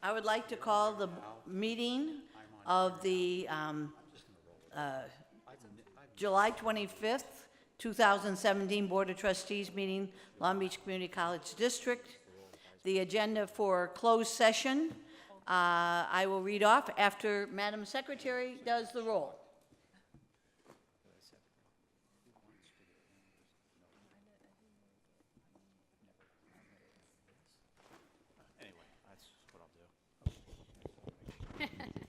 I would like to call the meeting of the July 25th, 2017 Board of Trustees meeting, Long Beach Community College District. The agenda for closed session, I will read off after Madam Secretary does the roll.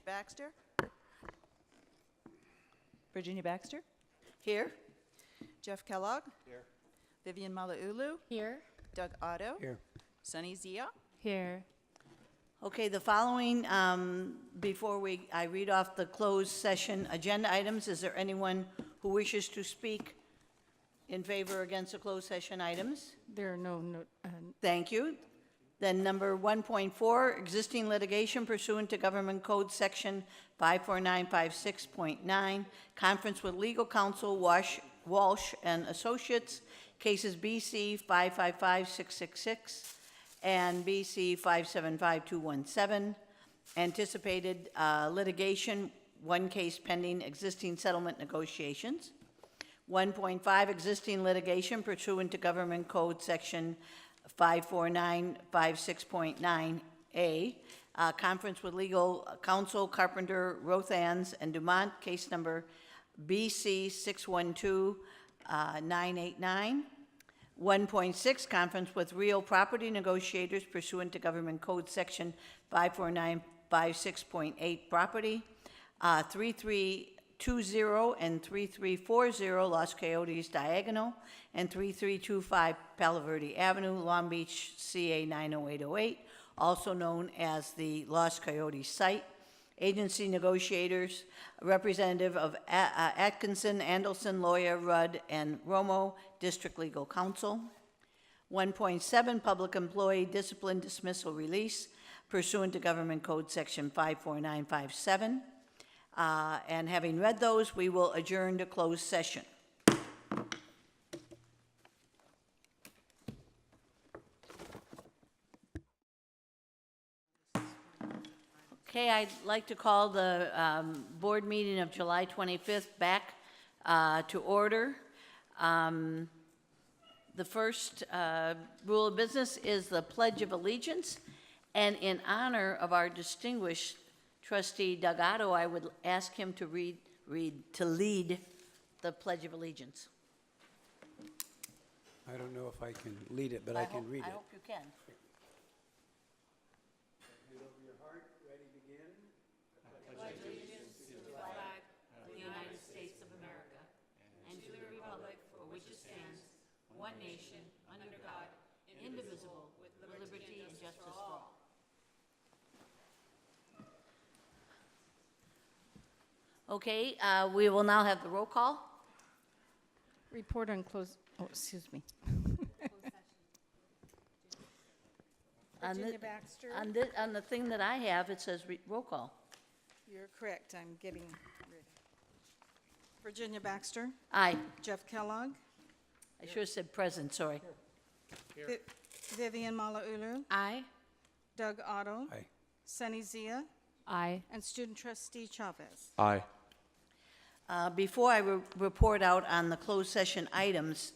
Baxter? Virginia Baxter? Here. Jeff Kellogg? Here. Vivian Malauulu? Here. Doug Otto? Here. Sunny Zia? Here. Okay, the following, before I read off the closed session agenda items, is there anyone who wishes to speak in favor or against the closed session items? There are no, Thank you. Then number 1.4, existing litigation pursuant to Government Code Section 54956.9, conference with legal counsel Walsh and Associates, cases BC 555666 and BC 575217. Anticipated litigation, one case pending existing settlement negotiations. 1.5, existing litigation pursuant to Government Code Section 54956.9A, conference with legal counsel Carpenter, Rothans, and Dumont, case number BC 612989. 1.6, conference with real property negotiators pursuant to Government Code Section 54956.8 property. 3320 and 3340 Los Coyotes Diagonal, and 3325 Palo Verde Avenue, Long Beach, CA 90808, also known as the Los Coyotes site. Agency negotiators, representative of Atkinson, Andelson, Lawyer, Rudd, and Romo, District Legal Counsel. 1.7, public employee discipline dismissal release pursuant to Government Code Section 54957. And having read those, we will adjourn to closed session. Okay, I'd like to call the board meeting of July 25th back to order. The first rule of business is the Pledge of Allegiance, and in honor of our distinguished Trustee Doug Otto, I would ask him to lead the Pledge of Allegiance. I don't know if I can lead it, but I can read I it. hope you can. Hand over your heart, ready, begin. The United States of America, and to the republic for which it stands, one nation, under God, indivisible, with liberty and justice for all. Okay, we will now have the roll call. report on close, oh, excuse me. Virginia Baxter? On the thing that I have, it says roll call. You're correct, I'm getting ready. Virginia Baxter? Aye. Jeff Kellogg? I should have said present, sorry. Vivian Malauulu? Aye. Doug Otto? Aye. Sunny Zia? Aye. And Student Trustee Chavez? Aye. Before I report out on the closed session items,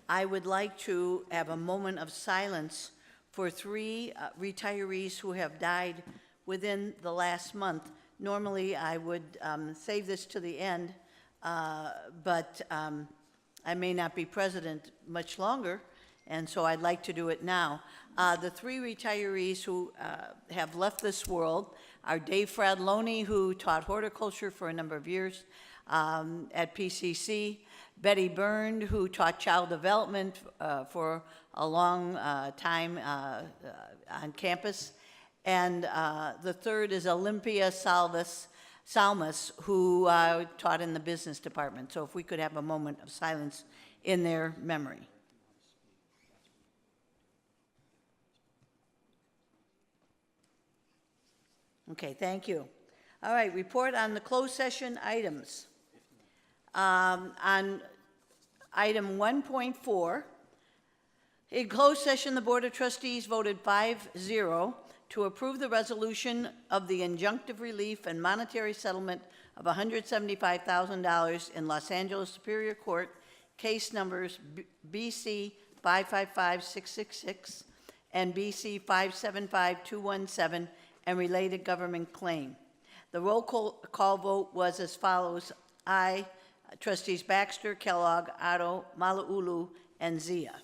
I would like to have a moment of silence for three retirees who have died within the last month. Normally, I would save this to the end, but I may not be president much longer, and so I'd like to do it now. The three retirees who have left this world are Dave Fradloni, who taught horticulture for a number of years at PCC, Betty Byrne, who taught child development for a long time on campus, and the third is Olympia Salmas, who taught in the business department. So if we could have a moment of silence in their memory. Okay, thank you. All right, report on the closed session items. On item 1.4, in closed session, the Board of Trustees voted 5-0 to approve the resolution of the injunctive relief and monetary settlement of $175,000 in Los Angeles Superior Court, case numbers BC 555666 and BC 575217, and related government claim. The roll call vote was as follows. Aye, trustees Baxter, Kellogg, Otto, Malauulu, and Zia.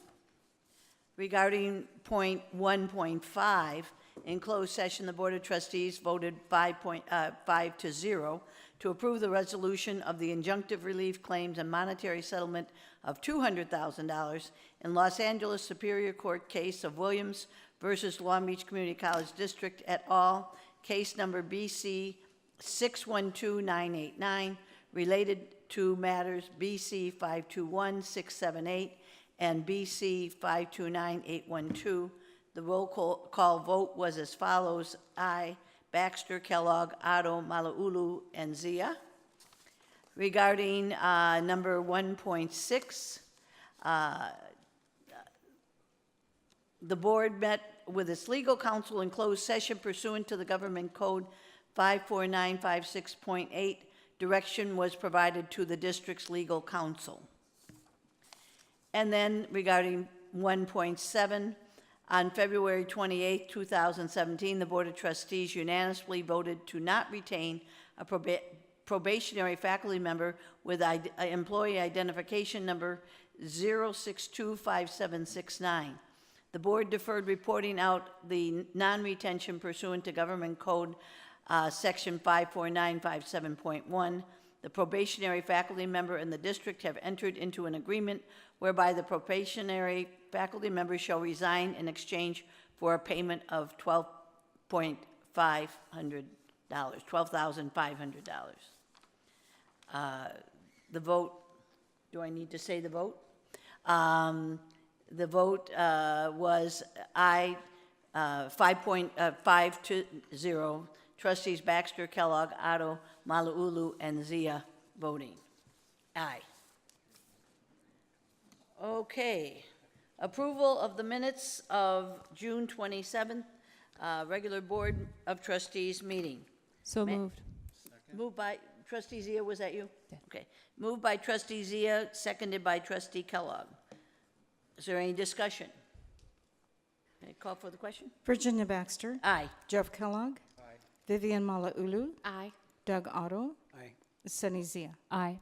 Regarding point 1.5, in closed session, the Board of Trustees voted 5-0 to approve the resolution of the injunctive relief claims and monetary settlement of $200,000 in Los Angeles Superior Court case of Williams versus Long Beach Community College District et al., case number BC 612989, related to matters BC 521678 and BC 529812. The roll call vote was as follows. Aye, Baxter, Kellogg, Otto, Malauulu, and Zia. Regarding number 1.6, the board met with its legal counsel in closed session pursuant to the Government Code 54956.8. Direction was provided to the district's legal counsel. And then regarding 1.7, on February 28, 2017, the Board of Trustees unanimously voted to not retain a probationary faculty member with employee identification number 0625769. The board deferred reporting out the non-retention pursuant to Government Code Section 54957.1. The probationary faculty member and the district have entered into an agreement whereby the probationary faculty member shall resign in exchange for a payment of $12,500. The vote, do I need to say the vote? The vote was aye, 5-0. Trustees Baxter, Kellogg, Otto, Malauulu, and Zia voting aye. Okay. Approval of the minutes of June 27th, regular Board of Trustees meeting. So Ma- moved. Moved by trustee Zia, was that you? Okay. Moved by trustee Zia, seconded by trustee Kellogg. Is there any discussion? Okay, call for the question? Virginia Baxter. Aye. Jeff Kellogg. Vivian Malauulu. Aye. Doug Otto. Aye. Sunny Zia. Aye.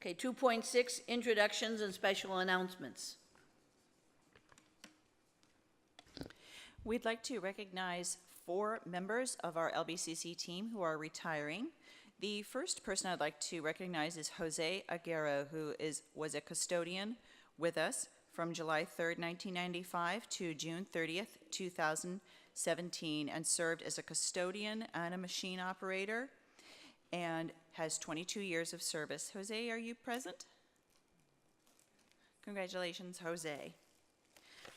Okay, 2.6, introductions and special announcements. We'd like to recognize 4 members of our LBCC team who are retiring. The first person I'd like to recognize is Jose Aguero, who was a custodian with us from July 3rd, 1995 to June 30th, 2017, and served as a custodian and a machine operator and has 22 years of service. Jose, are you present? Congratulations, Jose.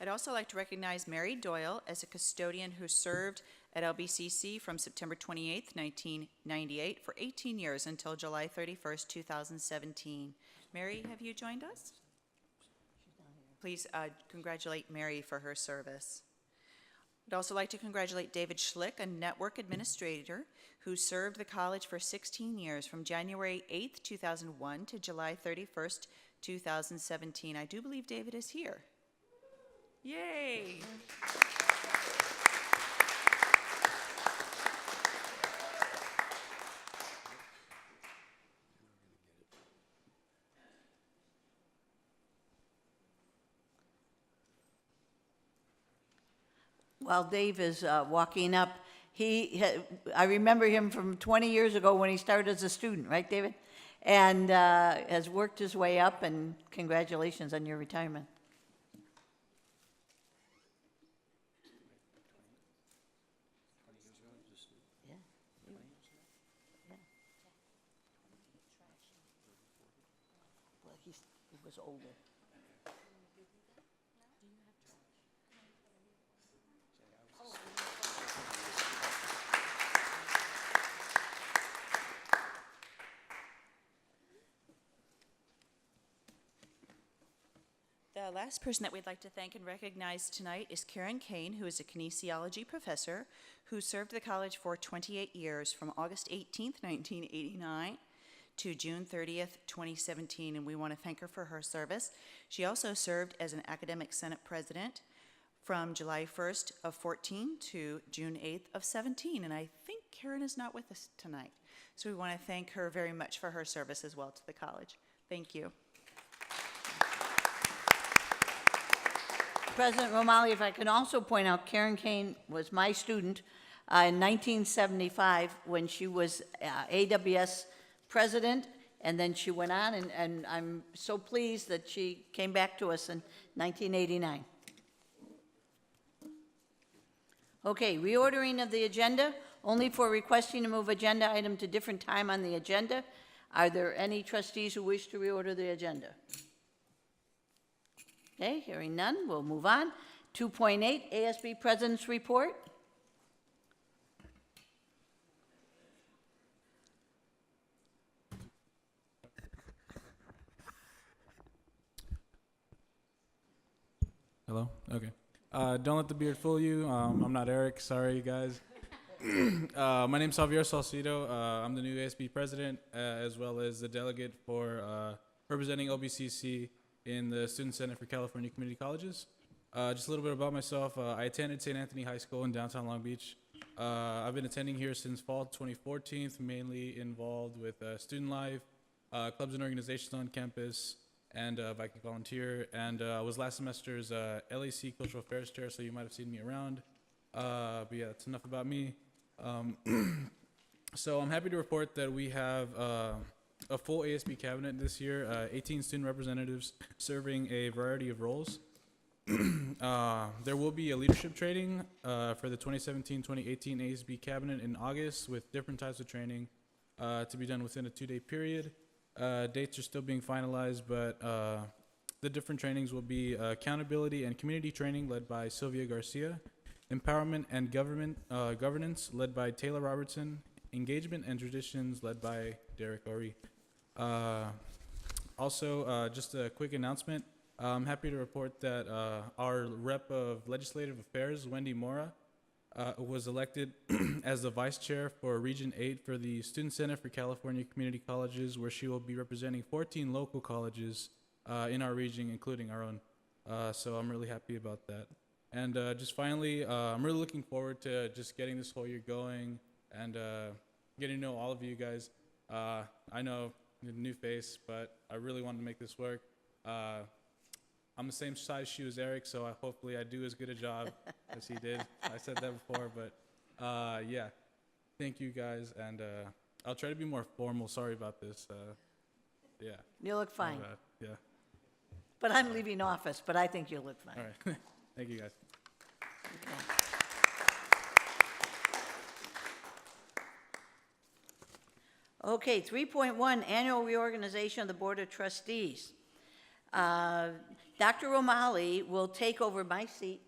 I'd also like to recognize Mary Doyle as a custodian who served at LBCC from September 28th, 1998 for 18 years until July 31st, 2017. Mary, have you joined us? Please congratulate Mary for her service. I'd also like to congratulate David Schlick, a network administrator who served the college for 16 years from January 8th, 2001 to July 31st, 2017. I do believe David is here. Yay! While Dave is walking up, I remember him from 20 years ago when he started as a student, right, David? And has worked his way up, and congratulations on your retirement. Yeah. Yeah. Well, he was older. The The last person that we'd like to thank and recognize tonight is Karen Kane, who is a kinesiology professor who served the college for 28 years from August 18th, 1989 to June 30th, 2017, and we want to thank her for her service. She also served as an academic senate president from July 1st of 14 to June 8th of 17, and I think Karen is not with us tonight. So we want to thank her very much for her service as well to the college. Thank you. President Romali, if I can also point out, Karen Kane was my student in 1975 when she was AWS president, and then she went on, and I'm so pleased that she came back to us in 1989. Okay, reordering of the agenda, only for requesting to move agenda item to different time on the agenda. Are there any trustees who wish to reorder the agenda? Okay, hearing none, we'll move on. 2.8, ASB President's Report. Hello? Okay. Don't let the beard fool you. I'm not Eric. Sorry, guys. My name's Javier Salcido. I'm the new ASB president, as well as the delegate for representing LBCC in the Student Senate for California Community Colleges. Just a little bit about myself. I attended St. Anthony High School in downtown Long Beach. I've been attending here since fall 2014, mainly involved with student life, clubs and organizations on campus, and Viking volunteer. And I was last semester's LAC Cultural Affairs chair, so you might have seen me around. But yeah, that's enough about me. So I'm happy to report that we have a full ASB cabinet this year, 18 student representatives serving a variety of roles. There will be a leadership training for the 2017-2018 ASB cabinet in August with different types of training to be done within a 2-day period. Dates are still being finalized, but the different trainings will be accountability and community training led by Sylvia Garcia, empowerment and governance led by Taylor Robertson, engagement and traditions led by Derek Ori. Also, just a quick announcement. I'm happy to report that our rep of legislative affairs, Wendy Mora, was elected as the vice chair for Region 8 for the Student Senate for California Community Colleges, where she will be representing 14 local colleges in our region, including our own. So I'm really happy about that. And just finally, I'm really looking forward to just getting this whole year going and getting to know all of you guys. I know I'm a new face, but I really wanted to make this work. I'm the same size shoe as Eric, so hopefully I do as good a job as he did. I said that before, but yeah. Thank you guys, and I'll try to be more formal. Sorry about this. Yeah. You look fine, Yeah. but I'm leaving office, but I think you look fine. All right. Thank you, guys. Okay, 3.1, Annual Reorganization of the Board of Trustees. Dr. Romali will take over my seat.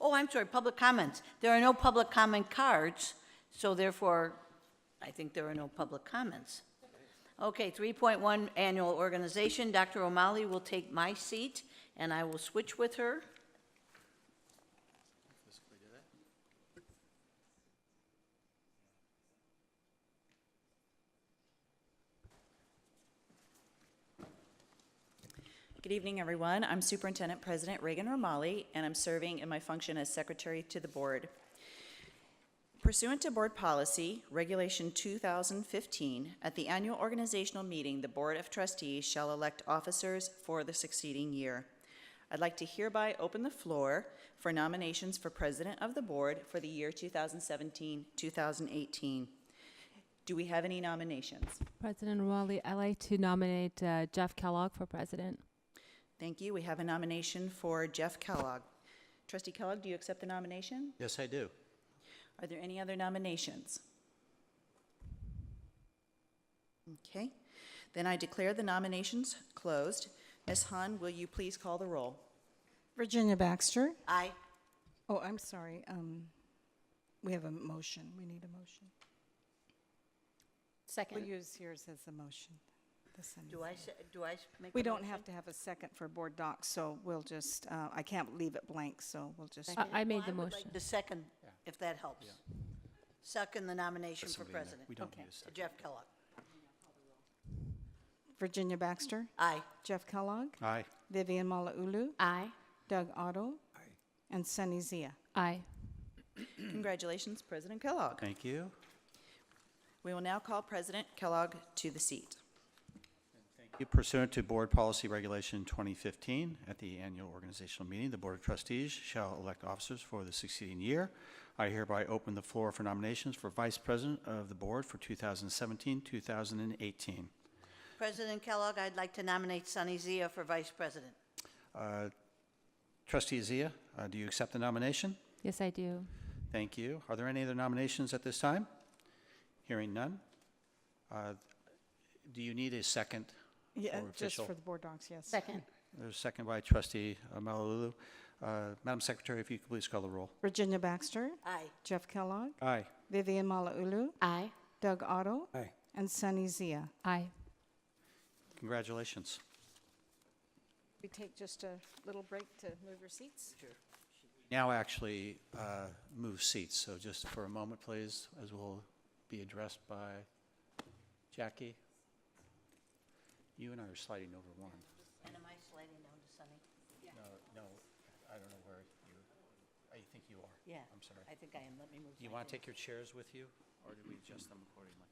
Oh, I'm sorry, public comments. There are no public comment cards, so therefore, I think there are no public comments. Okay, 3.1, Annual Organization. Dr. Romali will take my seat, and I will switch with her. Good evening, everyone. I'm Superintendent President Reagan Romali, and I'm serving in my function as Secretary to the Board. Pursuant to Board Policy, Regulation 2015, at the annual organizational meeting, the Board of Trustees shall elect officers for the succeeding year. I'd like to hereby open the floor for nominations for President of the Board for the year 2017-2018. Do we have any nominations? President Romali, I'd like to nominate Jeff Kellogg for president. Thank you. We have a nomination for Jeff Kellogg. Trustee Kellogg, do you accept the nomination? Yes, I do. Are there any other nominations? Okay. Then I declare the nominations closed. Ms. Hahn, will you please call the roll? Virginia Baxter. Aye. Oh, I'm sorry. We have a motion. We need a motion. Second. We'll use yours as a motion. Do I, do I make a We don't motion? have to have a second for board docs, so we'll just, I can't leave it blank, so we'll just. I made the Well, I would motion. like the second, if that helps. Second the nomination for somebody in there. president. We don't Okay. need a second. Jeff Kellogg. Virginia Baxter, Aye. Jeff Kellogg, Aye. Vivian Malauulu, Aye. Doug Otto, and Sunny Zia. Aye. Congratulations, President Kellogg. Thank you. We will now call President Kellogg to the seat. Pursuant to Board Policy Regulation 2015, at the annual organizational meeting, the Board of Trustees shall elect officers for the succeeding year. I hereby open the floor for nominations for Vice President of the Board for 2017-2018. President Kellogg, I'd like to nominate Sunny Zia for vice president. Trustee Zia, do you accept the nomination? Yes, I do. Thank you. Are there any other nominations at this time? Hearing none. Do you need a second? Yeah, Or just official. for the board docs, yes. Second. There's a second by Trustee Malauulu. Madam Secretary, if you could please call the roll. Virginia Baxter, Aye. Jeff Kellogg, Aye. Vivian Malauulu, Aye. Doug Otto, Aye. and Sunny Zia. Aye. Congratulations. We take just a little break to move your seats? Now actually move seats, so just for a moment, please, as we'll be addressed by Jackie. You and I are sliding over one. And am I sliding down to Sunny? No, I don't know where you, I think you are. Yeah. I'm sorry. I think I am. Let me move. You my want to thing. take your chairs with you, or do we adjust them accordingly?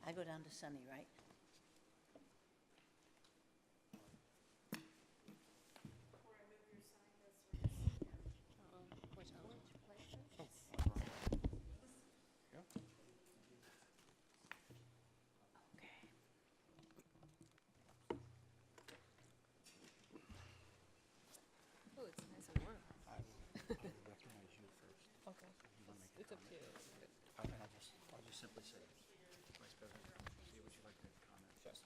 I go down to Sunny, right? Okay. Oh, it's nice and warm. Recognize you first. Okay. It's up here. I'll just simply say, Vice President, see, would you like to comment? Yes.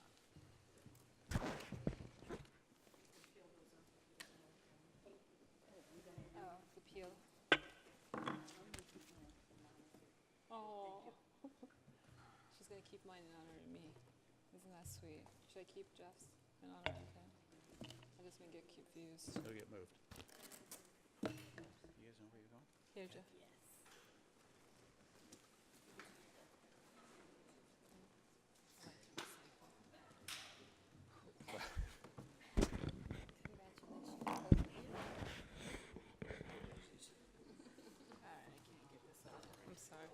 Oh, the peel. Oh. She's gonna keep mine in honor of me. Isn't that sweet? Should I keep Jeff's in honor of him? I just may get confused. It'll get moved. You guys know where you're going? Here, Jeff. I'm sorry.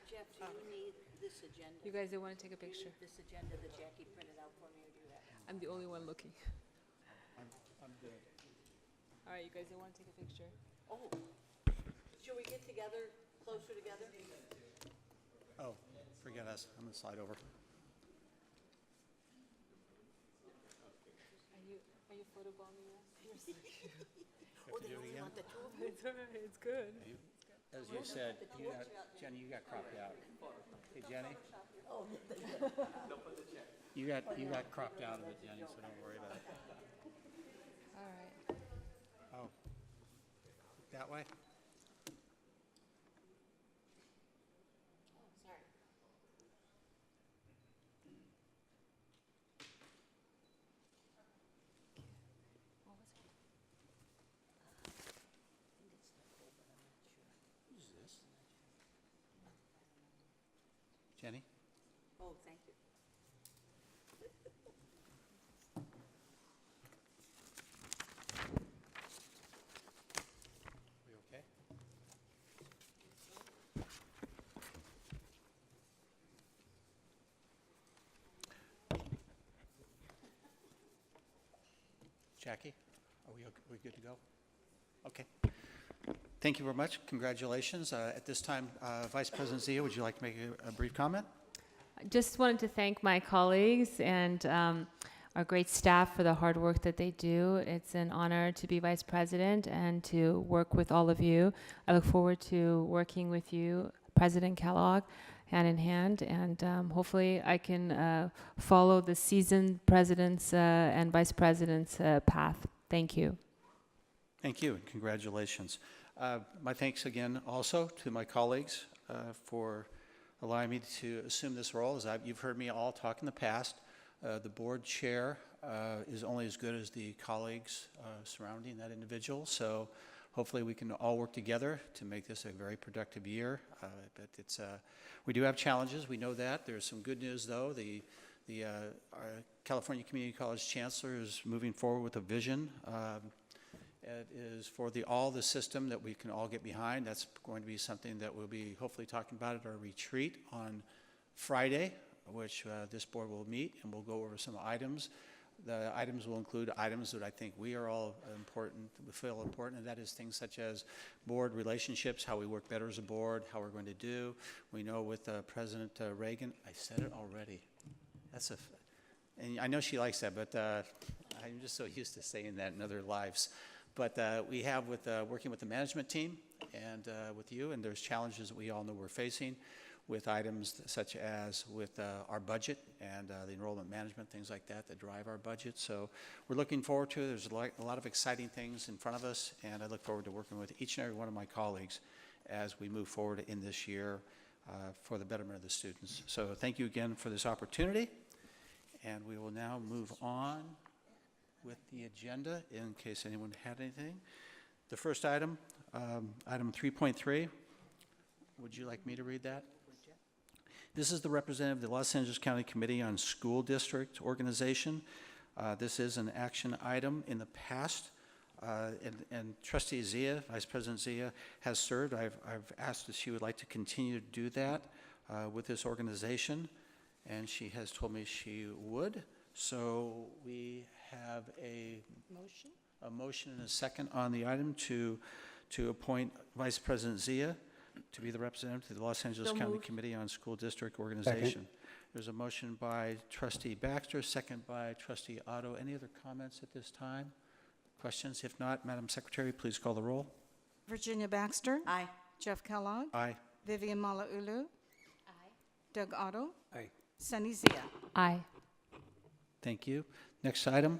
Jeff, do you need this agenda? You guys, they want to take a picture. This agenda that Jackie printed out for me, or do you have? I'm the only one looking. I'm good. All right, you guys, they want to take a picture. Oh, should we get together, closer together? Oh, forget us. I'm going to slide over. Are you photobombing us? You're so cute. Oh, they only want the two of you? It's all right. It's good. As you said, Jenny, you got cropped out. Hey, Jenny? You got cropped out of it, Jenny, so don't worry about it. All right. Oh, that way? Who's this? Jenny? Oh, thank you. We okay? Jackie, are we good to go? Okay. Thank you very much. Congratulations. At this time, Vice President Zia, would you like to make a brief comment? I just wanted to thank my colleagues and our great staff for the hard work that they do. It's an honor to be vice president and to work with all of you. I look forward to working with you, President Kellogg, hand in hand, and hopefully I can follow the seasoned president's and vice president's path. Thank you. Thank you, and congratulations. My thanks again also to my colleagues for allowing me to assume this role. You've heard me all talk in the past. The board chair is only as good as the colleagues surrounding that individual. So hopefully we can all work together to make this a very productive year. But we do have challenges. We know that. There's some good news, though. Our California Community College Chancellor is moving forward with a vision. It is for all the system that we can all get behind. That's going to be something that we'll be hopefully talking about at our retreat on Friday, which this board will meet, and we'll go over some items. The items will include items that I think we are all feel important, and that is things such as board relationships, how we work better as a board, how we're going to do. We know with President Reagan, I said it already. And I know she likes that, but I'm just so used to saying that in other lives. But we have working with the management team and with you, and there's challenges that we all know we're facing with items such as with our budget and the enrollment management, things like that drive our budget. So we're looking forward to it. There's a lot of exciting things in front of us, and I look forward to working with each and every one of my colleagues as we move forward in this year for the betterment of the students. So thank you again for this opportunity, and we will now move on with the agenda in case anyone had anything. The first item, item 3.3, would you like me to read that? This is the representative of the Los Angeles County Committee on School District Organization. This is an action item in the past, and Trustee Zia, Vice President Zia, has served. I've asked if she would like to continue to do that with this organization, and she has told me she would. So we have a motion and a second on the item to appoint Vice President Zia to be the representative to the Los Angeles County Committee on School District Organization. There's a motion by Trustee Baxter, second by Trustee Otto. Any other comments at this time? Questions? If not, Madam Secretary, please call the roll. Virginia Baxter. Aye. Jeff Kellogg. Aye. Vivian Malauulu. Aye. Doug Otto. Aye. Sunny Zia. Aye. Thank you. Next item.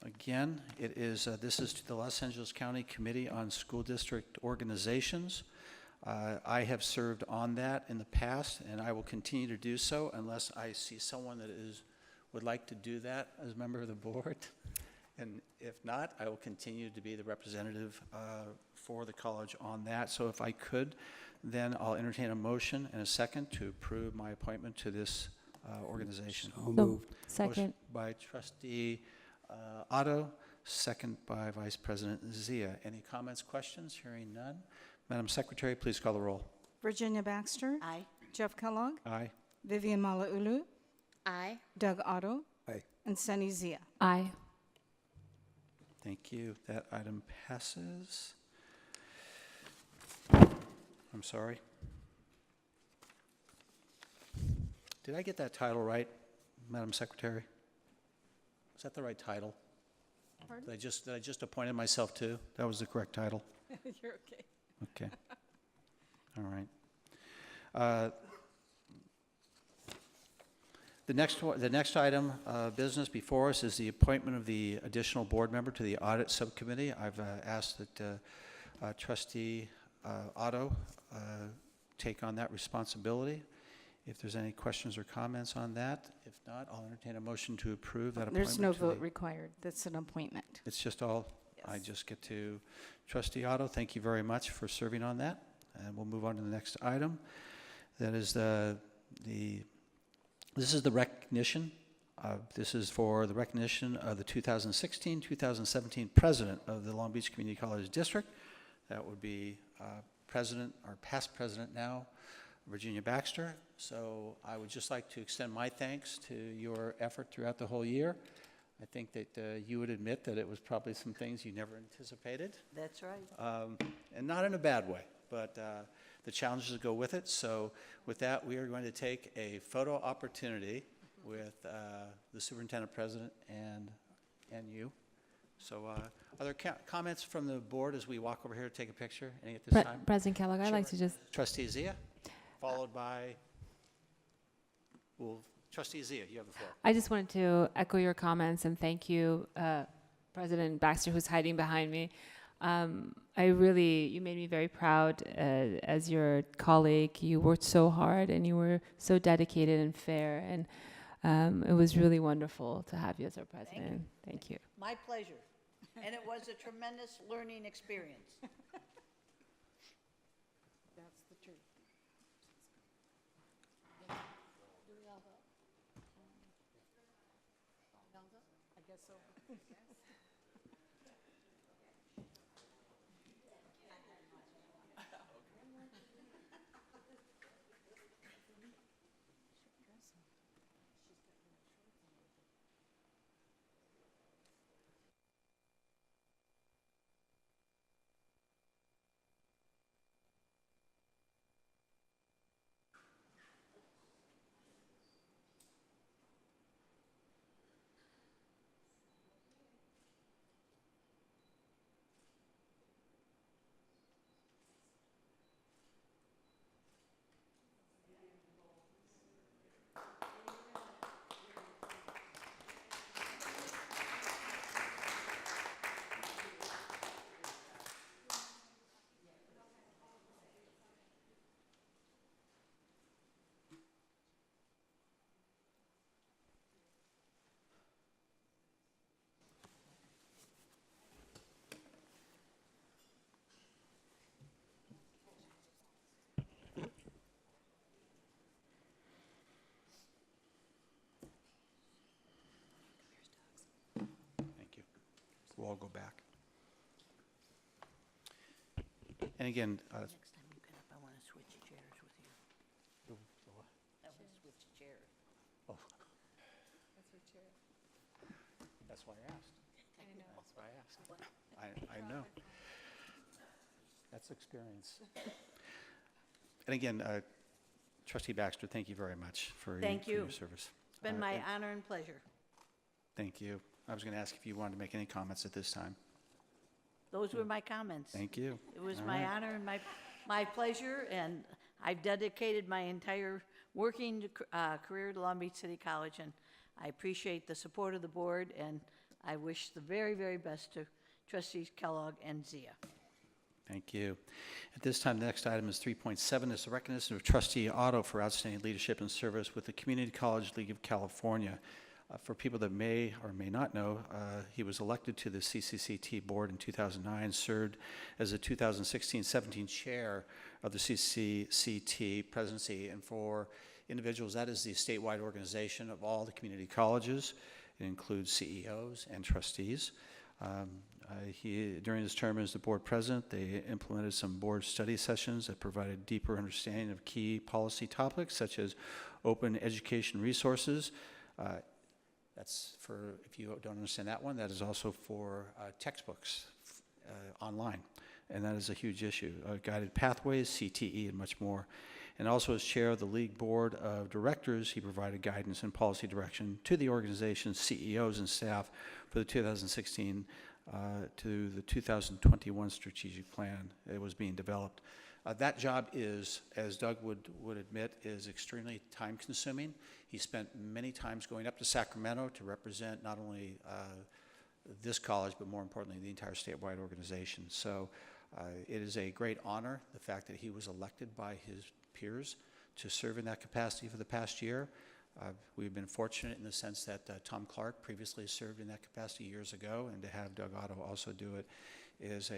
Again, this is to the Los Angeles County Committee on School District Organizations. I have served on that in the past, and I will continue to do so unless I see someone that would like to do that as a member of the board. And if not, I will continue to be the representative for the college on that. So if I could, then I'll entertain a motion and a second to approve my appointment to this organization. So moved. Second. Motion by Trustee Otto, second by Vice President Zia. Any comments, questions? Hearing none. Madam Secretary, please call the roll. Virginia Baxter. Aye. Jeff Kellogg. Aye. Vivian Malauulu. Aye. Doug Otto. Aye. And Sunny Zia. Aye. Thank you. That item passes. I'm sorry. Did I get that title right, Madam Secretary? Is that the right title? Pardon? That I just appointed myself to? That was the correct title? You're okay. Okay. All right. The next item of business before us is the appointment of the additional board member to the audit subcommittee. I've asked that Trustee Otto take on that responsibility. If there's any questions or comments on that, if not, I'll entertain a motion to approve that appointment. There's no to the- vote required. That's an appointment. It's just all, I Yes. just get to, Trustee Otto, thank you very much for serving on that. And we'll move on to the next item. That is this is the recognition. This is for the recognition of the 2016-2017 president of the Long Beach Community College District. That would be president, or past president now, Virginia Baxter. So I would just like to extend my thanks to your effort throughout the whole year. I think that you would admit that it was probably some things you never anticipated, That's right. and not in a bad way, but the challenges that go with it. So with that, we are going to take a photo opportunity with the superintendent president and you. So are there comments from the board as we walk over here to take a picture? Any at this time? President Kellogg, I'd like to just, Trustee Zia, followed by, Trustee Zia, you have the floor. I just wanted to echo your comments and thank you, President Baxter, who's hiding behind me. you made me very proud as your colleague. You worked so hard and you were so dedicated and fair, and it was really wonderful to have you as our president. Thank you. My pleasure. And it was a tremendous learning experience. That's the truth. I guess so. Thank you. We'll all go back. And again, Next time you get up, I want to switch chairs with you. I want to switch chairs. That's her chair. that's why I asked. I know. That's why I asked. I know. That's experience. And again, Trustee Baxter, thank you very much for Thank your you. service. It's been my and honor and pleasure. Thank you. I was going to ask if you wanted to make any comments at this time. Those were my comments. Thank you. It was All my right. honor and my pleasure, and I've dedicated my entire working career to Long Beach City College, and I appreciate the support of the board, and I wish the very, very best to trustees Kellogg and Zia. Thank you. At this time, the next item is 3.7, is the recognition of Trustee Otto for outstanding leadership and service with the Community College League of California. For people that may or may not know, he was elected to the CCCT board in 2009, served as the 2016-17 chair of the CCCT presidency, and for individuals, that is the statewide organization of all the community colleges. It includes CEOs and trustees. During his term as the board president, they implemented some board study sessions that provided deeper understanding of key policy topics such as open education resources. That's for, if you don't understand that one, that is also for textbooks online, and that is a huge issue. Guided pathways, CTE, and much more. And also as chair of the League Board of Directors, he provided guidance and policy direction to the organization's CEOs and staff for the 2016 to the 2021 strategic plan that was being developed. That job is, as Doug would admit, is extremely time-consuming. He spent many times going up to Sacramento to represent not only this college, but more importantly, the entire statewide organization. So it is a great honor, the fact that he was elected by his peers to serve in that capacity for the past year. We've been fortunate in the sense that Tom Clark previously served in that capacity years ago, and to have Doug Otto also do it is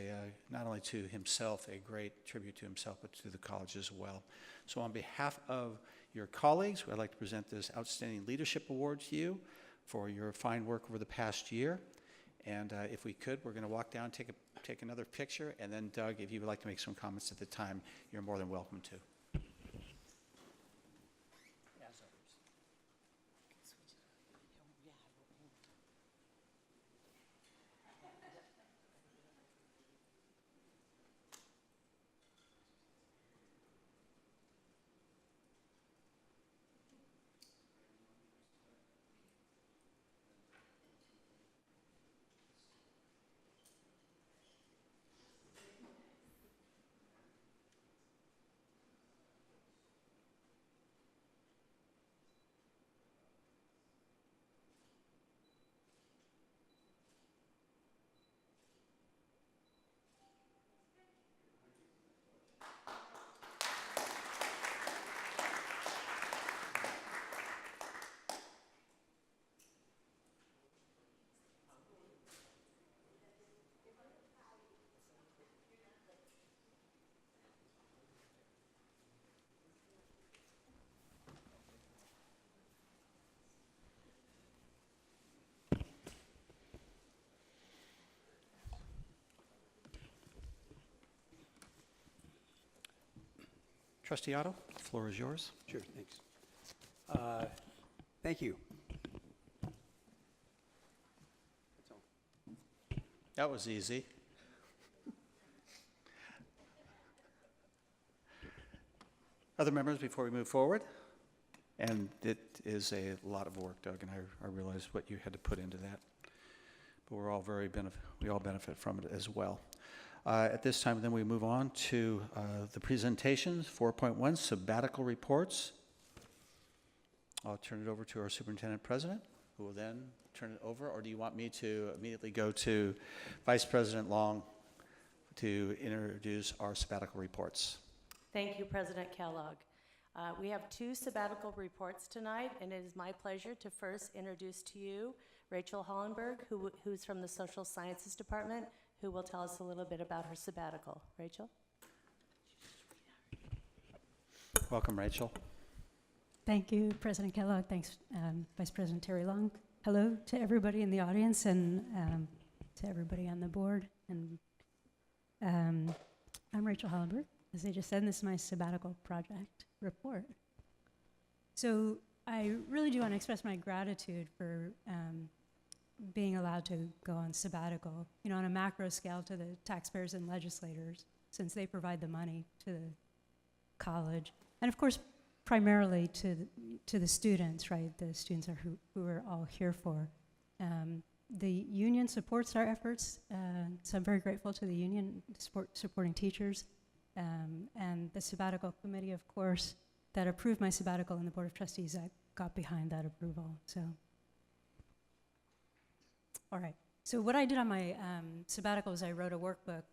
not only to himself a great tribute to himself, but to the college as well. So on behalf of your colleagues, I'd like to present this Outstanding Leadership Award to you for your fine work over the past year. And if we could, we're going to walk down, take another picture, and then Doug, if you would like to make some comments at the time, you're more than welcome to. Trustee Otto, the floor is yours. Sure, thanks. Thank you. That was easy. Other members before we move forward? And it is a lot of work, Doug, and I realize what you had to put into that. But we're all we all benefit from it as well. At this time, then we move on to the presentations. 4.1, sabbatical reports. I'll turn it over to our superintendent president, who will then turn it over, or do you want me to immediately go to Vice President Long to introduce our sabbatical reports? Thank you, President Kellogg. We have 2 sabbatical reports tonight, and it is my pleasure to first introduce to you Rachel Hollenberg, who's from the Social Sciences Department, who will tell us a little bit about her sabbatical. Rachel? Welcome, Rachel. Thank you, President Kellogg. Thanks, Vice President Terry Long. Hello to everybody in the audience and to everybody on the board. And I'm Rachel Hollenberg. As I just said, this is my sabbatical project report. So I really do want to express my gratitude for being allowed to go on sabbatical, on a macro scale to the taxpayers and legislators, since they provide the money to the college. And of course, primarily to the students, right? The students are who we're all here for. The union supports our efforts, so I'm very grateful to the union supporting teachers. And the sabbatical committee, of course, that approved my sabbatical, and the Board of Trustees that got behind that approval. So, all right. So what I did on my sabbatical is I wrote a workbook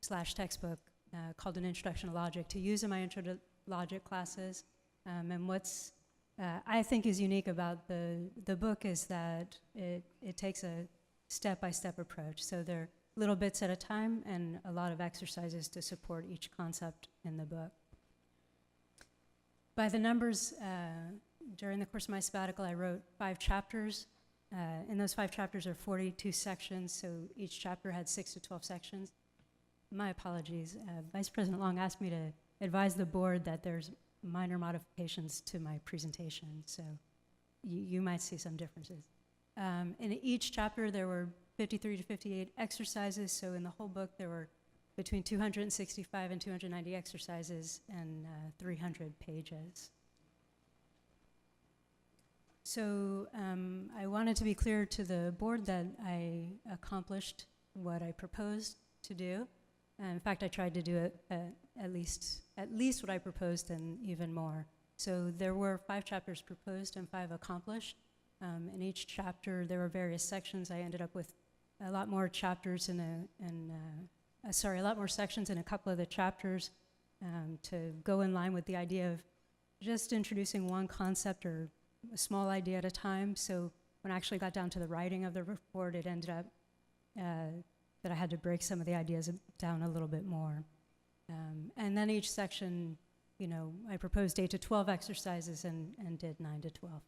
/ textbook called An Introduction to Logic to use in my Intro to Logic classes. And what's I think is unique about the book is that it takes a step-by-step approach. So there are little bits at a time and a lot of exercises to support each concept in the book. By the numbers, during the course of my sabbatical, I wrote 5 chapters. In those 5 chapters are 42 sections, so each chapter had 6 to 12 sections. My apologies. Vice President Long asked me to advise the board that there's minor modifications to my presentation, so you might see some differences. In each chapter, there were 53 to 58 exercises, so in the whole book, there were between 265 and 290 exercises and 300 pages. So I wanted to be clear to the board that I accomplished what I proposed to do. In fact, I tried to do it at least what I proposed and even more. So there were 5 chapters proposed and 5 accomplished. In each chapter, there were various sections. I ended up with a lot more chapters a lot more sections in a couple of the chapters to go in line with the idea of just introducing one concept or a small idea at a time. So when I actually got down to the writing of the report, it ended up that I had to break some of the ideas down a little bit more. And then each section, I proposed 8 to 12 exercises and did 9 to 12.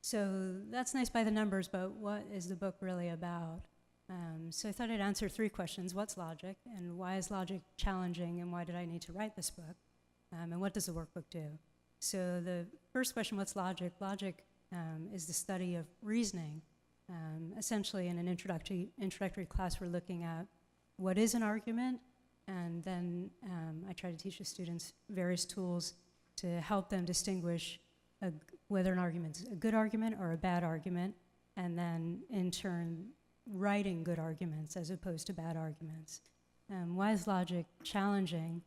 So that's nice by the numbers, but what is the book really about? So I thought I'd answer 3 questions. What's logic? And why is logic challenging? And why did I need to write this book? And what does the workbook do? So the first question, what's logic? Logic is the study of reasoning. Essentially, in an introductory class, we're looking at what is an argument, and then I try to teach the students various tools to help them distinguish whether an argument is a good argument or a bad argument, and then, in turn, writing good arguments as opposed to bad arguments. Why is logic challenging?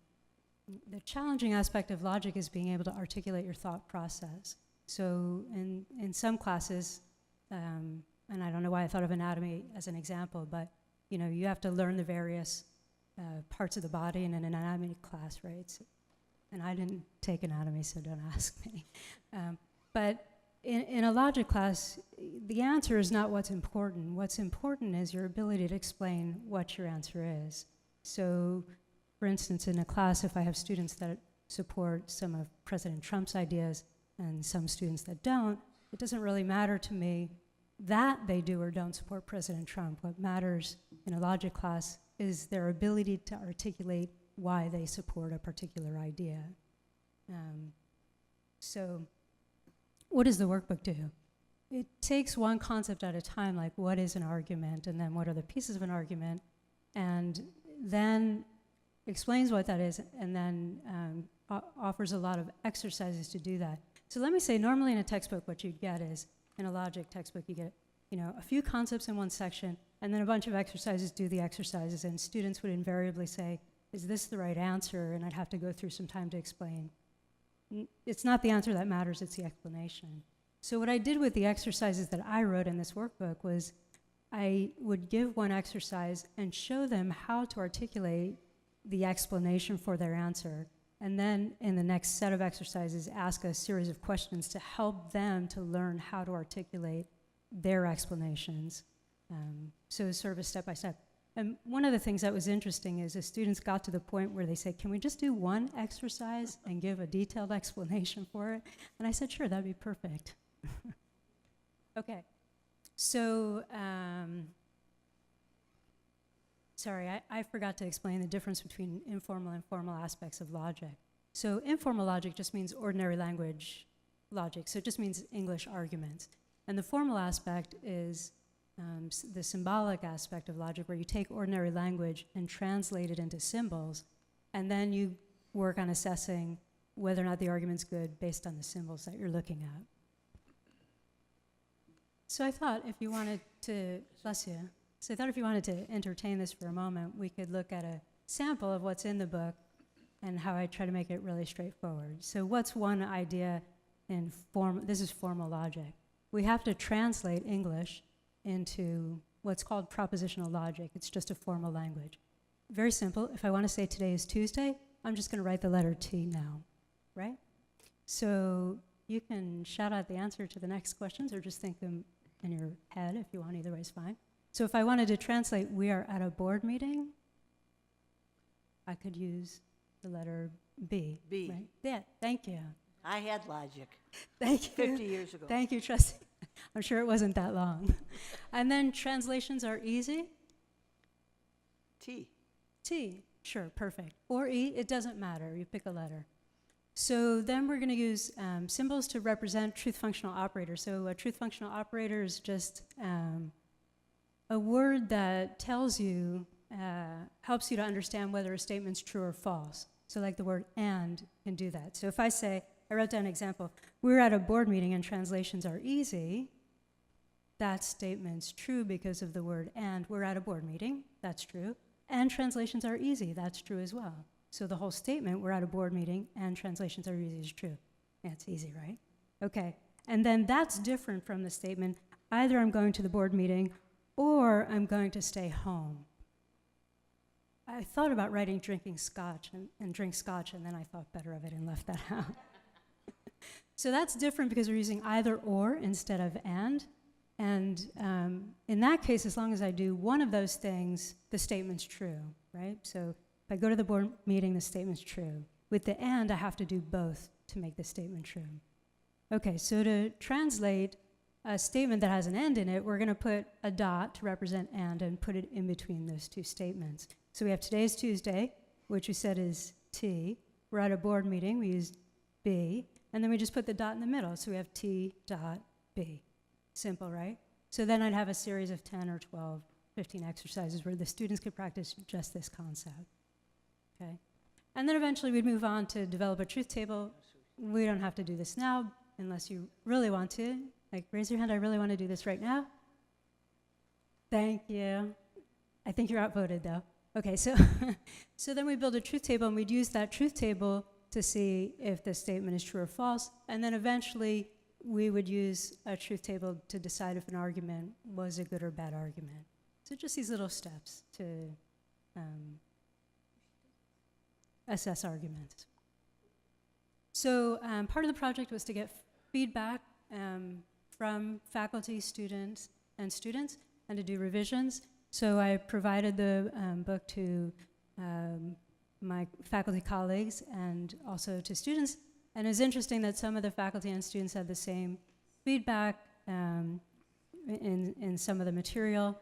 The challenging aspect of logic is being able to articulate your thought process. So in some classes, and I don't know why I thought of anatomy as an example, but you have to learn the various parts of the body in an anatomy class, right? So, and I didn't take anatomy, so don't ask me. But in a logic class, the answer is not what's important. What's important is your ability to explain what your answer is. So, for instance, in a class, if I have students that support some of President Trump's ideas and some students that don't, it doesn't really matter to me that they do or don't support President Trump. What matters in a logic class is their ability to articulate why they support a particular idea. So what does the workbook do? It takes one concept at a time, like what is an argument, and then what are the pieces of an argument, and then explains what that is, and then offers a lot of exercises to do that. So let me say, normally in a textbook, what you'd get is, in a logic textbook, you get, a few concepts in one section, and then a bunch of exercises, do the exercises, and students would invariably say, is this the right answer? And I'd have to go through some time to explain. It's not the answer that matters, it's the explanation. So what I did with the exercises that I wrote in this workbook was I would give one exercise and show them how to articulate the explanation for their answer, and then in the next set of exercises ask a series of questions to help them to learn how to articulate their explanations. So it's sort of a step-by-step. And one of the things that was interesting is the students got to the point where they said, can we just do one exercise and give a detailed explanation for it? And I said, sure, that'd be perfect. Okay, so, sorry, I forgot to explain the difference between informal and formal aspects of logic. So informal logic just means ordinary language logic, so it just means English arguments. And the formal aspect is the symbolic aspect of logic, where you take ordinary language and translate it into symbols, and then you work on assessing whether or not the argument's good based on the symbols that you're looking at. So I thought if you wanted to, bless you, so I thought if you wanted to entertain this for a moment, we could look at a sample of what's in the book and how I try to make it really straightforward. So what's one idea in this is formal logic. We have to translate English into what's called propositional logic. It's just a formal language. Very simple. If I want to say today is Tuesday, I'm just going to write the letter T now, right? So you can shout out the answer to the next questions or just think them in your head if you want. Either way is fine. So if I wanted to translate, we are at a board meeting, I could use the letter B. B. Right? Yeah, thank you. I had logic Thank you. 50 years ago. Thank you, trustee. I'm sure it wasn't that long. And then translations are easy. T. T, sure, perfect. Or E, it doesn't matter, you pick a letter. So then we're going to use symbols to represent truth functional operators. So a truth functional operator is just a word that tells you, helps you to understand whether a statement's true or false. So like the word and can do that. So if I say, I wrote down an example, we're at a board meeting and translations are easy, that statement's true because of the word and. We're at a board meeting, that's true. And translations are easy, that's true as well. So the whole statement, we're at a board meeting and translations are easy, is true. Yeah, it's easy, right? Okay, and then that's different from the statement, either I'm going to the board meeting or I'm going to stay home. I thought about writing drinking scotch and drink scotch, and then I thought better of it and left that out. So that's different because we're using either or instead of and. And in that case, as long as I do one of those things, the statement's true, right? So if I go to the board meeting, the statement's true. With the and, I have to do both to make the statement true. Okay, so to translate a statement that has an and in it, we're going to put a dot to represent and put it in between those two statements. So we have today's Tuesday, which we said is T. We're at a board meeting, we use B, and then we just put the dot in the middle, so we have T dot B. Simple, right? So then I'd have a series of 10 or 12, 15 exercises where the students could practice just this concept, okay? And then eventually we'd move on to develop a truth table. We don't have to do this now unless you really want to. Like, raise your hand, I really want to do this right now. Thank you. I think you're outvoted, though. Okay, so, so then we build a truth table, and we'd use that truth table to see if the statement is true or false, and then eventually we would use a truth table to decide if an argument was a good or bad argument. So just these little steps to assess arguments. So part of the project was to get feedback from faculty, students, and to do revisions. So I provided the book to my faculty colleagues and also to students. And it's interesting that some of the faculty and students had the same feedback in some of the material.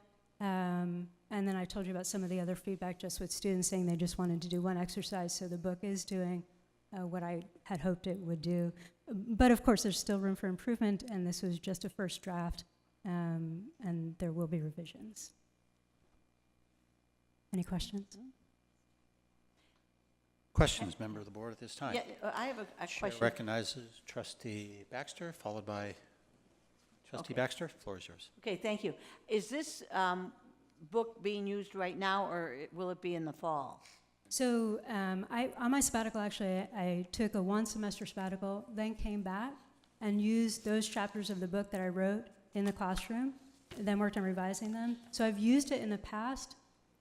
And then I told you about some of the other feedback just with students saying they just wanted to do one exercise. So the book is doing what I had hoped it would do. But of course, there's still room for improvement, and this was just a first draft, and there will be revisions. Any questions? Questions, member of the board at this time? Yeah, I have a Chair question. recognizes trustee Baxter, followed by trustee Okay. Baxter. Floor is yours. Okay, thank you. Is this book being used right now, or will it be in the fall? So on my sabbatical, actually, I took a one-semester sabbatical, then came back and used those chapters of the book that I wrote in the classroom, and then worked on revising them. So I've used it in the past.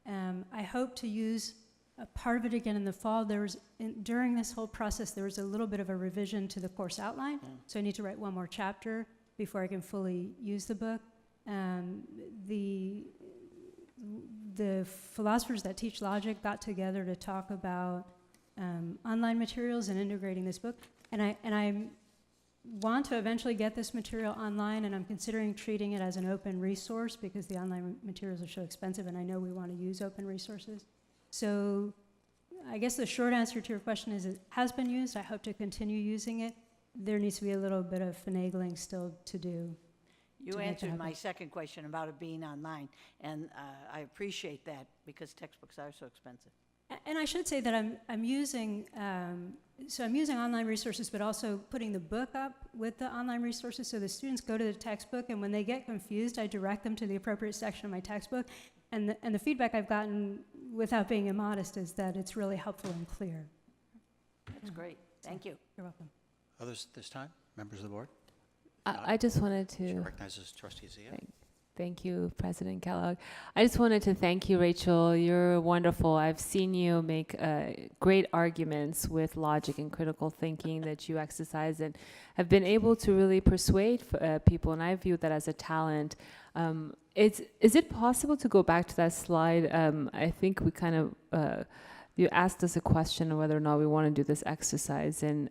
I hope to use a part of it again in the fall. During this whole process, there was a little bit of a revision to the course outline, so I need to write one more chapter before I can fully use the book. The philosophers that teach logic got together to talk about online materials and integrating this book. And I want to eventually get this material online, and I'm considering treating it as an open resource because the online materials are so expensive, and I know we want to use open resources. So I guess the short answer to your question is it has been used. I hope to continue using it. There needs to be a little bit of finagling still to do. You to make that answered my happen. second question about it being online, and I appreciate that because textbooks are so expensive. And I should say that I'm using online resources, but also putting the book up with the online resources, so the students go to the textbook, and when they get confused, I direct them to the appropriate section of my textbook. And the feedback I've gotten, without being immodest, is that it's really helpful and clear. That's great. Thank you. You're welcome. Others at this time? Members of the board? I just wanted Chair to recognizes trustee Zia. thank you, President Kellogg. I just wanted to thank you, Rachel. You're wonderful. I've seen you make great arguments with logic and critical thinking that you exercise, and have been able to really persuade people, and I view that as a talent. Is it possible to go back to that slide? I think we kind of, you asked us a question of whether or not we want to do this exercise, and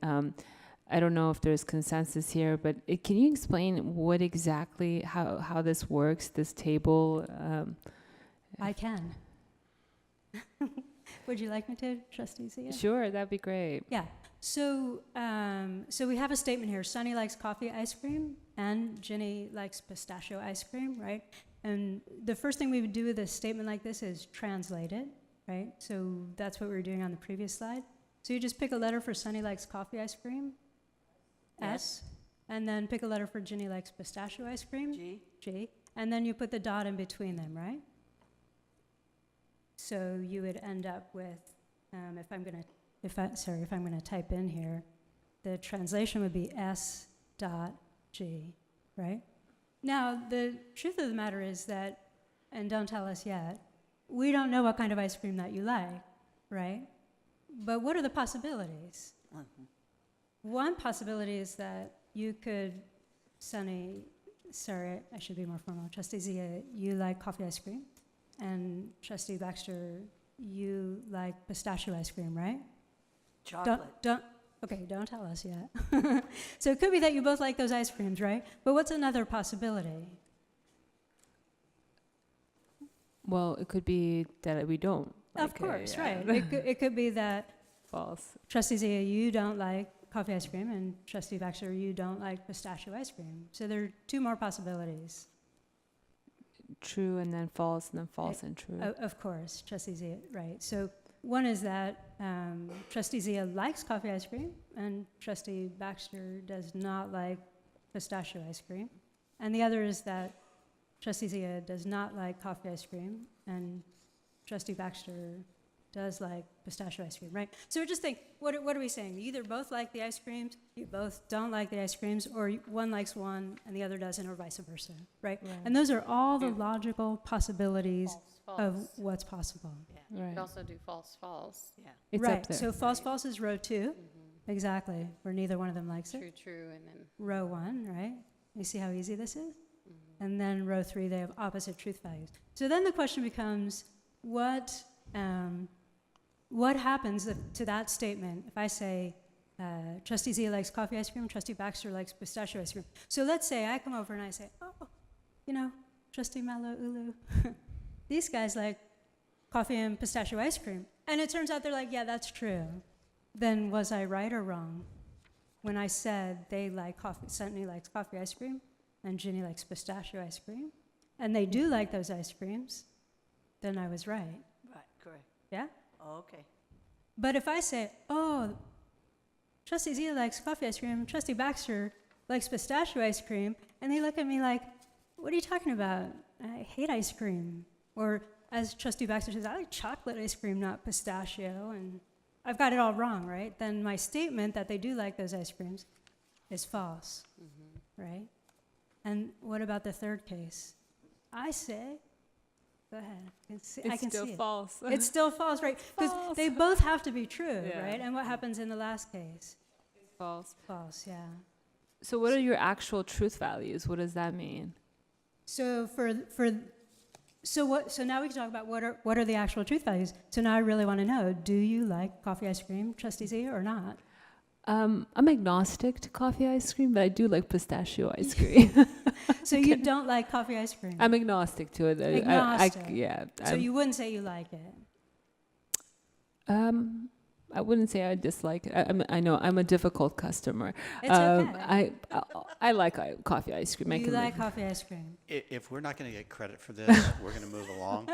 I don't know if there's consensus here, but can you explain what exactly, how this works, this table? I can. Would you like me to, Trustee Zia? Sure, that'd be great. Yeah. So we have a statement here. Sunny likes coffee ice cream, and Ginny likes pistachio ice cream, right? And the first thing we would do with a statement like this is translate it, right? So that's what we were doing on the previous slide. So you just pick a letter for Sunny likes coffee ice cream, S, and then pick a letter for Ginny likes pistachio ice cream, G, and then you put the dot in between them, right? So you would end up with, if I'm going to type in here, the translation would be S dot G, right? Now, the truth of the matter is that, and don't tell us yet, we don't know what kind of ice cream that you like, right? But what are the possibilities? One possibility is that you could, Sunny, sorry, I should be more formal. Trustee Zia, you like coffee ice cream, and Trustee Baxter, you like pistachio ice cream, right? Chocolate. Don't tell us yet. So it could be that you both like those ice creams, right? But what's another possibility? Well, it could be that we don't. Of course, yeah. right. It could be that False. Trustee Zia, you don't like coffee ice cream, and Trustee Baxter, you don't like pistachio ice cream. So there are two more possibilities. True and then false, and then false and true. Of course, Trustee Zia, right. So one is that Trustee Zia likes coffee ice cream, and Trustee Baxter does not like pistachio ice cream. And the other is that Trustee Zia does not like coffee ice cream, and Trustee Baxter does like pistachio ice cream, right? So just think, what are we saying? You either both like the ice creams, you both don't like the ice creams, or one likes one and the other doesn't, or vice versa, right? Right. And those are all the logical possibilities of False. what's possible. Yeah. You Right. could also do false, false. Yeah. It's right, up there. so false, false is row 2, exactly, where neither one of them likes it. True, true, and then Row 1, right? You see how easy this is? And then row 3, they have opposite truth values. So then the question becomes, what happens to that statement if I say, Trustee Zia likes coffee ice cream, Trustee Baxter likes pistachio ice cream? So let's say I come over and I say, Trustee Malloulu, these guys like coffee and pistachio ice cream. And it turns out they're like, yeah, that's true. Then was I right or wrong when I said they like coffee, Sunny likes coffee ice cream and Ginny likes pistachio ice cream, and they do like those ice creams, then I was right, Right, correct. yeah? Oh, okay. But if I say, oh, Trustee Zia likes coffee ice cream, Trustee Baxter likes pistachio ice cream, and they look at me like, what are you talking about? I hate ice cream. Or as Trustee Baxter says, I like chocolate ice cream, not pistachio, and I've got it all wrong, right? Then my statement that they do like those ice creams is false, right? And what about the third case? I say, go ahead, I can still see it. false. It's still false, right? Because False. they both have to be true, Yeah. right? And what happens in the last case? False. False, yeah. So what are your actual truth values? What does that mean? So so now we can talk about what are the actual truth values. So now I really want to know, do you like coffee ice cream, Trustee Zia, or not? I'm agnostic to coffee ice cream, but I do like pistachio ice cream. So you don't like coffee ice cream? I'm agnostic to it. Agnostic. Yeah. So you wouldn't say you like it? I wouldn't say I dislike it. I know I'm a difficult customer. It's okay. I like coffee ice cream. I You can like coffee ice cream? If we're not going to get credit for this, we're going to move along.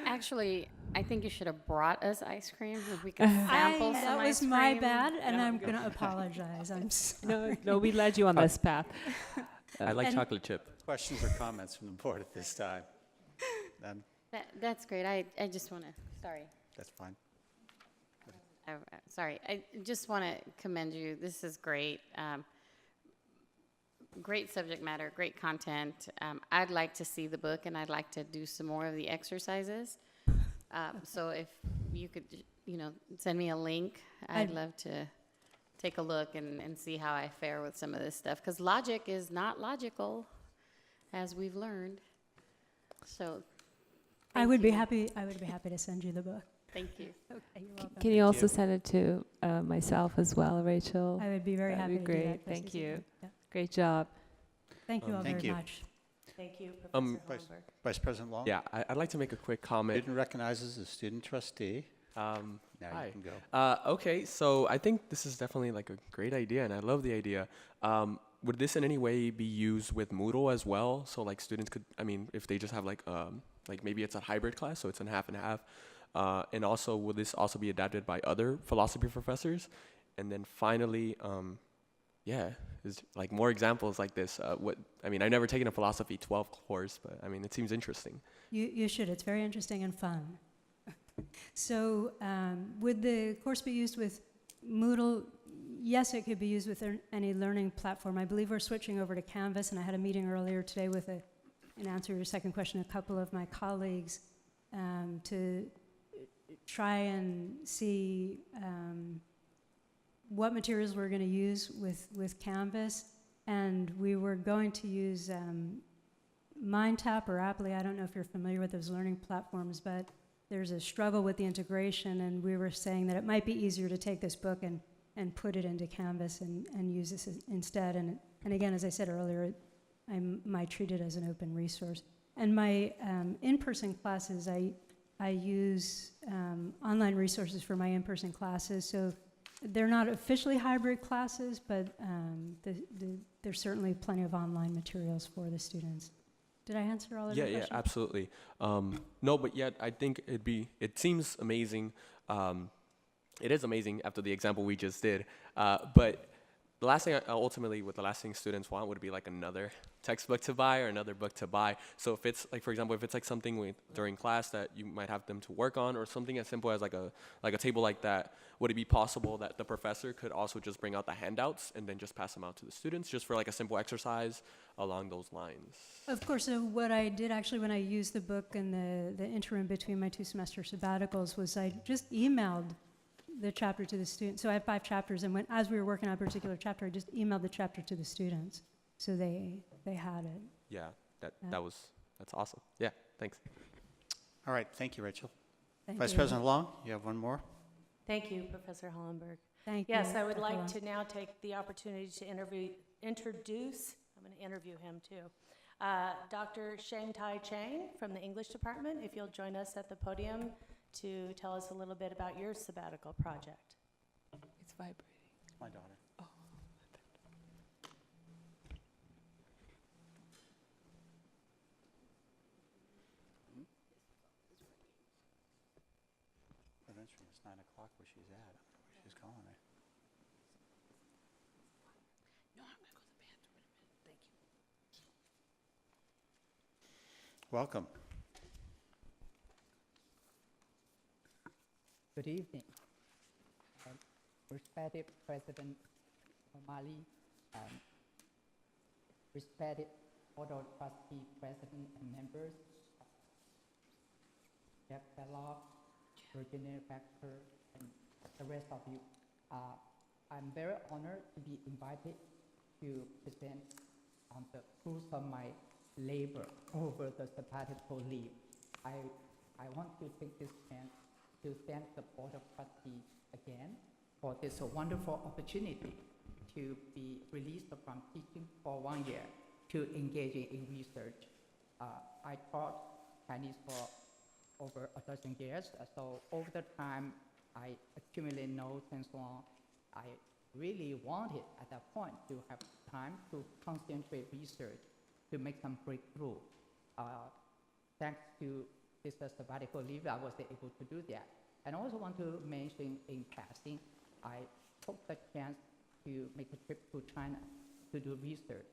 Actually, I think you should have brought us ice cream if we could sample some That ice was my cream. bad, and I'm going to apologize. I'm sorry. No, we led you on this path. I like And- chocolate chip. Questions or comments from the board at this time? None? That's great. I just want to, sorry. That's fine. Sorry. I just want to commend you. This is great. Great subject matter, great content. I'd like to see the book, and I'd like to do some more of the exercises. So if you could, send me a link, I'd love to take a look and see how I fare with some of this stuff. Because logic is not logical, as we've learned. So I would be happy to send you the book. thank you. Okay, you're welcome. Can you also send it to myself as well, Rachel? I would be very That'd happy be to do that. great. Trustee Thank Zia. you. Yeah. Great job. Thank you all Thank very you. much. Thank you, Professor Vice, Holmberg. Vice President Long? Yeah, I'd like to make a quick comment. Student recognizes a student trustee. Now Hi. you can go. Okay, so I think this is definitely like a great idea, and I love the idea. Would this in any way be used with Moodle as well? So like students could, if they just have like maybe it's a hybrid class, so it's in half and half. And also, will this also be adapted by other philosophy professors? And then finally, is like more examples like this. I've never taken a philosophy 12 course, but it seems interesting. You should. It's very interesting and fun. So would the course be used with Moodle? Yes, it could be used with any learning platform. I believe we're switching over to Canvas, and I had a meeting earlier today with in answer to your second question, a couple of my colleagues to try and see what materials we're going to use with Canvas. And we were going to use MindTap or Apply. I don't know if you're familiar with those learning platforms, but there's a struggle with the integration, and we were saying that it might be easier to take this book and put it into Canvas and use this instead. And again, as I said earlier, I might treat it as an open resource. And my in-person classes, I use online resources for my in-person classes. So they're not officially hybrid classes, but there's certainly plenty of online materials for the students. Did I answer all of your questions? Yeah, absolutely. No, but yet I think it seems amazing. It is amazing after the example we just did. But the last thing, the last thing students want would be like another textbook to buy or another book to buy. So if it's like, for example, if it's like something during class that you might have them to work on, or something as simple as like a table like that, would it be possible that the professor could also just bring out the handouts and then just pass them out to the students, just for like a simple exercise along those lines? Of course. So what I did actually when I used the book in the interim between my 2 semester sabbaticals was I just emailed the chapter to the students. So I have 5 chapters, and as we were working on a particular chapter, I just emailed the chapter to the students, so they had it. Yeah, that's awesome. Yeah, thanks. All right, thank you, Rachel. Thank Vice you. President Long, you have one more? Thank you, Professor Hollenberg. Thank you. Yes, I would Dr. like Long. to now take the opportunity to introduce, I'm going to interview him too, Dr. Sheng Tai Chang from the English department, if you'll join us at the podium to tell us a little bit about your sabbatical project. It's vibrating. My daughter. Eventually, it's 9 o'clock where she's at. I don't know where she's calling me. No, I'm going to go to the bathroom in a minute. Thank you. Welcome. Good evening. Respected President O'Malley, respected Board of Trustee President and members, Jeff Kellogg, Virginia Baxter, and the rest of you. I'm very honored to be invited to present on the fruits of my labor over the sabbatical leave. I want to take this chance to thank the Board of Trustees again for this wonderful opportunity to be released from teaching for 1 year to engage in research. I taught Chinese for over a dozen years, so over the time I accumulated notes and so on. I really wanted at that point to have time to concentrate research to make some breakthrough. Thanks to this sabbatical leave, I was able to do that. And I also want to mention in passing, I took the chance to make a trip to China to do research.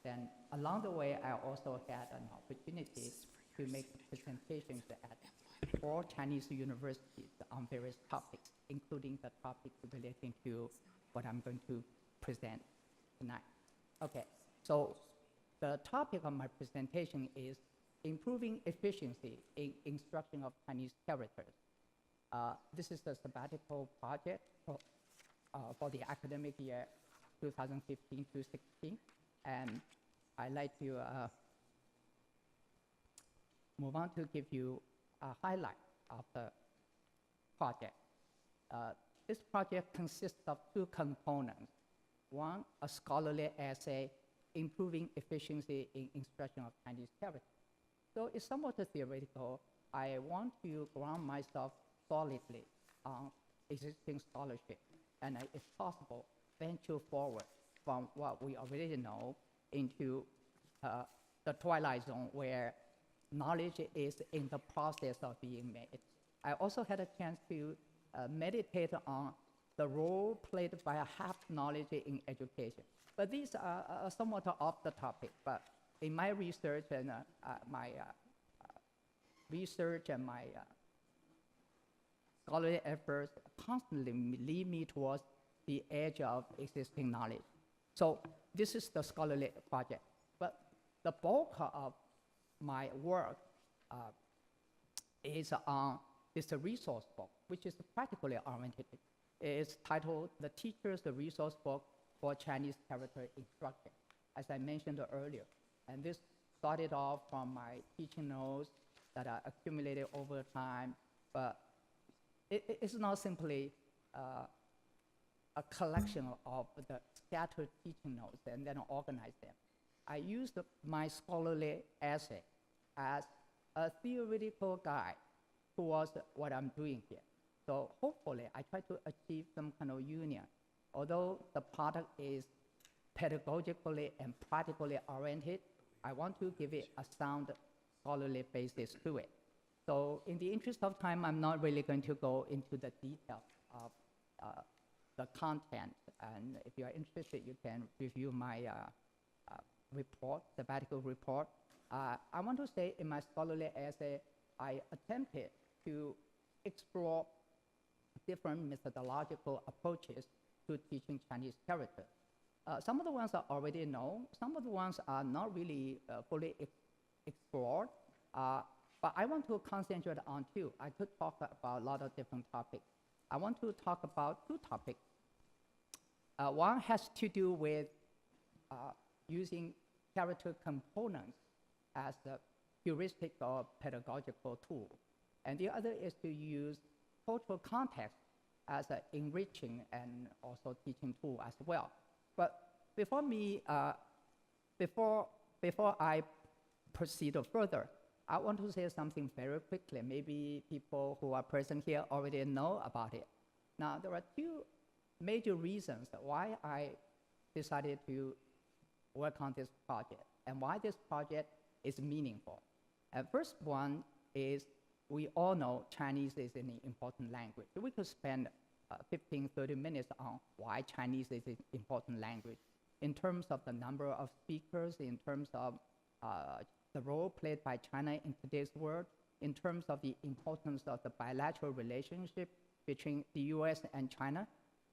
Then along the way, I also had an opportunity to make presentations at 4 Chinese universities on various topics, including the topics relating to what I'm going to present tonight. Okay, so the topic of my presentation is improving efficiency in instruction of Chinese characters. This is a sabbatical project for the academic year 2015 to 16, and I'd like to move on to give you a highlight of the project. This project consists of 2 components. One, a scholarly essay, improving efficiency in instruction of Chinese characters. So it's somewhat theoretical. I want to ground myself solidly on existing scholarship, and if possible, venture forward from what we already know into the twilight zone where knowledge is in the process of being made. I also had a chance to meditate on the role played by half knowledge in education. But these are somewhat off the topic, but in my research and my scholarly efforts constantly lead me towards the edge of existing knowledge. So this is the scholarly project. But the bulk of my work is on this resource book, which is practically oriented. It's titled The Teacher's Resource Book for Chinese Character Instruction, as I mentioned earlier. And this started off from my teaching notes that are accumulated over time, but it's not simply a collection of the scattered teaching notes and then organize them. I used my scholarly essay as a theoretical guide towards what I'm doing here. So hopefully I try to achieve some kind of union. Although the product is pedagogically and practically oriented, I want to give it a sound scholarly basis to it. So in the interest of time, I'm not really going to go into the details of the content. And if you are interested, you can review my report, sabbatical report. I want to say in my scholarly essay, I attempted to explore different methodological approaches to teaching Chinese characters. Some of the ones are already known, some of the ones are not really fully explored, but I want to concentrate on 2. I could talk about a lot of different topics. I want to talk about 2 topics. One has to do with using character components as a heuristic or pedagogical tool. And the other is to use cultural context as an enriching and also teaching tool as well. But before before I proceed further, I want to say something very quickly. Maybe people who are present here already know about it. Now, there are two major reasons why I decided to work on this project and why this project is meaningful. And first one is we all know Chinese is an important language. We could spend 15, 30 minutes on why Chinese is an important language in terms of the number of speakers, in terms of the role played by China in today's world, in terms of the importance of the bilateral relationship between the US and China.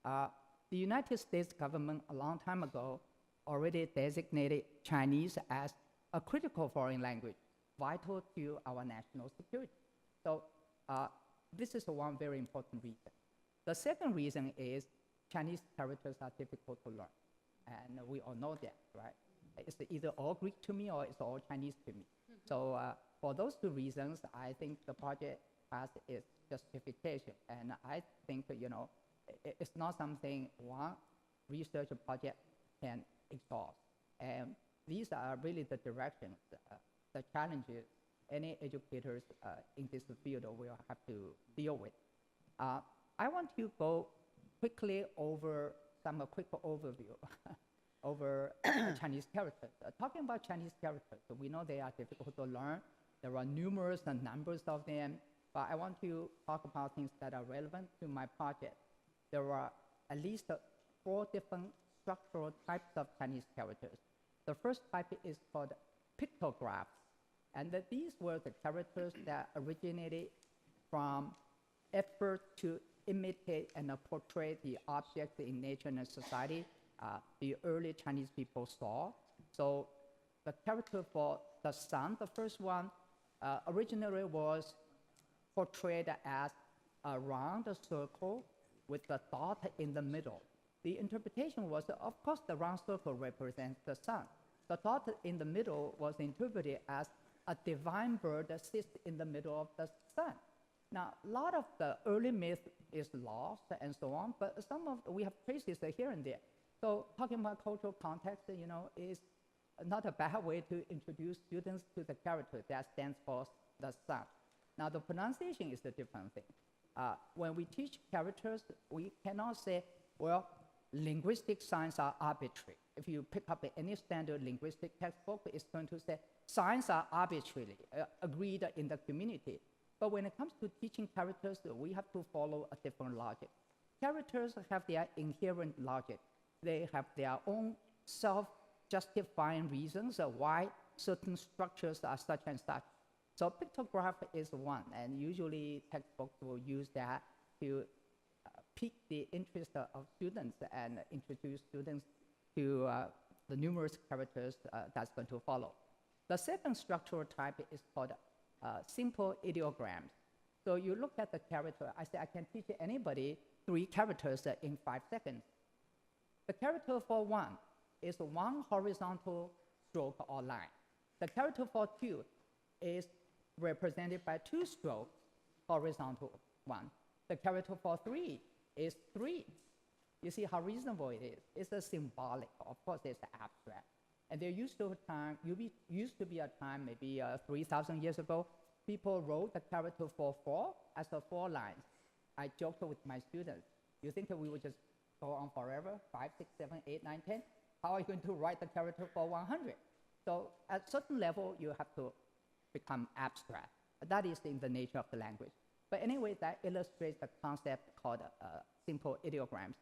The United States government a long time ago already designated Chinese as a critical foreign language, vital to our national security. So this is one very important reason. The second reason is Chinese characters are difficult to learn. And we all know that, right? It's either all Greek to me or it's all Chinese to me. So for those two reasons, I think the project has its justification. And I think, it's not something one research project can exhaust. And these are really the directions, the challenges any educators in this field will have to deal with. I want to go quickly over some quick overview over Chinese characters. Talking about Chinese characters, we know they are difficult to learn. There are numerous numbers of them, but I want to talk about things that are relevant to my project. There are at least 4 different structural types of Chinese characters. The first type is called pictographs, and these were the characters that originated from effort to imitate and portray the objects in nature and society the early Chinese people saw. So the character for the sun, the first one, originally was portrayed as a round circle with the dot in the middle. The interpretation was, of course, the round circle represents the sun. The dot in the middle was interpreted as a divine bird that sits in the middle of the sun. Now, a lot of the early myth is lost and so on, but we have traces here and there. So talking about cultural context, is not a bad way to introduce students to the character that stands for the sun. Now, the pronunciation is a different thing. When we teach characters, we cannot say, well, linguistic signs are arbitrary. If you pick up any standard linguistic textbook, it's going to say signs are arbitrarily agreed in the community. But when it comes to teaching characters, we have to follow a different logic. Characters have their inherent logic. They have their own self-justifying reasons why certain structures are such and such. So pictograph is one, and usually textbooks will use that to pique the interest of students and introduce students to the numerous characters that's going to follow. The second structural type is called simple ideograms. So you look at the character, I say I can teach anybody 3 characters in 5 seconds. The character for 1 is 1 horizontal stroke or line. The character for 2 is represented by 2 strokes, horizontal 1. The character for 3 is 3. You see how reasonable it is. It's a symbolic, of course it's abstract. And there used to be a time, maybe 3,000 years ago, people wrote the character for 4 as 4 lines. I joked with my students, you think that we would just go on forever, 5, 6, 7, 8, 9, 10? How are you going to write the character for 100? So at a certain level, you have to become abstract. That is in the nature of the language. But anyway, that illustrates the concept called simple ideograms.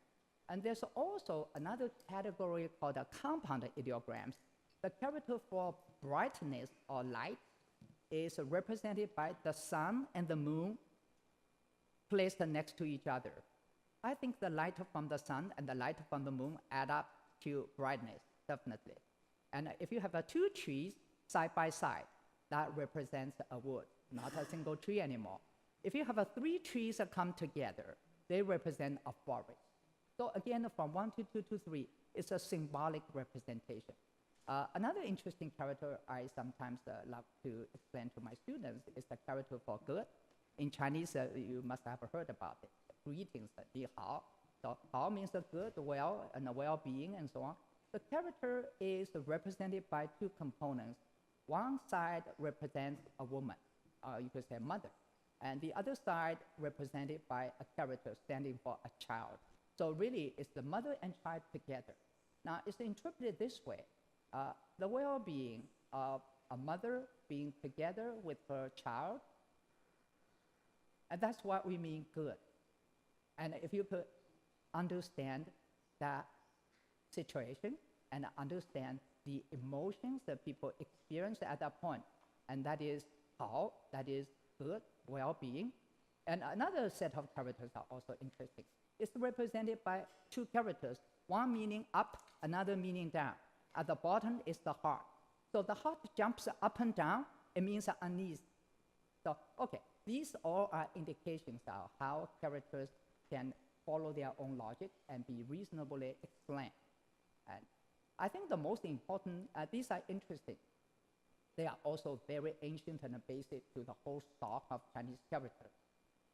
And there's also another category called compound ideograms. The character for brightness or light is represented by the sun and the moon placed next to each other. I think the light from the sun and the light from the moon add up to brightness, definitely. And if you have 2 trees side by side, that represents a wood, not a single tree anymore. If you have 3 trees that come together, they represent a forest. So again, from 1 to 2 to 3, it's a symbolic representation. Another interesting character I sometimes love to explain to my students is the character for good. In Chinese, you must have heard about it. Greetings, 你好. So 好 means good, well, and well-being, and so on. the character is represented by two components. One side represents a woman, you could say mother, and the other side represented by a character standing for a child. So really, it's the mother and child together. Now, it's interpreted this way. The well-being of a mother being together with her child, and that's what we mean good. And if you could understand that situation and understand the emotions that people experience at that point, and that is how, that is good, well-being. And another set of characters are also interesting. It's represented by two characters, one meaning up, another meaning down. At the bottom is the heart. So the heart jumps up and down, it means unease. So, okay, these all are indications of how characters can follow their own logic and be reasonably explained. And I think the most important, these are interesting. They are also very ancient and basic to the whole stock of Chinese characters.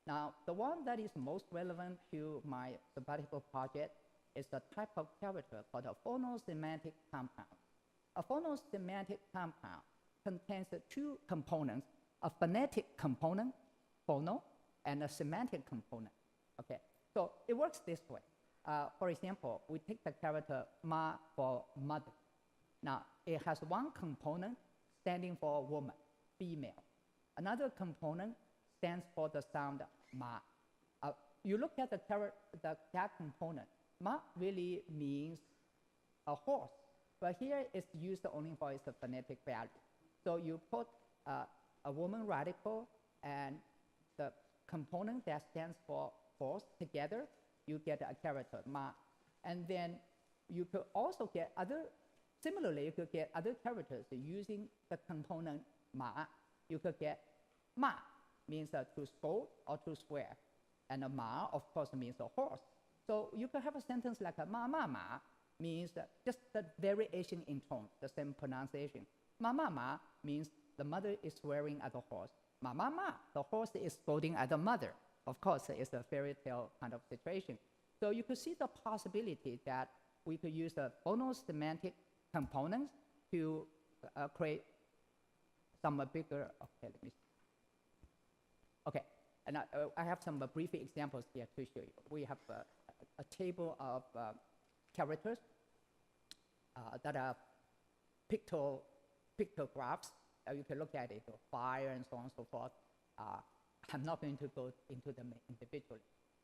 Now, the one that is most relevant to my sabbatical project is the type of character called a phonosemantic compound. A phonosemantic compound contains two components, a phonetic component, phono, and a semantic component. Okay, so it works this way. For example, we take the character ma for mother. Now, it has one component standing for woman, female. Another component stands for the sound ma. You look at that component, ma really means a horse, but here it's used only for its phonetic value. So you put a woman radical and the component that stands for horse together, you get a character, ma. And then you could also get similarly, you could get other characters using the component ma. You could get ma, means to scold or to swear. And a ma, of course, means a horse. So you could have a sentence like a ma ma ma, means just the variation in tone, the same pronunciation. Ma ma ma means the mother is swearing at the horse. Ma ma ma, the horse is scolding at the mother. Of course, it's a fairy tale kind of situation. So you could see the possibility that we could use the phonosemantic components to create some bigger, okay, let me see. Okay, and I have some brief examples here to show you. We have a table of characters that are pictographs. You can look at it, fire and so on and so forth. I'm not going to go into them individually.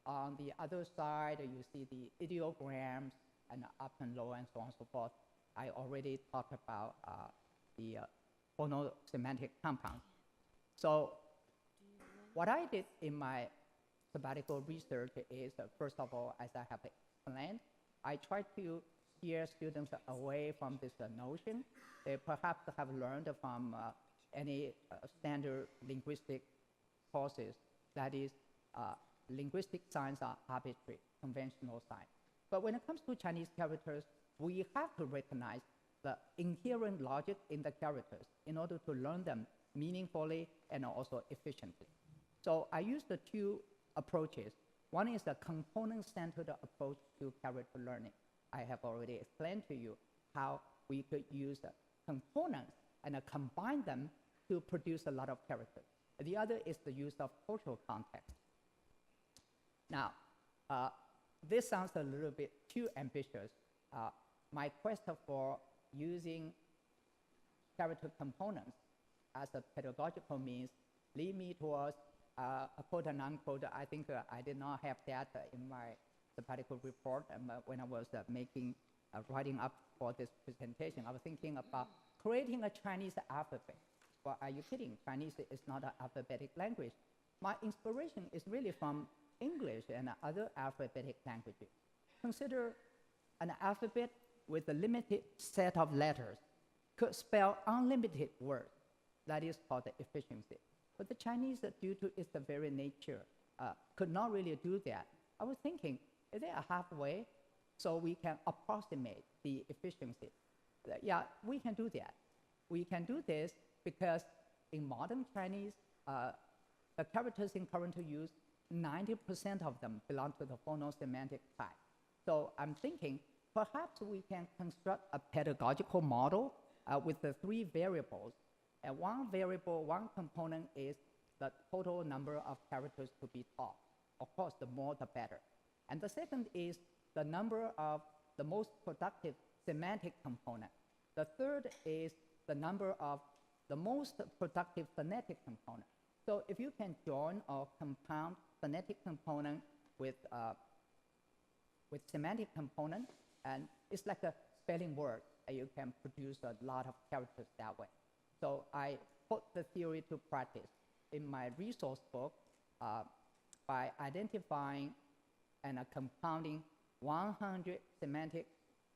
On the other side, you see the ideograms and up and low and so on and so forth. I already talked about the phonosemantic compounds. So what I did in my sabbatical research is, first of all, as I have explained, I tried to steer students away from this notion. They perhaps have learned from any standard linguistic courses, that is, linguistic signs are arbitrary, conventional signs. But when it comes to Chinese characters, we have to recognize the inherent logic in the characters in order to learn them meaningfully and also efficiently. So I use the two approaches. One is a component-centered approach to character learning. I have already explained to you how we could use components and combine them to produce a lot of characters. The other is the use of cultural context. Now, this sounds a little bit too ambitious. My quest for using character components as a pedagogical means lead me towards a quote and unquote. I think I did not have that in my sabbatical report when I was writing up for this presentation. I was thinking about creating a Chinese alphabet. Well, are you kidding? Chinese is not an alphabetic language. My inspiration is really from English and other alphabetic languages. Consider an alphabet with a limited set of letters could spell unlimited words. That is called efficiency. But the Chinese, due to its very nature, could not really do that. I was thinking, is there a halfway so we can approximate the efficiency? Yeah, we can do that. We can do this because in modern Chinese, the characters in current use, 90% of them belong to the phonosemantic type. So I'm thinking perhaps we can construct a pedagogical model with the 3 variables. And one variable, one component is the total number of characters to be taught. Of course, the more the better. And the second is the number of the most productive semantic component. The third is the number of the most productive phonetic component. So if you can join or compound phonetic component with semantic component, and it's like a spelling word, and you can produce a lot of characters that way. So I put the theory to practice in my resource book by identifying and compounding 100 semantic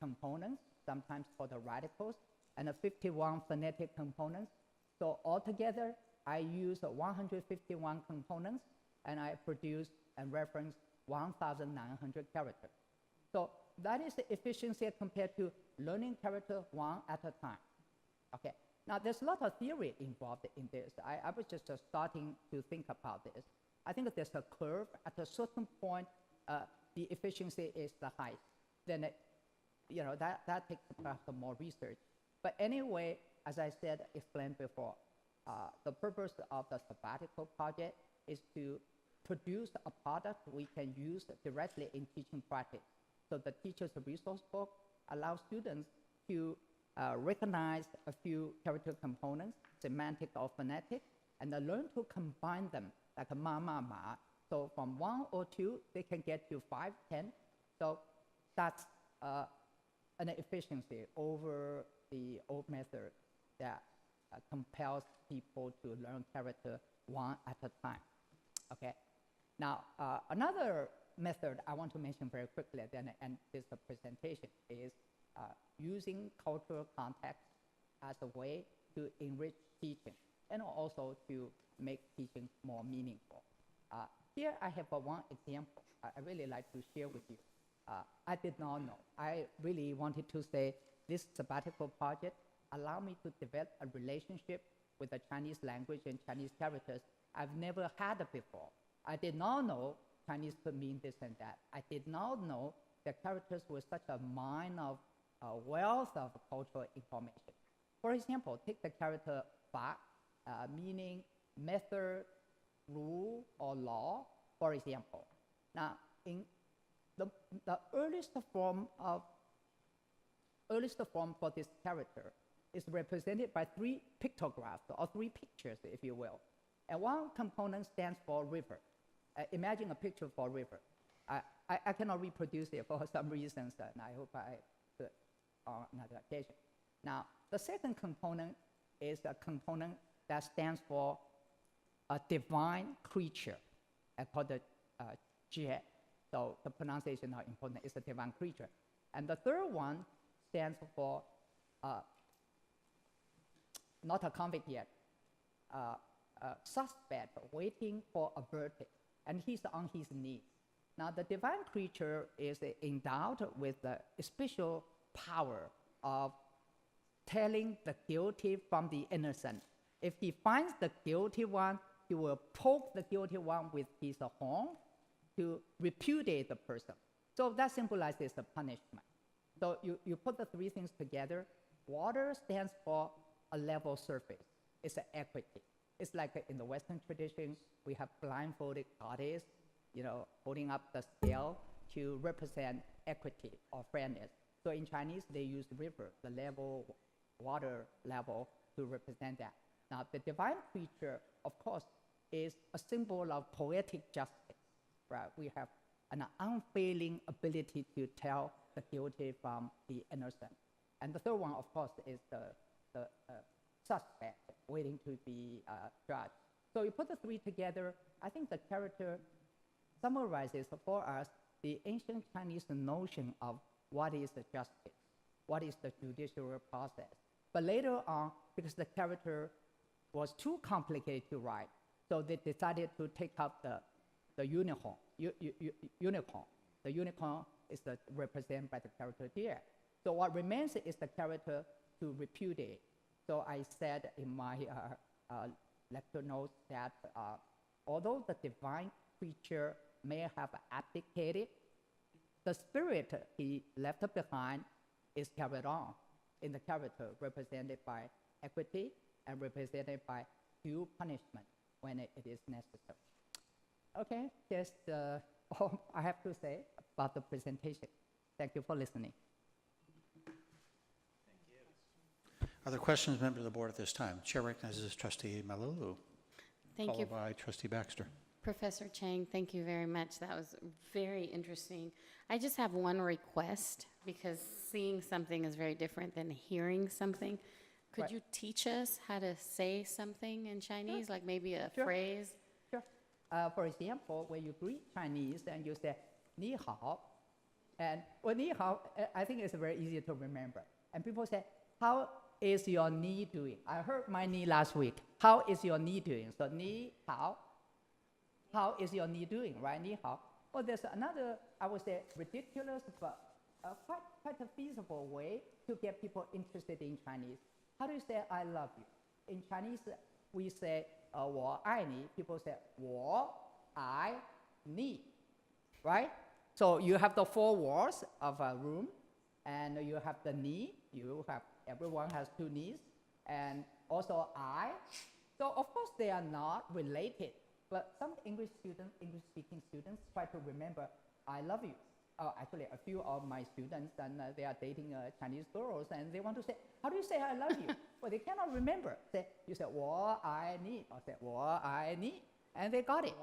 components, sometimes called the radicals, and 51 phonetic components. So altogether, I use 151 components, and I produce and reference 1,900 characters. So that is the efficiency compared to learning character one at a time. Okay. Now, there's a lot of theory involved in this. I was just starting to think about this. I think there's a curve. At a certain point, the efficiency is the highest. Then, that takes perhaps more research. But anyway, as I said, explained before, the purpose of the sabbatical project is to produce a product we can use directly in teaching practice. So the teacher's resource book allows students to recognize a few character components, semantic or phonetic, and learn to combine them like a ma, ma, ma. So from 1 or 2, they can get to 5, 10. So that's an efficiency over the old method that compels people to learn character one at a time. Okay. Now, another method I want to mention very quickly then end this presentation is using cultural context as a way to enrich teaching and also to make teaching more meaningful. Here I have one example I really like to share with you. I did not know. I really wanted to say this sabbatical project allowed me to develop a relationship with the Chinese language and Chinese characters I've never had before. I did not know Chinese could mean this and that. I did not know that characters were such a mine of wealth of cultural information. For example, take the character fa, meaning method, rule, or law, for example. Now, in the earliest form for this character is represented by 3 pictographs, or 3 pictures, if you will. And one component stands for river. Imagine a picture for river. I cannot reproduce it for some reasons, and I hope I could on another occasion. Now, the second component is a component that stands for a divine creature, called the jie. So the pronunciation is not important, it's a divine creature. And the third one stands for not a convict yet, a suspect waiting for a verdict, and he's on his knees. Now, the divine creature is endowed with the special power of telling the guilty from the innocent. If he finds the guilty one, he will poke the guilty one with his horn to repudiate the person. So that symbolizes the punishment. So you put the 3 things together. Water stands for a level surface. It's an equity. It's like in the Western tradition, we have blindfolded goddess, holding up the scale to represent equity or fairness. So in Chinese, they use river, the level, water level, to represent that. Now, the divine creature, of course, is a symbol of poetic justice, right? We have an unfailing ability to tell the guilty from the innocent. And the third one, of course, is the suspect waiting to be judged. So you put the 3 together, I think the character summarizes for us the ancient Chinese notion of what is the justice, what is the judicial process. But later on, because the character was too complicated to write, so they decided to take up the unicorn. Unicorn. The unicorn is represented by the character here. So what remains is the character to repudiate. So I said in my lecture notes that although the divine creature may have abdicated, the spirit he left behind is carried on in the character represented by equity and represented by due punishment when it is necessary. Okay, that's all I have to say about the presentation. Thank you for listening. Are there questions, members of the board, at this time? Chair recognizes Trustee Malulu, Thank you, followed by Trustee Baxter. Professor Chang. Thank you very much. That was very interesting. I just have one request because seeing something is very different than hearing something. Could Right. you teach us how to say something in Chinese, like maybe a Sure. phrase? Sure. For example, when you greet Chinese and you say, 你好, and well, 你好, I think it's very easy to remember. And people say, how is your knee doing? I hurt my knee last week. How is your knee doing? So, 你好, how is your knee doing, right? 你好. Well, there's another, I would say, ridiculous, but quite a feasible way to get people interested in Chinese. How do you say I love you? In Chinese, we say 我爱你. People say 我爱你, right? So you have the four walls of a room, and you have the knee. Everyone has two knees, and also I. So of course they are not related, but some English-speaking students try to remember I love you. Actually, a few of my students, and they are dating Chinese girls, and they want to say, how do you say I love you? Well, they cannot remember. You say 我爱你, or say 我爱你, and they got it.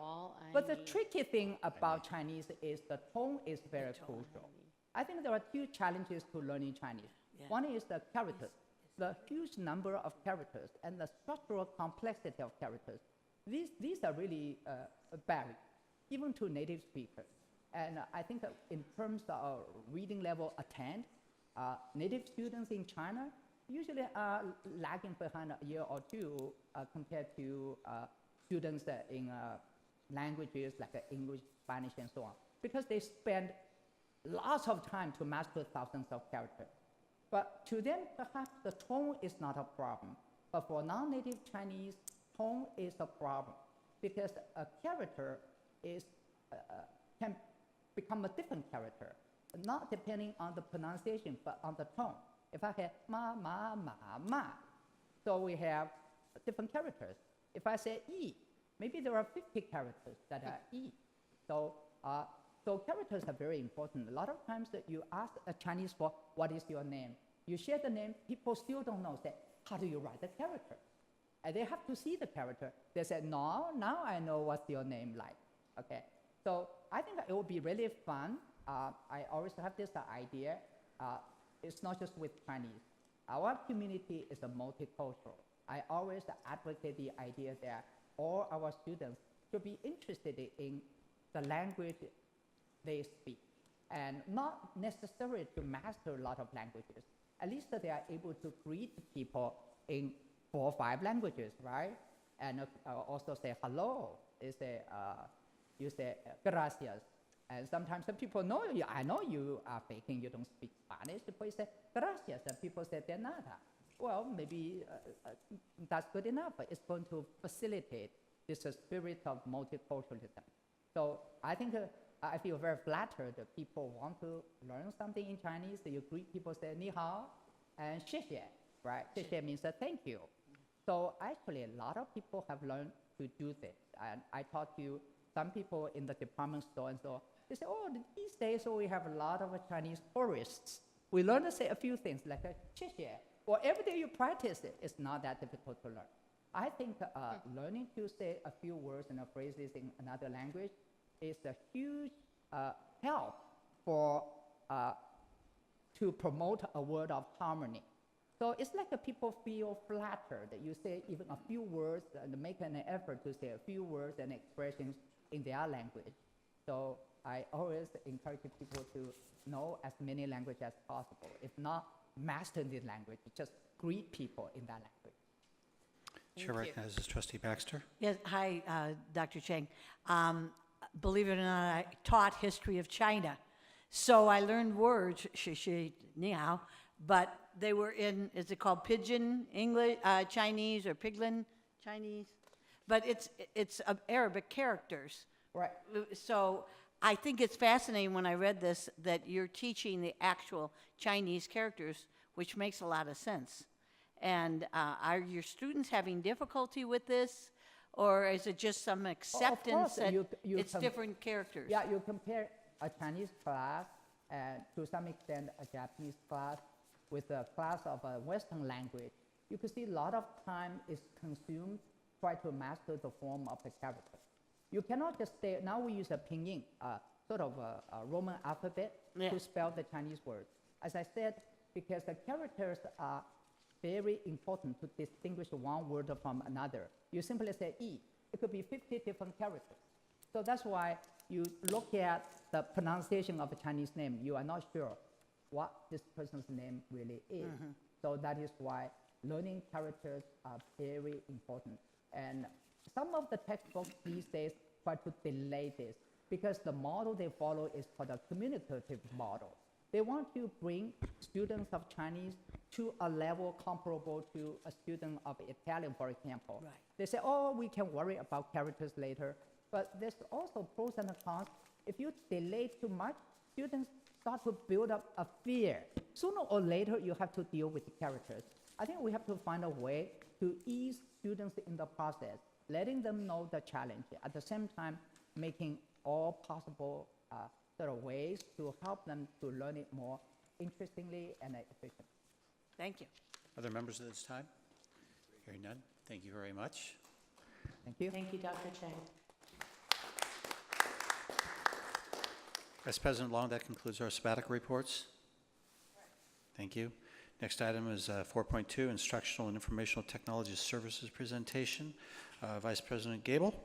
But the tricky thing about Chinese is the tone is very crucial. I think there are two challenges to learning Chinese. One is the characters, the huge number of characters, and the structural complexity of characters. These are really a barrier, even to native speakers. And I think that in terms of reading level attained, native students in China usually are lagging behind a year or two compared to students in languages like English, Spanish, and so on, because they spend lots of time to master thousands of characters. But to them, perhaps the tone is not a problem. But for non-native Chinese, tone is a problem, because a character can become a different character, not depending on the pronunciation, but on the tone. If I have ma, ma, ma, ma, so we have different characters. If I say yi, maybe there are 50 characters that are yi. So characters are very important. A lot of times that you ask a Chinese for, what is your name? You share the name, people still don't know. Say, how do you write the character? And they have to see the character. They say, no, now I know what's your name like. Okay, so I think it would be really fun. I always have this idea. It's not just with Chinese. Our community is a multicultural. I always advocate the idea that all our students should be interested in the language they speak, and not necessarily to master a lot of languages. At least they are able to greet people in 4 or 5 languages, right? And also say hello. You say gracias. And sometimes some people know you. I know you are faking, you don't speak Spanish. People say gracias, and people say de nada. Well, maybe that's good enough. But it's going to facilitate this spirit of multiculturalism. So I think I feel very flattered that people want to learn something in Chinese. You greet people, say ni hao, and 谢谢, right? 谢谢 means thank you. So actually, a lot of people have learned to do this. And I talked to some people in the department store, and so they say, oh, these days we have a lot of Chinese tourists. We learn to say a few things like 谢谢. Well, every day you practice it, it's not that difficult to learn. I think learning to say a few words and phrases in another language is a huge help for to promote a word of harmony. So it's like people feel flattered that you say even a few words and make an effort to say a few words and expressions in their language. So I always encourage people to know as many languages as possible. If not, master the language. Just greet people in that language. Chair recognizes Trustee Baxter. Yes, hi, Dr. Chang. Believe it or not, I taught history of China. So I learned words, 谢谢, ni hao, but they were in, is it called Pidgin English, Chinese, or Piglin Chinese? But it's Arabic characters. Right. So I think it's fascinating when I read this that you're teaching the actual Chinese characters, which makes a lot of sense. And are your students having difficulty with this, or is it just some acceptance that it's different characters? Yeah, you compare a Chinese class and to some extent a Japanese class with a class of a Western language. You can see a lot of time is consumed try to master the form of the character. You cannot just say, now we use a pinyin, sort of a Roman alphabet to spell the Chinese words. As I said, because the characters are very important to distinguish one word from another. You simply say "yi." It could be 50 different characters. So that's why you look at the pronunciation of a Chinese name, you are not sure what this person's name really is. So that is why learning characters are very important. And some of the textbooks these days try to delay this because the model they follow is called a communicative model. They want to bring students of Chinese to a level comparable to a student of Italian, for example. Right. They say, oh, we can worry about characters later. But there's also pros and cons. If you delay too much, students start to build up a fear. Sooner or later, you have to deal with the characters. I think we have to find a way to ease students in the process, letting them know the challenge, at the same time making all possible sort of ways to help them to learn it more interestingly and efficiently. Thank you. Other members at this time? Hearing none, thank you very much. Thank you. Thank you, Dr. Chang. Vice President Long, that concludes our sabbatical reports. Thank you. Next item is 4.2, Instructional and Informational Technology Services Presentation. Vice President Gable.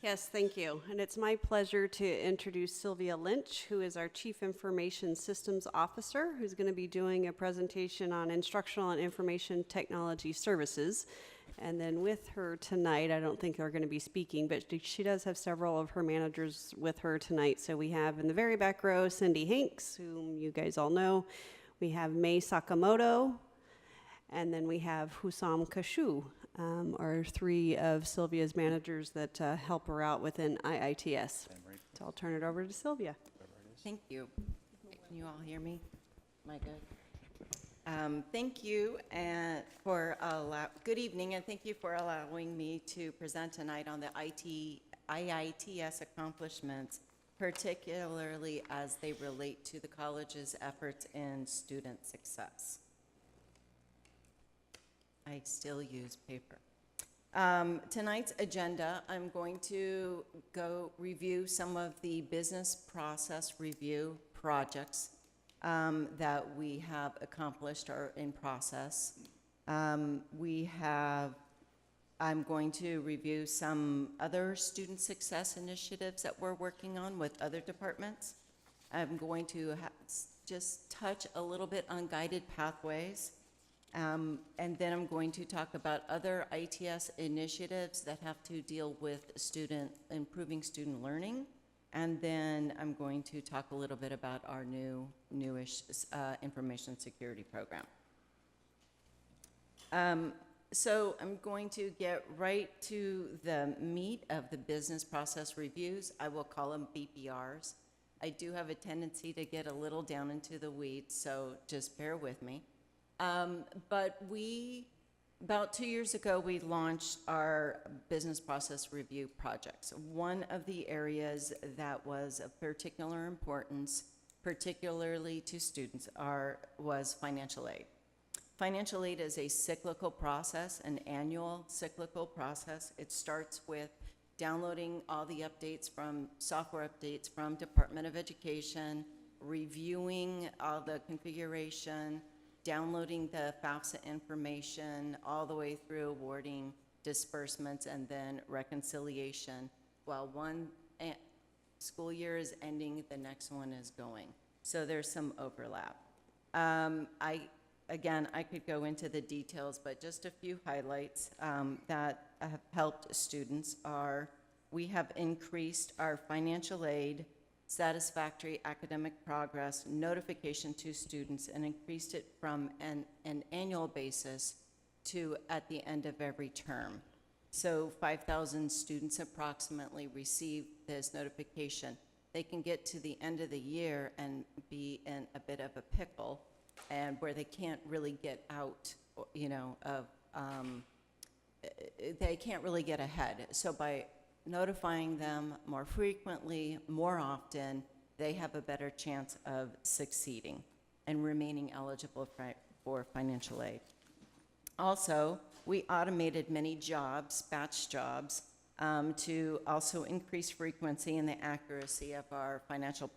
Yes, thank you. And it's my pleasure to introduce Sylvia Lynch, who is our Chief Information Systems Officer, who's going to be doing a presentation on Instructional and Information Technology Services. And then with her tonight, I don't think they're going to be speaking, but she does have several of her managers with her tonight. So we have in the very back row, Cindy Hanks, whom you guys all know. We have Mei Sakamoto, and then we have Husam Kashu, are three of Sylvia's managers that help her out within IITS. So I'll turn it over to Sylvia. Thank you. Can you all hear me? Am I good? Thank you for good evening, and thank you for allowing me to present tonight on the IITS accomplishments, particularly as they relate to the college's efforts in student success. I still use paper. Tonight's agenda, I'm going to go review some of the business process review projects that we have accomplished or in process. I'm going to review some other student success initiatives that we're working on with other departments. I'm going to just touch a little bit on guided pathways. And then I'm going to talk about other ITS initiatives that have to deal with improving student learning. And then I'm going to talk a little bit about our newish information security program. So I'm going to get right to the meat of the business process reviews. I will call them BPRs. I do have a tendency to get a little down into the weeds, so just bear with me. But about 2 years ago, we launched our business process review projects. One of the areas that was of particular importance, particularly to students, was financial aid. Financial aid is a cyclical process, an annual cyclical process. It starts with downloading all the software updates from Department of Education, reviewing all the configuration, downloading the FAFSA information, all the way through awarding disbursements and then reconciliation. While one school year is ending, the next one is going. So there's some overlap. Again, I could go into the details, but just a few highlights that have helped students are we have increased our financial aid, satisfactory academic progress, notification to students, and increased it from an annual basis to at the end of every term. So 5,000 students approximately receive this notification. They can get to the end of the year and be in a bit of a pickle, and where they can't really get out, they can't really get ahead. So by notifying them more frequently, more often, they have a better chance of succeeding and remaining eligible for financial aid. Also, we automated many jobs, batch jobs, to also increase frequency and the accuracy of our financial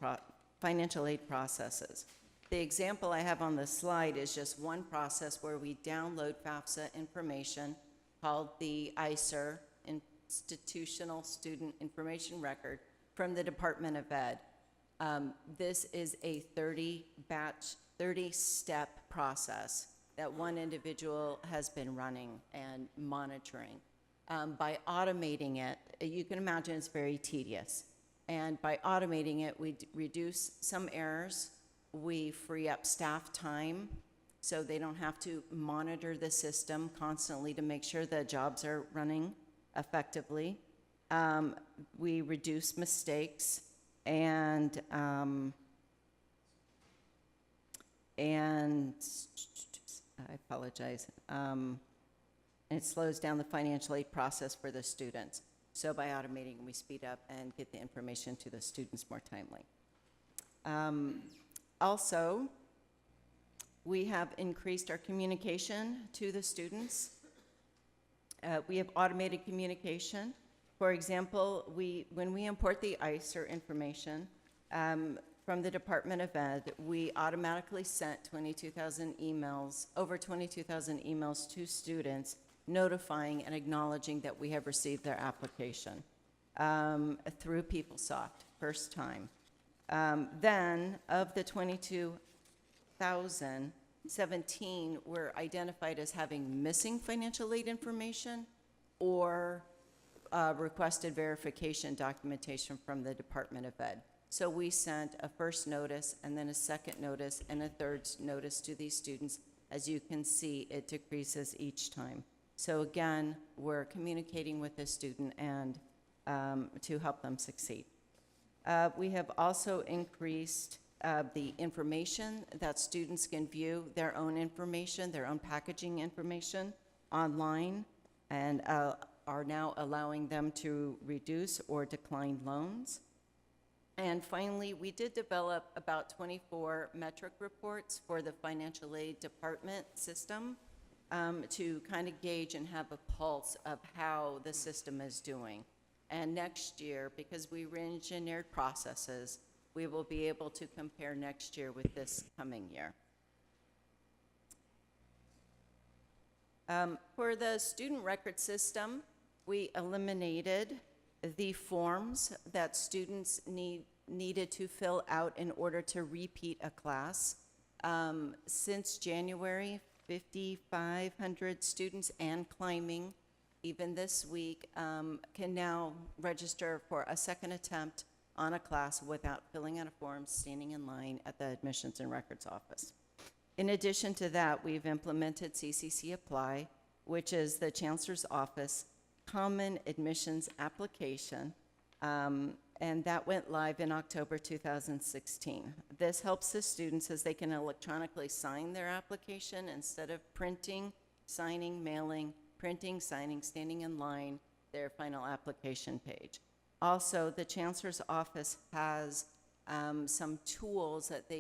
aid processes. The example I have on the slide is just one process where we download FAFSA information called the ISER, Institutional Student Information Record, from the Department of Ed. This is a 30-step process that one individual has been running and monitoring. By automating it, you can imagine it's very tedious. And by automating it, we reduce some errors. We free up staff time so they don't have to monitor the system constantly to make sure the jobs are running effectively. We reduce mistakes, and I apologize. It slows down the financial aid process for the students. So by automating, we speed up and get the information to the students more timely. Also, we have increased our communication to the students. We have automated communication. For example, when we import the ISER information from the Department of Ed, we automatically sent 22,000 emails, over 22,000 emails to students notifying and acknowledging that we have received their application through PeopleSoft, first time. Then, of the 22,000, 17 were identified as having missing financial aid information or requested verification documentation from the Department of Ed. So we sent a first notice and then a second notice and a third notice to these students. As you can see, it decreases each time. So again, we're communicating with the student and to help them succeed. We have also increased the information that students can view their own information, their own packaging information online, and are now allowing them to reduce or decline loans. And finally, we did develop about 24 metric reports for the financial aid department system to kind of gauge and have a pulse of how the system is doing. And next year, because we re-engineered processes, we will be able to compare next year with this coming year. For the student record system, we eliminated the forms that students needed to fill out in order to repeat a class. Since January, 5,500 students and climbing, even this week, can now register for a second attempt on a class without filling out a form, standing in line at the Admissions and Records Office. In addition to that, we've implemented CCC Apply, which is the Chancellor's Office Common Admissions Application, and that went live in October 2016. This helps the students as they can electronically sign their application instead of printing, signing, mailing, printing, signing, standing in line, their final application page. Also, the Chancellor's Office has some tools that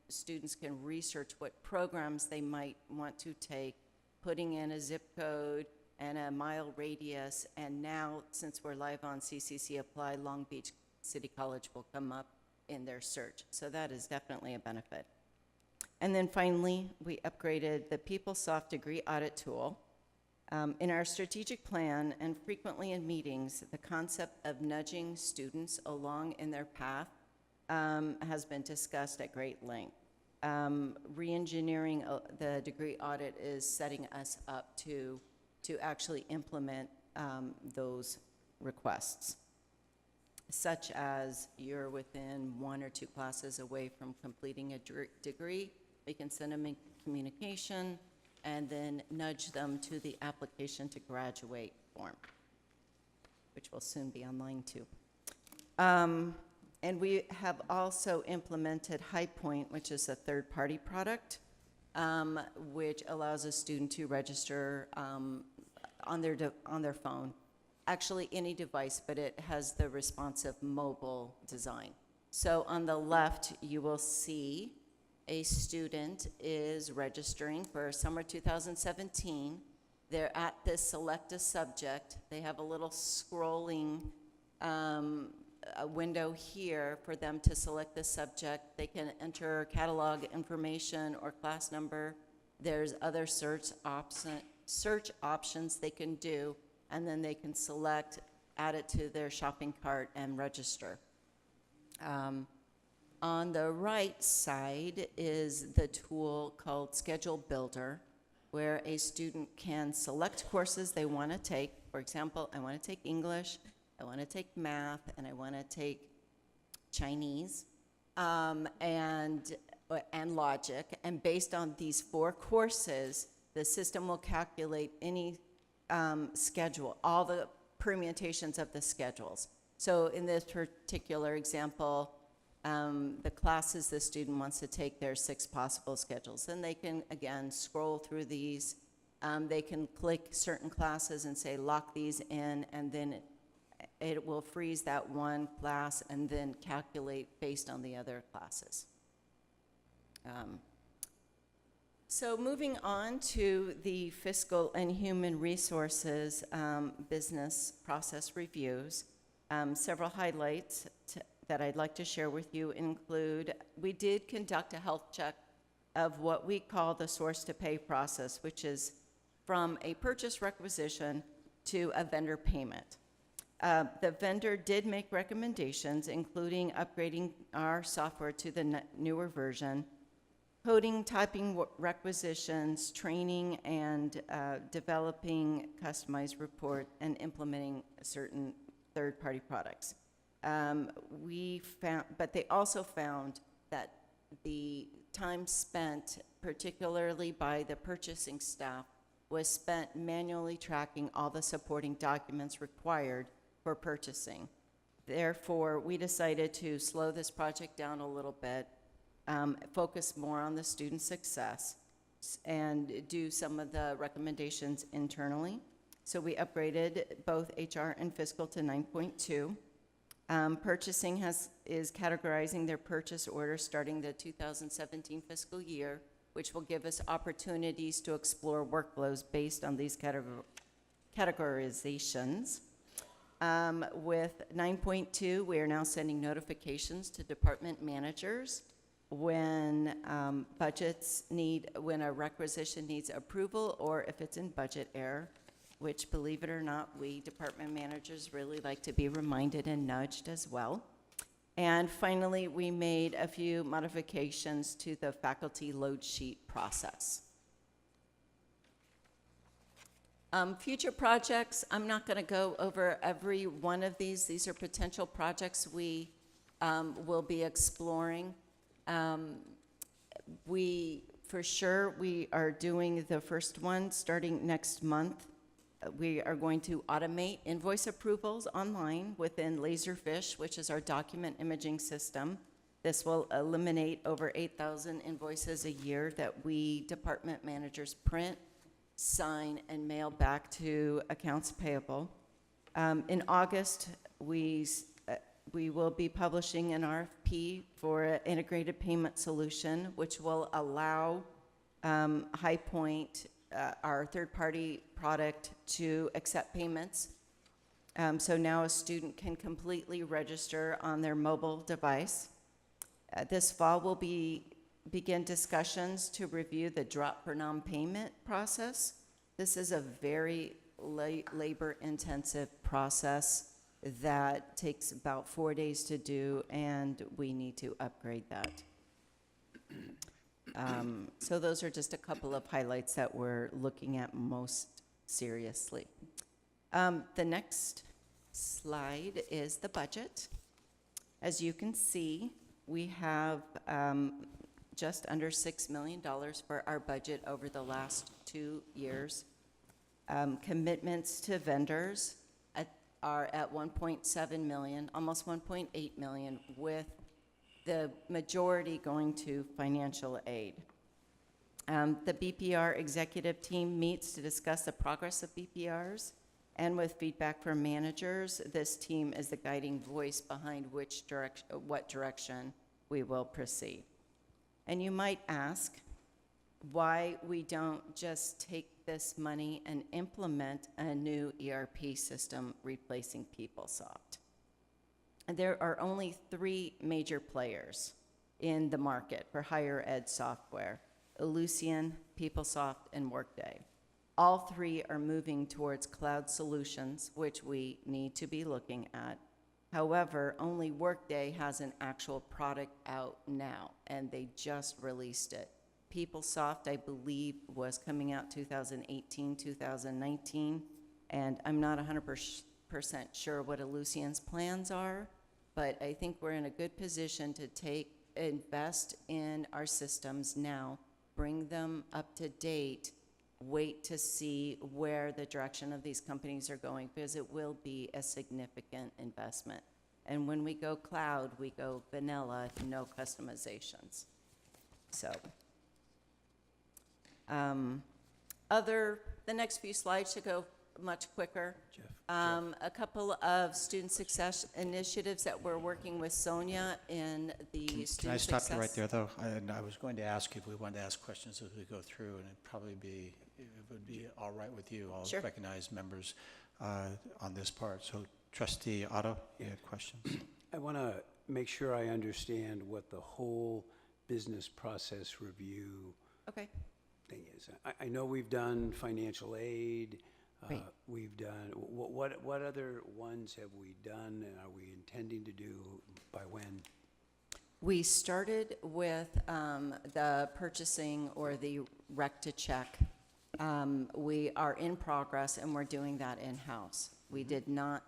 students can research what programs they might want to take, putting in a zip code and a mile radius, and now, since we're live on CCC Apply, Long Beach City College will come up in their search. So that is definitely a benefit. And then finally, we upgraded the PeopleSoft degree audit tool. In our strategic plan and frequently in meetings, the concept of nudging students along in their path has been discussed at great length. Re-engineering the degree audit is setting us up to actually implement those requests, such as you're within 1 or 2 classes away from completing a degree, we can send them in communication and then nudge them to the application to graduate form, which will soon be online too. And we have also implemented HighPoint, which is a third-party product, which allows a student to register on their phone. Actually, any device, but it has the responsive mobile design. So on the left, you will see a student is registering for summer 2017. They're at this select a subject. They have a little scrolling a window here for them to select the subject. They can enter catalog information or class number. There's other search options they can do, and then they can select, add it to their shopping cart, and register. On the right side is the tool called Schedule Builder, where a student can select courses they want to take. For example, I want to take English, I want to take math, and I want to take Chinese, and logic. And based on these 4 courses, the system will calculate any schedule, all the permutations of the schedules. So in this particular example, the classes the student wants to take, there are 6 possible schedules. Then they can, again, scroll through these. They can click certain classes and say, lock these in, and then it will freeze that one class and then calculate based on the other classes. So moving on to the fiscal and human resources business process reviews, several highlights that I'd like to share with you include, we did conduct a health check of what we call the source to pay process, which is from a purchase requisition to a vendor payment. The vendor did make recommendations, including upgrading our software to the newer version, coding, typing requisitions, training, and developing customized report, and implementing certain third-party products. But they also found that the time spent, particularly by the purchasing staff, was spent manually tracking all the supporting documents required for purchasing. Therefore, we decided to slow this project down a little bit, focus more on the student success, and do some of the recommendations internally. So we upgraded both HR and fiscal to 9.2. Purchasing is categorizing their purchase orders starting the 2017 fiscal year, which will give us opportunities to explore workflows based on these categorizations. With 9.2, we are now sending notifications to department managers when when a requisition needs approval, or if it's in budget error, which, believe it or not, we department managers really like to be reminded and nudged as well. And finally, we made a few modifications to the faculty load sheet process. Future projects, I'm not going to go over every one of these. These are potential projects we will be exploring. We are doing the first one starting next month. We are going to automate invoice approvals online within Laserfish, which is our document imaging system. This will eliminate over 8,000 invoices a year that we department managers print, sign, and mail back to accounts payable. In August, we will be publishing an RFP for an integrated payment solution, which will allow HighPoint, our third-party product, to accept payments. So now a student can completely register on their mobile device. This fall, we'll begin discussions to review the drop per non-payment process. This is a very labor-intensive process that takes about 4 days to do, and we need to upgrade that. So those are just a couple of highlights that we're looking at most seriously. The next slide is the budget. As you can see, we have just under $6 million for our budget over the last 2 years. Commitments to vendors are at 1.7 million, almost 1.8 million, with the majority going to financial aid. The BPR executive team meets to discuss the progress of BPRs, and with feedback from managers, this team is the guiding voice behind what direction we will proceed. And you might ask why we don't just take this money and implement a new ERP system replacing PeopleSoft. There are only 3 major players in the market for higher ed software: Ellucian, PeopleSoft, and Workday. All 3 are moving towards cloud solutions, which we need to be looking at. However, only Workday has an actual product out now, and they just released it. PeopleSoft, I believe, was coming out 2018, 2019, and I'm not 100% sure what Ellucian's plans are, but I think we're in a good position to invest in our systems now, bring them up to date, wait to see where the direction of these companies are going, because it will be a significant investment. And when we go cloud, we go vanilla, no customizations. So, the next few slides should go much quicker. A couple of student success initiatives that we're working with Sonia in the student success. Can I stop you right there, though? I was going to ask if we wanted to ask questions as we go through, and it would be all right with you. I'll Sure. recognize members on this part. So, Trustee Otto, you had questions? I want to make sure I understand what the whole business process review Okay. thing is. I know we've done financial aid. Right. We've done, what other ones have we done, and are we intending to do by when? We started with the purchasing or the rec to check. We are in progress, and we're doing that in-house. We did not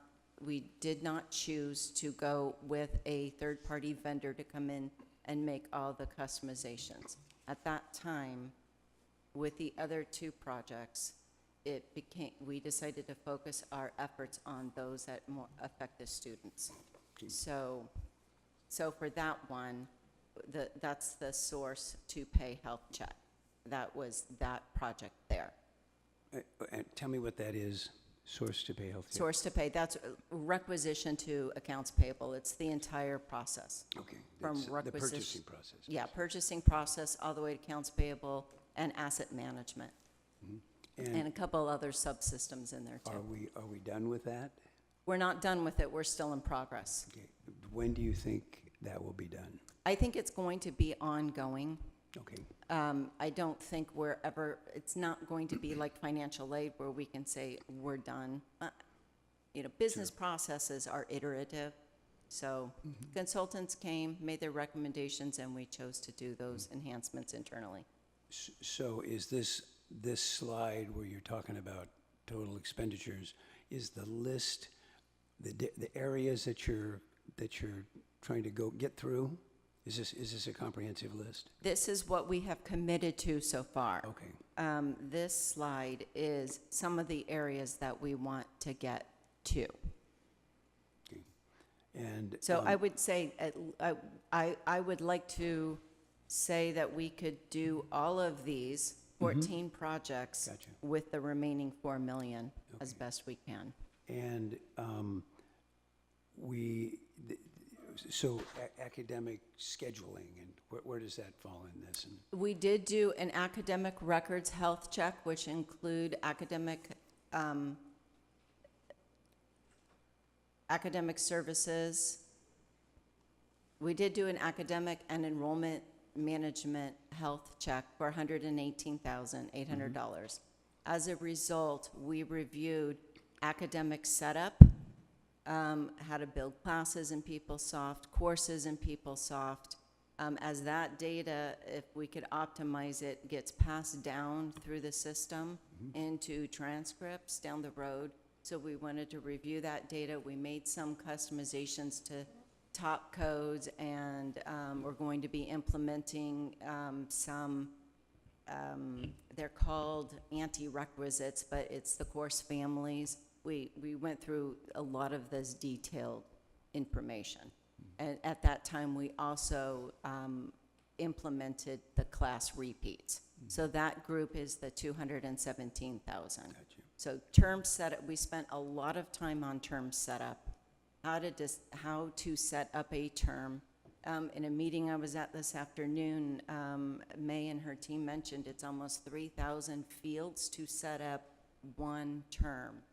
choose to go with a third-party vendor to come in and make all the customizations. At that time, with the other 2 projects, we decided to focus our efforts on those that more affect the students. So for that one, that's the source to pay health check. That was that project there. And tell me what that is, source to pay health care. Source to pay, that's requisition to accounts payable. It's the entire process. Okay. From It's the requisition. purchasing process. Yeah, purchasing process all the way to accounts payable and asset management. And a couple other subsystems in there too. Are we done with that? We're not done with it, we're still in progress. Okay. When do you think that will be done? I think it's going to be ongoing. Okay. I don't think it's not going to be like financial aid where we can say, we're done. Business processes are iterative. So consultants came, made their recommendations, and we chose to do those enhancements internally. So is this slide where you're talking about total expenditures, is the list, the areas that you're trying to get through? Is this a comprehensive list? This is what we have committed to so far. Okay. This slide is some of the areas that we want to get to. Okay. And So I would say, I would like to say that we could do all of these 14 projects Gotcha. with the remaining 4 million as best we can. And so academic scheduling, and where does that fall in this? And We did do an academic records health check, which include academic services. We did do an academic and enrollment management health check for $118,800. As a result, we reviewed academic setup, how to build classes in PeopleSoft, courses in PeopleSoft. As that data, if we could optimize it, gets passed down through the system into transcripts down the road. So we wanted to review that data. We made some customizations to top codes, and we're going to be implementing some, they're called anti-requisites, but it's the course families. We went through a lot of this detailed information. And at that time, we also implemented the class repeats. So that group is the 217,000. So term setup, we spent a lot of time on term setup, how to set up a term. In a meeting I was at this afternoon, May and her team mentioned it's almost 3,000 fields to set up one term.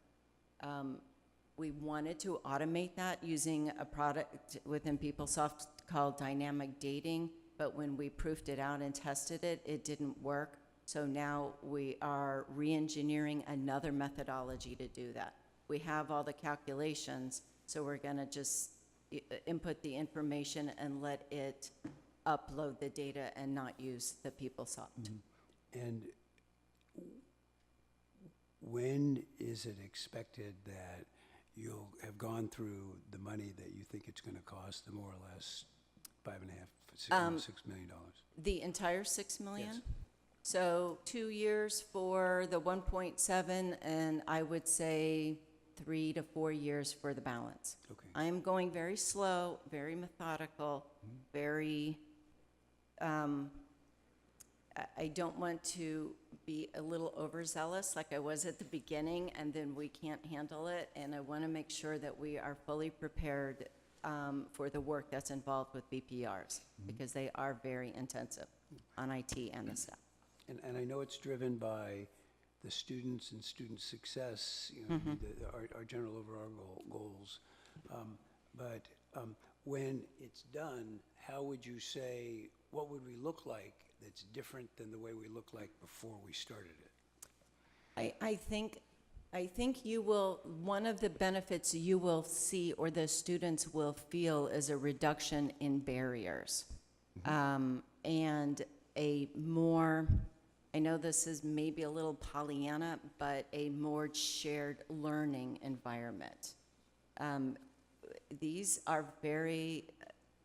We wanted to automate that using a product within PeopleSoft called Dynamic Dating, but when we proofed it out and tested it, it didn't work. So now we are re-engineering another methodology to do that. We have all the calculations, so we're gonna just input the information and let it upload the data and not use the PeopleSoft. And when is it expected that you'll have gone through the money that you think it's going to cost, the more or less $5.5, $6 million? The entire 6 million? Yes. So 2 years for the 1.7, and I would say 3 to 4 years for the balance. Okay. I am going very slow, very methodical, very, I don't want to be a little overzealous like I was at the beginning, and then we can't handle it, and I want to make sure that we are fully prepared for the work that's involved with BPRs, because they are very intensive on IT and the staff. And I know it's driven by the students and student success, you know, our general overall goals. But when it's done, how would you say, what would we look like that's different than the way we looked like before we started it? I think you will, one of the benefits you will see or the students will feel is a reduction in barriers. And a more, I know this is maybe a little Pollyanna, but a more shared learning environment. These are very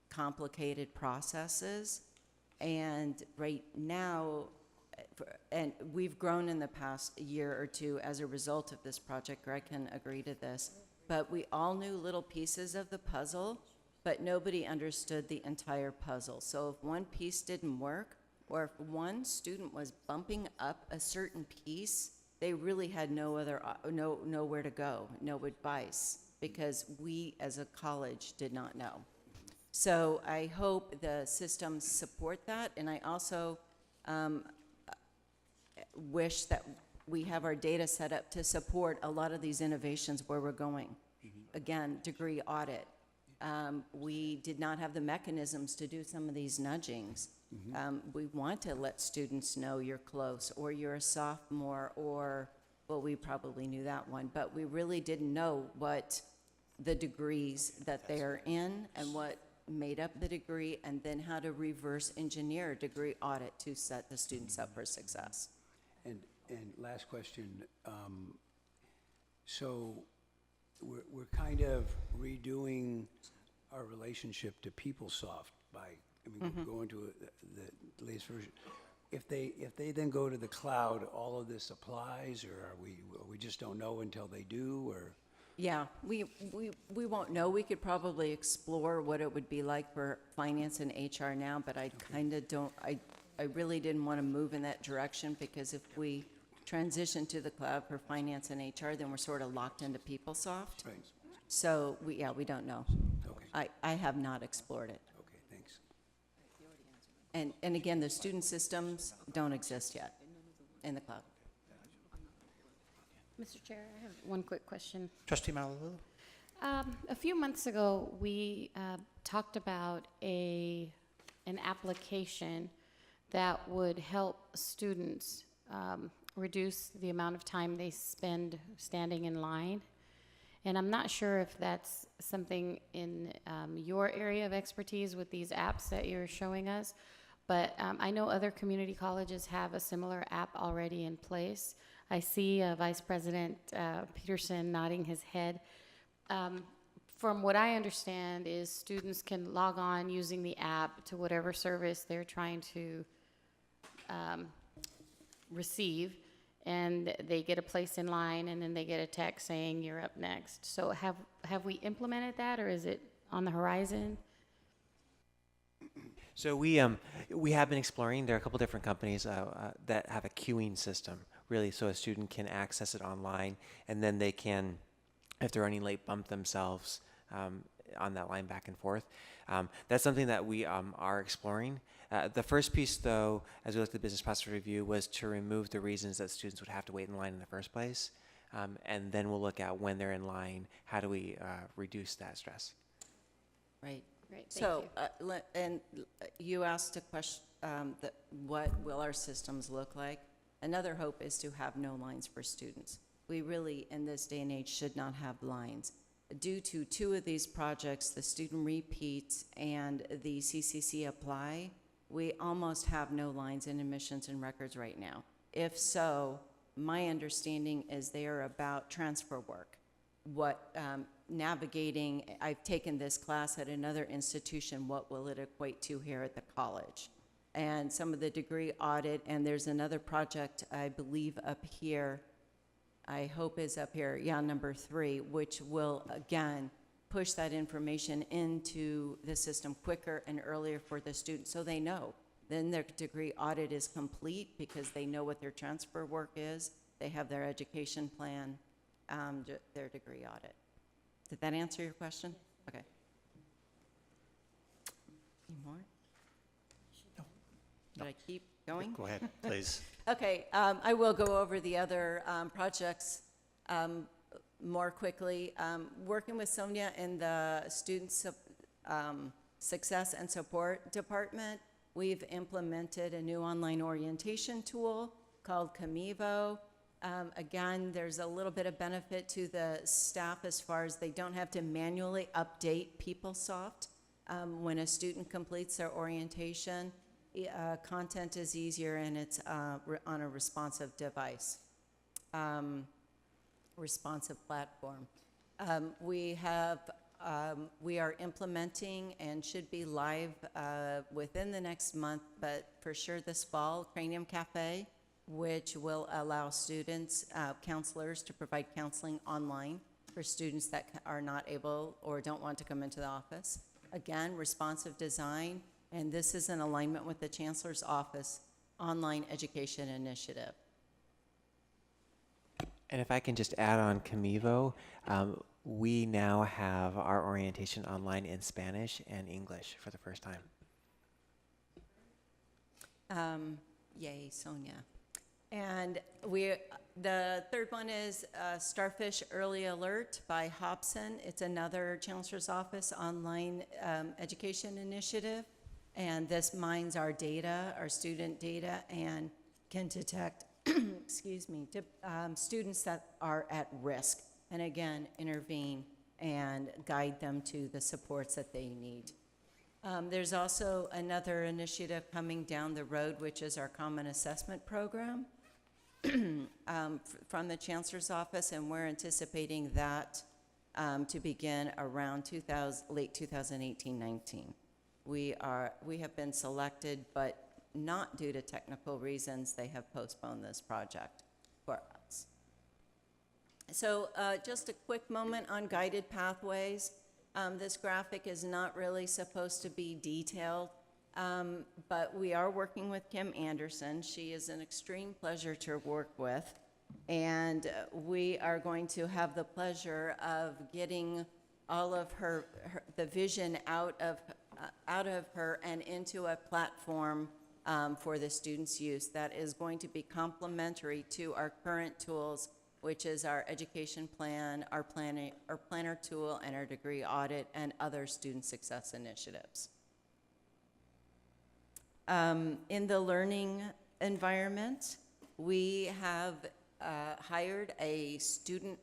complicated processes, and right now, and we've grown in the past year or two as a result of this project. Greg can agree to this, but we all knew little pieces of the puzzle, but nobody understood the entire puzzle. So if one piece didn't work, or if one student was bumping up a certain piece, they really had nowhere to go, no advice, because we as a college did not know. So I hope the systems support that, and I also wish that we have our data set up to support a lot of these innovations where we're going. Again, degree audit. We did not have the mechanisms to do some of these nudgings. We want to let students know you're close, or you're a sophomore, or, well, we probably knew that one, but we really didn't know what the degrees that they're in and what made up the degree, and then how to reverse engineer a degree audit to set the students up for success. And last question, so we're kind of redoing our relationship to PeopleSoft by, I mean, we're going to the latest version. If they then go to the cloud, all of this applies, or we just don't know until they do, or? Yeah, we won't know. We could probably explore what it would be like for finance and HR now, but I kind of don't, I really didn't want to move in that direction, because if we transition to the cloud for finance and HR, then we're sort of locked into PeopleSoft. Right. So we don't know. Okay. I have not explored it. Okay, thanks. And again, the student systems don't exist yet in the cloud. Mr. Chair, I have one quick question. Trustee Malauulu? A few months ago, we talked about an application that would help students reduce the amount of time they spend standing in line. And I'm not sure if that's something in your area of expertise with these apps that you're showing us, but I know other community colleges have a similar app already in place. I see Vice President Peterson nodding his head. from what I understand, is students can log on using the app to whatever service they're trying to receive, and they get a place in line, and then they get a text saying you're up next. So have we implemented that, or is it on the horizon? So we have been exploring. There are a couple different companies that have a queuing system, really, so a student can access it online, and then they can, if they're running late, bump themselves on that line back and forth. That's something that we are exploring. The first piece, though, as we looked at the business process review, was to remove the reasons that students would have to wait in line in the first place. And then we'll look at when they're in line, how do we reduce that stress? Right. Great, thank So, you. You asked a question, what will our systems look like? Another hope is to have no lines for students. We really, in this day and age, should not have lines. Due to two of these projects, the student repeats and the CCC apply, we almost have no lines in admissions and records right now. If so, my understanding is they are about transfer work. What navigating, I've taken this class at another institution, what will it equate to here at the college? And some of the degree audit, and there's another project, I believe up here, I hope is up here, yeah, number 3, which will, again, push that information into the system quicker and earlier for the students so they know. Then their degree audit is complete because they know what their transfer work is. They have their education plan, their degree audit. Did that answer your question? Okay. Any more? No. Should I keep going? Go ahead, please. Okay, I will go over the other projects more quickly. Working with Sonia in the Student Success and Support Department, we've implemented a new online orientation tool called Comevo. Again, there's a little bit of benefit to the staff as far as they don't have to manually update PeopleSoft when a student completes their orientation. Content is easier and it's on a responsive device, responsive platform. We are implementing and should be live within the next month, but for sure this fall, Cranium Cafe, which will allow students, counselors to provide counseling online for students that are not able or don't want to come into the office. Again, responsive design. And this is in alignment with the Chancellor's Office Online Education Initiative. And if I can just add on Comevo, we now have our orientation online in Spanish and English for the first time. Yay, Sonia. And the third one is Starfish Early Alert by Hobson. It's another Chancellor's Office online education initiative. And this mines our data, our student data, and can detect, excuse me, students that are at risk, and again, intervene and guide them to the supports that they need. There's also another initiative coming down the road, which is our Common Assessment Program from the Chancellor's Office, and we're anticipating that to begin around late 2018-19. We have been selected, but not due to technical reasons. They have postponed this project for us. So just a quick moment on guided pathways. This graphic is not really supposed to be detailed, but we are working with Kim Anderson. She is an extreme pleasure to work with, and we are going to have the pleasure of getting all of the vision out of her and into a platform for the students' use that is going to be complementary to our current tools, which is our education plan, our planner tool, and our degree audit, and other student success initiatives. In the learning environment, we have hired a student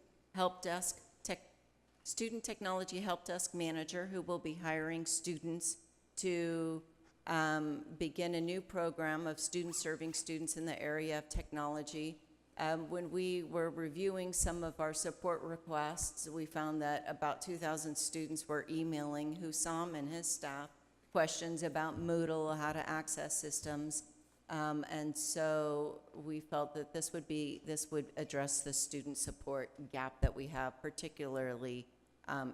technology help desk manager who will be hiring students to begin a new program of students serving students in the area of technology. When we were reviewing some of our support requests, we found that about 2,000 students were emailing Hussam and his staff questions about Moodle, how to access systems. And so we felt that this would address the student support gap that we have, particularly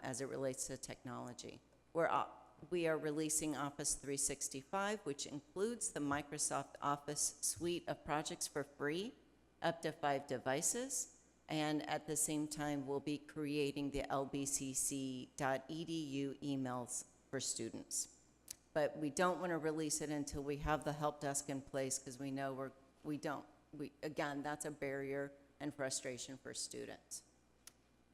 as it relates to technology. We are releasing Office 365, which includes the Microsoft Office suite of projects for free, up to 5 devices. And at the same time, we'll be creating the lbcc.edu emails for students. But we don't want to release it until we have the help desk in place, because we know again, that's a barrier and frustration for students.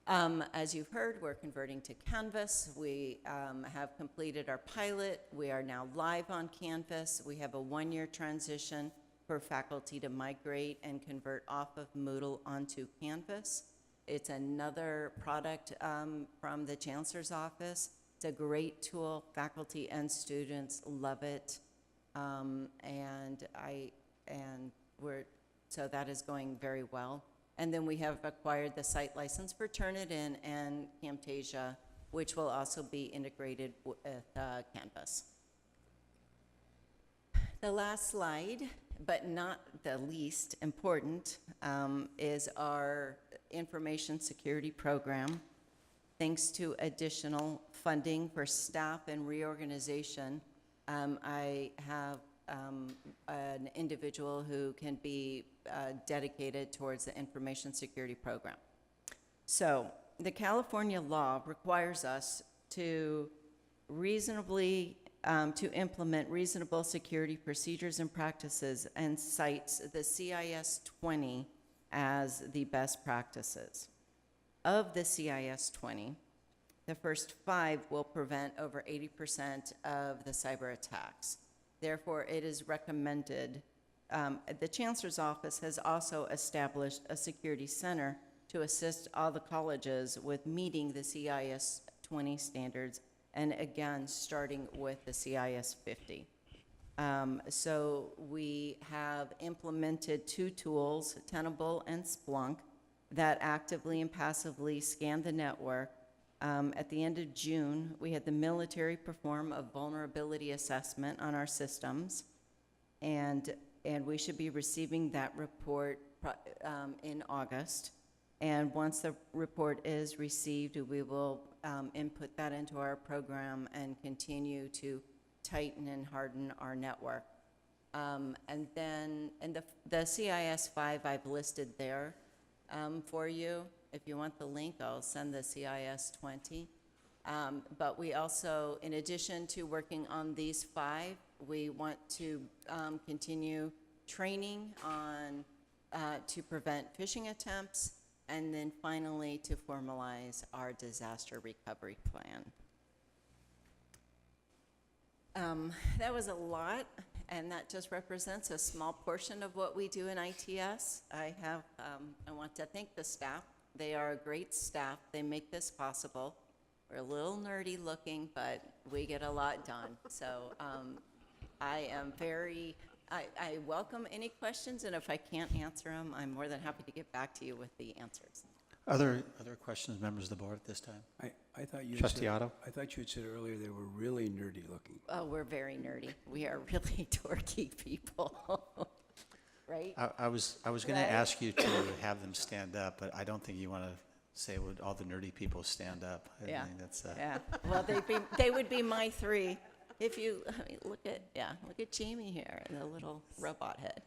As you've heard, we're converting to Canvas. We have completed our pilot. We are now live on Canvas. We have a 1-year transition for faculty to migrate and convert off of Moodle onto Canvas. It's another product from the Chancellor's Office. It's a great tool. Faculty and students love it. So that is going very well. And then we have acquired the site license for Turnitin and Camtasia, which will also be integrated with Canvas. The last slide, but not the least important, is our information security program. Thanks to additional funding for staff and reorganization, I have an individual who can be dedicated towards the information security program. So the California law requires us to to implement reasonable security procedures and practices, and cites the CIS 20 as the best practices. Of the CIS 20, the first 5 will prevent over 80% of the cyber attacks. Therefore, it is recommended. The Chancellor's Office has also established a security center to assist all the colleges with meeting the CIS 20 standards, and again, starting with the CIS 50. So we have implemented 2 tools, Tenable and Splunk, that actively and passively scan the network. At the end of June, we had the military perform a vulnerability assessment on our systems, and we should be receiving that report in August. And once the report is received, we will input that into our program and continue to tighten and harden our network. And then the CIS 5 I've listed there for you. If you want the link, I'll send the CIS 20. But we also, in addition to working on these 5, we want to continue training on to prevent phishing attempts, and then finally to formalize our disaster recovery plan. That was a lot, and that just represents a small portion of what we do in ITS. I want to thank the staff. They are a great staff. They make this possible. We're a little nerdy looking, but we get a lot done. So I welcome any questions, and if I can't answer them, I'm more than happy to get back to you with the answers. Other questions, members of the board at this time? I thought you Trustee Otto? I thought you had said earlier they were really nerdy looking. Oh, we're very nerdy. We are really dorky people. Right? I was going to ask you to have them stand up, but I don't think you want to say would all the nerdy people stand up. I think that's, Yeah. Well, they would be my 3. If you look at Jamie here, the little robot head.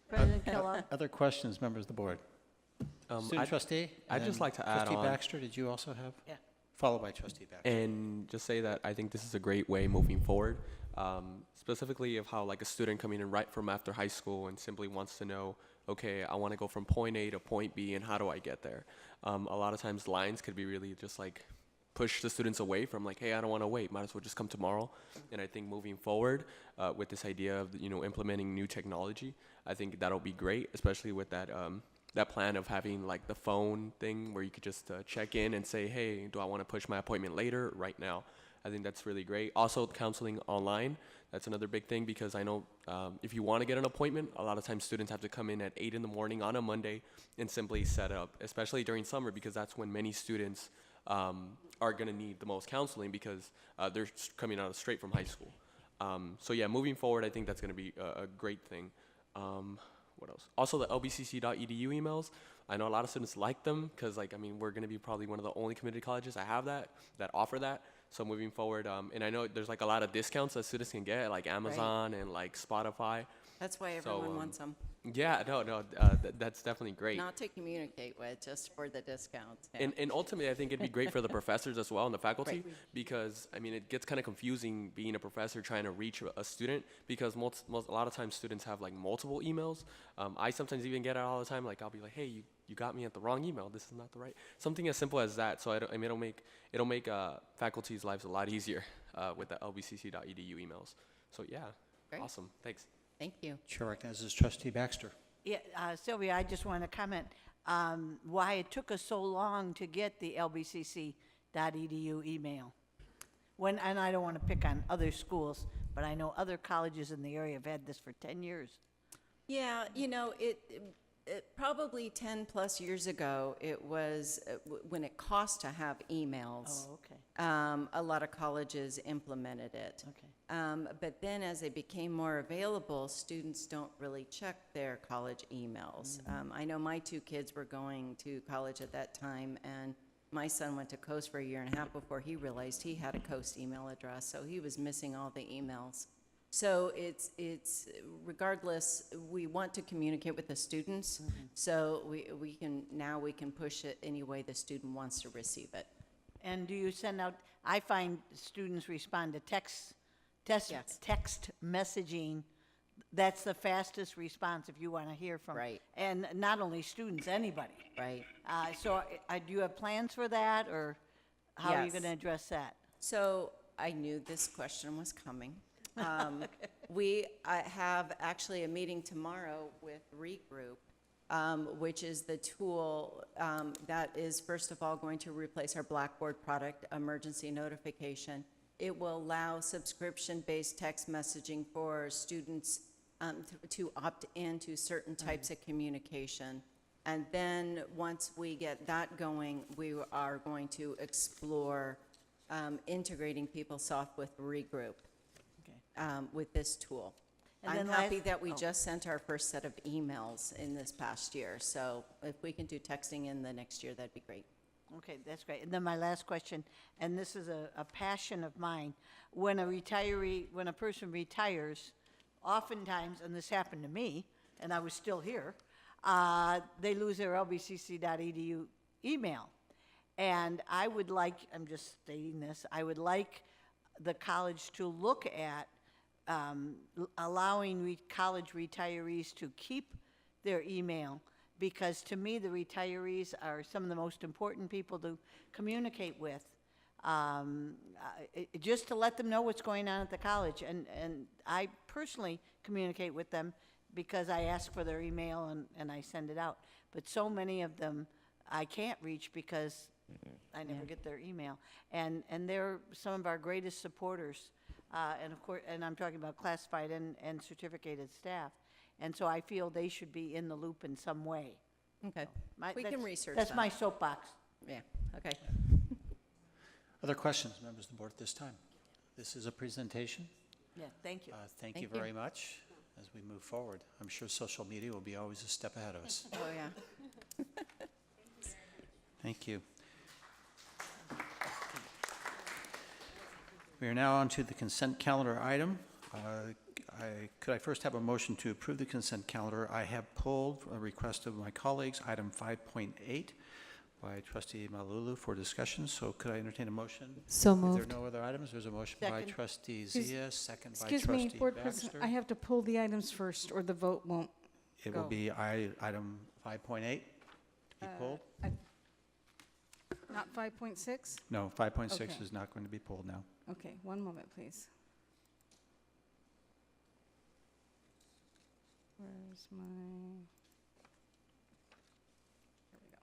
President Kellogg. Other questions, members of the board? Student trustee? I'd just like to add Trustee on. Baxter, did you also have? Yeah. Followed by Trustee Baxter. And just say that I think this is a great way moving forward, specifically of how like a student coming in right from after high school and simply wants to know, okay, I want to go from point A to point B, and how do I get there? A lot of times lines could be really just like push the students away from like, hey, I don't want to wait, might as well just come tomorrow. And I think moving forward with this idea of implementing new technology, I think that'll be great, especially with that that plan of having like the phone thing where you could just check in and say, hey, do I want to push my appointment later, right now? I think that's really great. Also, counseling online That's another big thing because I know if you want to get an appointment, a lot of times students have to come in at 8 in the morning on a Monday and simply set up, especially during summer because that's when many students are going to need the most counseling because they're coming out straight from high school. So yeah, moving forward, I think that's going to be a great thing. What else? Also, the lbcc.edu emails. I know a lot of students like them because, like, I mean, we're going to be probably one of the only community colleges that have that offer that. So moving forward, and I know there's like a lot of discounts that students can get, like Amazon and like Spotify. That's why everyone wants them. Yeah, that's definitely great. Not to communicate with, just for the discounts. Yeah. And ultimately, I think it'd be great for the professors as well and the faculty Right. because, I mean, it gets kind of confusing being a professor trying to reach a student because a lot of times students have like multiple emails. I sometimes even get it all the time. Like, I'll be like, hey, you got me at the wrong email. This is not the right. Something as simple as that. So I mean, it'll make faculty's lives a lot easier with the lbcc.edu emails. So yeah, Great. Awesome. Thanks. Thank you. Chair recognizes Trustee Baxter. Yeah, Sylvia, I just want to comment why it took us so long to get the lbcc.edu email. And I don't want to pick on other schools, but I know other colleges in the area have had this for 10 years. Yeah, you know, it probably 10 plus years ago, it was when it cost to have emails. Oh, okay. A lot of colleges implemented it. Okay. But then as they became more available, students don't really check their college emails. I know my two kids were going to college at that time, and my son went to Coast for a year and a half before he realized he had a Coast email address, so he was missing all the emails. So it's regardless, we want to communicate with the students, so we can push it any way the student wants to receive it. And do you send out, I find students respond to text messaging. That's the fastest response if you want to hear from. Right. And not only students, anybody. Right. So do you have plans for that, or how are you Yes. going to address that? So I knew this question was coming. We have actually a meeting tomorrow with Regroup, which is the tool that is, first of all, going to replace our Blackboard product, emergency notification. It will allow subscription-based text messaging for students to opt into certain types of communication. And then once we get that going, we are going to explore integrating PeopleSoft with Regroup. With this tool. And I'm then happy that we just sent our first set of emails in this past year. So if we can do texting in the next year, that'd be great. Okay, that's great. And then my last question, and this is a passion of mine. When a person retires, oftentimes, and this happened to me, and I was still here, they lose their lbcc.edu email. And I would like, I'm just stating this, I would like the college to look at allowing college retirees to keep their email, because to me, the retirees are some of the most important people to communicate with, just to let them know what's going on at the college. And I personally communicate with them because I ask for their email and I send it out. But so many of them I can't reach because I never get their email. And they're some of our greatest supporters. And of course, and I'm talking about classified and certificated staff. And so I feel they should be in the loop in some way. Okay. We That's- can research That's that. my soapbox. Yeah, okay. Other questions, members of the board at this time? This is a presentation. Yeah, thank you. Thank you very much as we move forward. I'm sure social media will be always a step ahead of us. Oh, yeah. Thank you. We are now on to the consent calendar item. Could I first have a motion to approve the consent calendar? I have pulled a request of my colleagues, item 5.8 by Trustee Malulu for discussion. So could I entertain a motion? So If moved. there are no other items, there's a motion by Second. Trustee Zia, second by Excuse me, Trustee Board Baxter. President, I have to pull the items first, or the vote won't. It will go. be item 5.8 to be pulled? Not 5.6? No, 5.6 Okay. is not going to be pulled now. Okay, one moment, please. Where's my, there we go.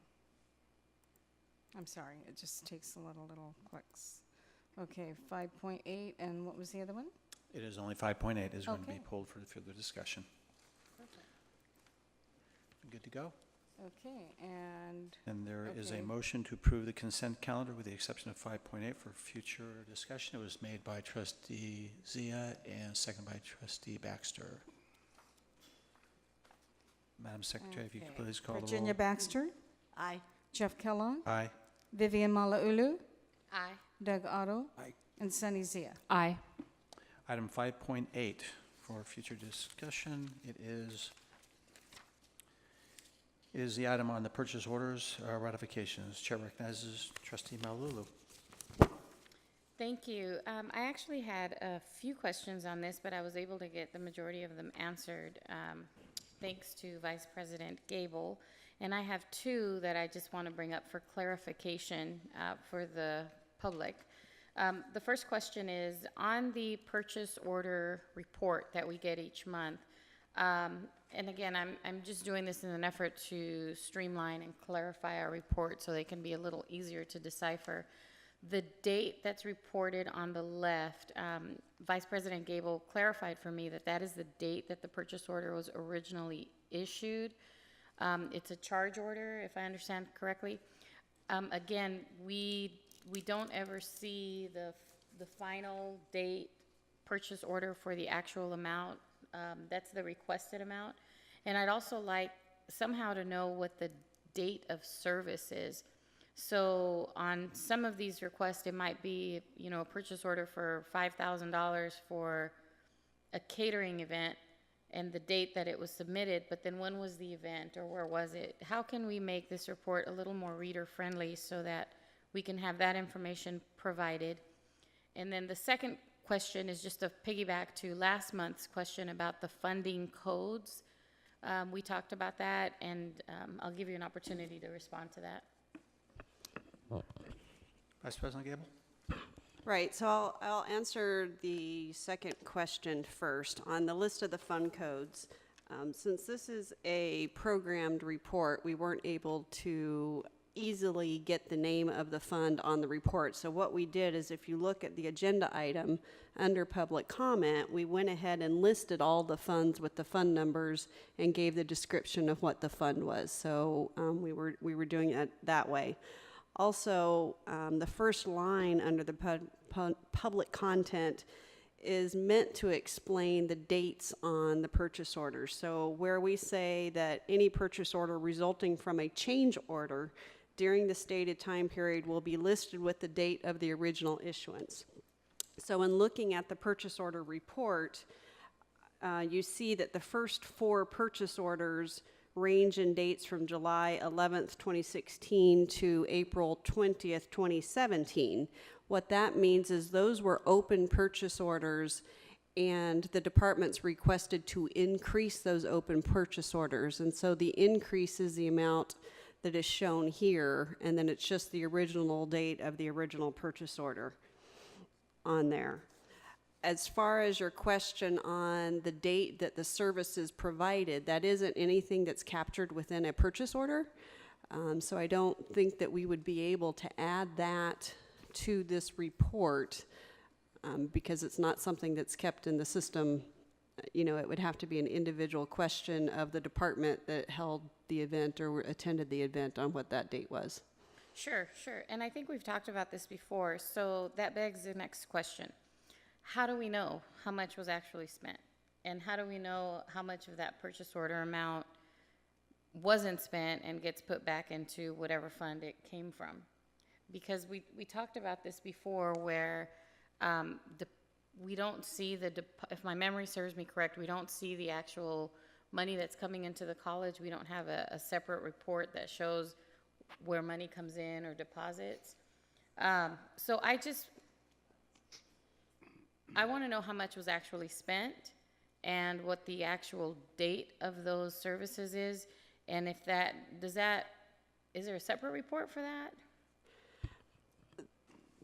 I'm sorry, it just takes a little clicks. Okay, 5.8, and what was the other one? It is only 5.8 is going to be Okay. pulled for further discussion. Good to go? Okay, and And there is a Okay. motion to approve the consent calendar with the exception of 5.8 for future discussion. It was made by trustee Zia and seconded by trustee Baxter. Madam Secretary, if you could Okay. please call the roll. Virginia Baxter, Aye. Jeff Kellogg, Aye. Vivian Malauulu, Aye. Doug Otto, Aye. and Sunny Zia. Aye. Item 5.8 for future discussion. It is the item on the purchase orders ratifications. Chair recognizes trustee Malauulu. Thank you. I actually had a few questions on this, but I was able to get the majority of them answered, thanks to Vice President Gable. And I have two that I just want to bring up for clarification for the public. The first question is, on the purchase order report that we get each month, and again, I'm just doing this in an effort to streamline and clarify our report so they can be a little easier to decipher. The date that's reported on the left, Vice President Gable clarified for me that that is the date that the purchase order was originally issued. It's a charge order, if I understand correctly. Again, we don't ever see the final date purchase order for the actual amount. That's the requested amount. And I'd also like somehow to know what the date of service is. So on some of these requests, it might be, you know, a purchase order for $5,000 for a catering event and the date that it was submitted, but then when was the event or where was it? How can we make this report a little more reader-friendly so that we can have that information provided? And then the second question is just a piggyback to last month's question about the funding codes. We talked about that, and I'll give you an opportunity to respond to that. Vice President Gable? Right, so I'll answer the second question first. On the list of the fund codes, since this is a programmed report, we weren't able to easily get the name of the fund on the report. So what we did is, if you look at the agenda item under public comment, we went ahead and listed all the funds with the fund numbers and gave the description of what the fund was. So we were doing it that way. Also, the first line under the public content is meant to explain the dates on the purchase order. So where we say that any purchase order resulting from a change order during the stated time period will be listed with the date of the original issuance. So in looking at the purchase order report, you see that the first 4 purchase orders range in dates from July 11th, 2016 to April 20th, 2017. What that means is those were open purchase orders, and the departments requested to increase those open purchase orders. And so the increase is the amount that is shown here, and then it's just the original date of the original purchase order on there. As far as your question on the date that the service is provided, that isn't anything that's captured within a purchase order. So I don't think that we would be able to add that to this report because it's not something that's kept in the system. You know, it would have to be an individual question of the department that held the event or attended the event on what that date was. Sure. And I think we've talked about this before, so that begs the next question. How do we know how much was actually spent? And how do we know how much of that purchase order amount wasn't spent and gets put back into whatever fund it came from? Because we talked about this before where we don't see if my memory serves me correct, we don't see the actual money that's coming into the college. We don't have a separate report that shows where money comes in or deposits. So I want to know how much was actually spent and what the actual date of those services is. And if is there a separate report for that?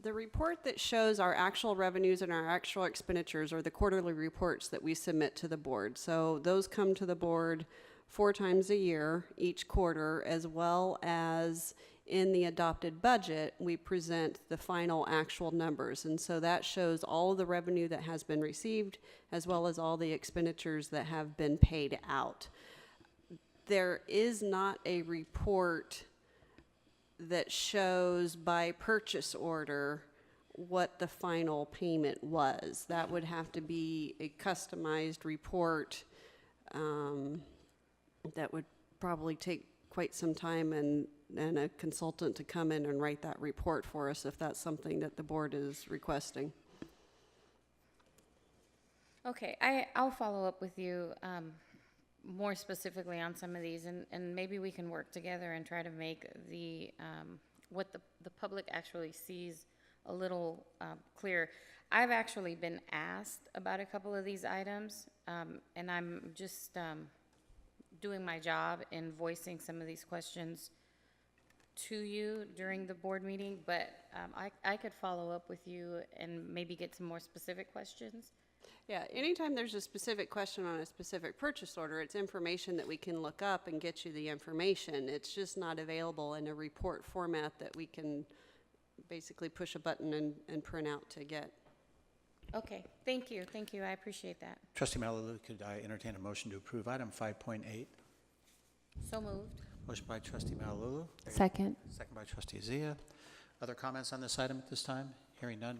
The report that shows our actual revenues and our actual expenditures are the quarterly reports that we submit to the board. So those come to the board 4 times a year, each quarter, as well as in the adopted budget, we present the final actual numbers. And so that shows all the revenue that has been received, as well as all the expenditures that have been paid out. There is not a report that shows by purchase order what the final payment was. That would have to be a customized report that would probably take quite some time and a consultant to come in and write that report for us if that's something that the board is requesting. Okay, I'll follow up with you more specifically on some of these, and maybe we can work together and try to make the what the public actually sees a little clearer. I've actually been asked about a couple of these items, and I'm just doing my job in voicing some of these questions to you during the board meeting, but I could follow up with you and maybe get some more specific questions. Yeah, anytime there's a specific question on a specific purchase order, it's information that we can look up and get you the information. It's just not available in a report format that we can basically push a button and print out to get. Okay, thank you, I appreciate that. Trustee Malauulu, could I entertain a motion to approve item 5.8? So moved. Motion by Trustee Malauulu. Second. Second by Trustee Zia. Other comments on this item at this time? Hearing none.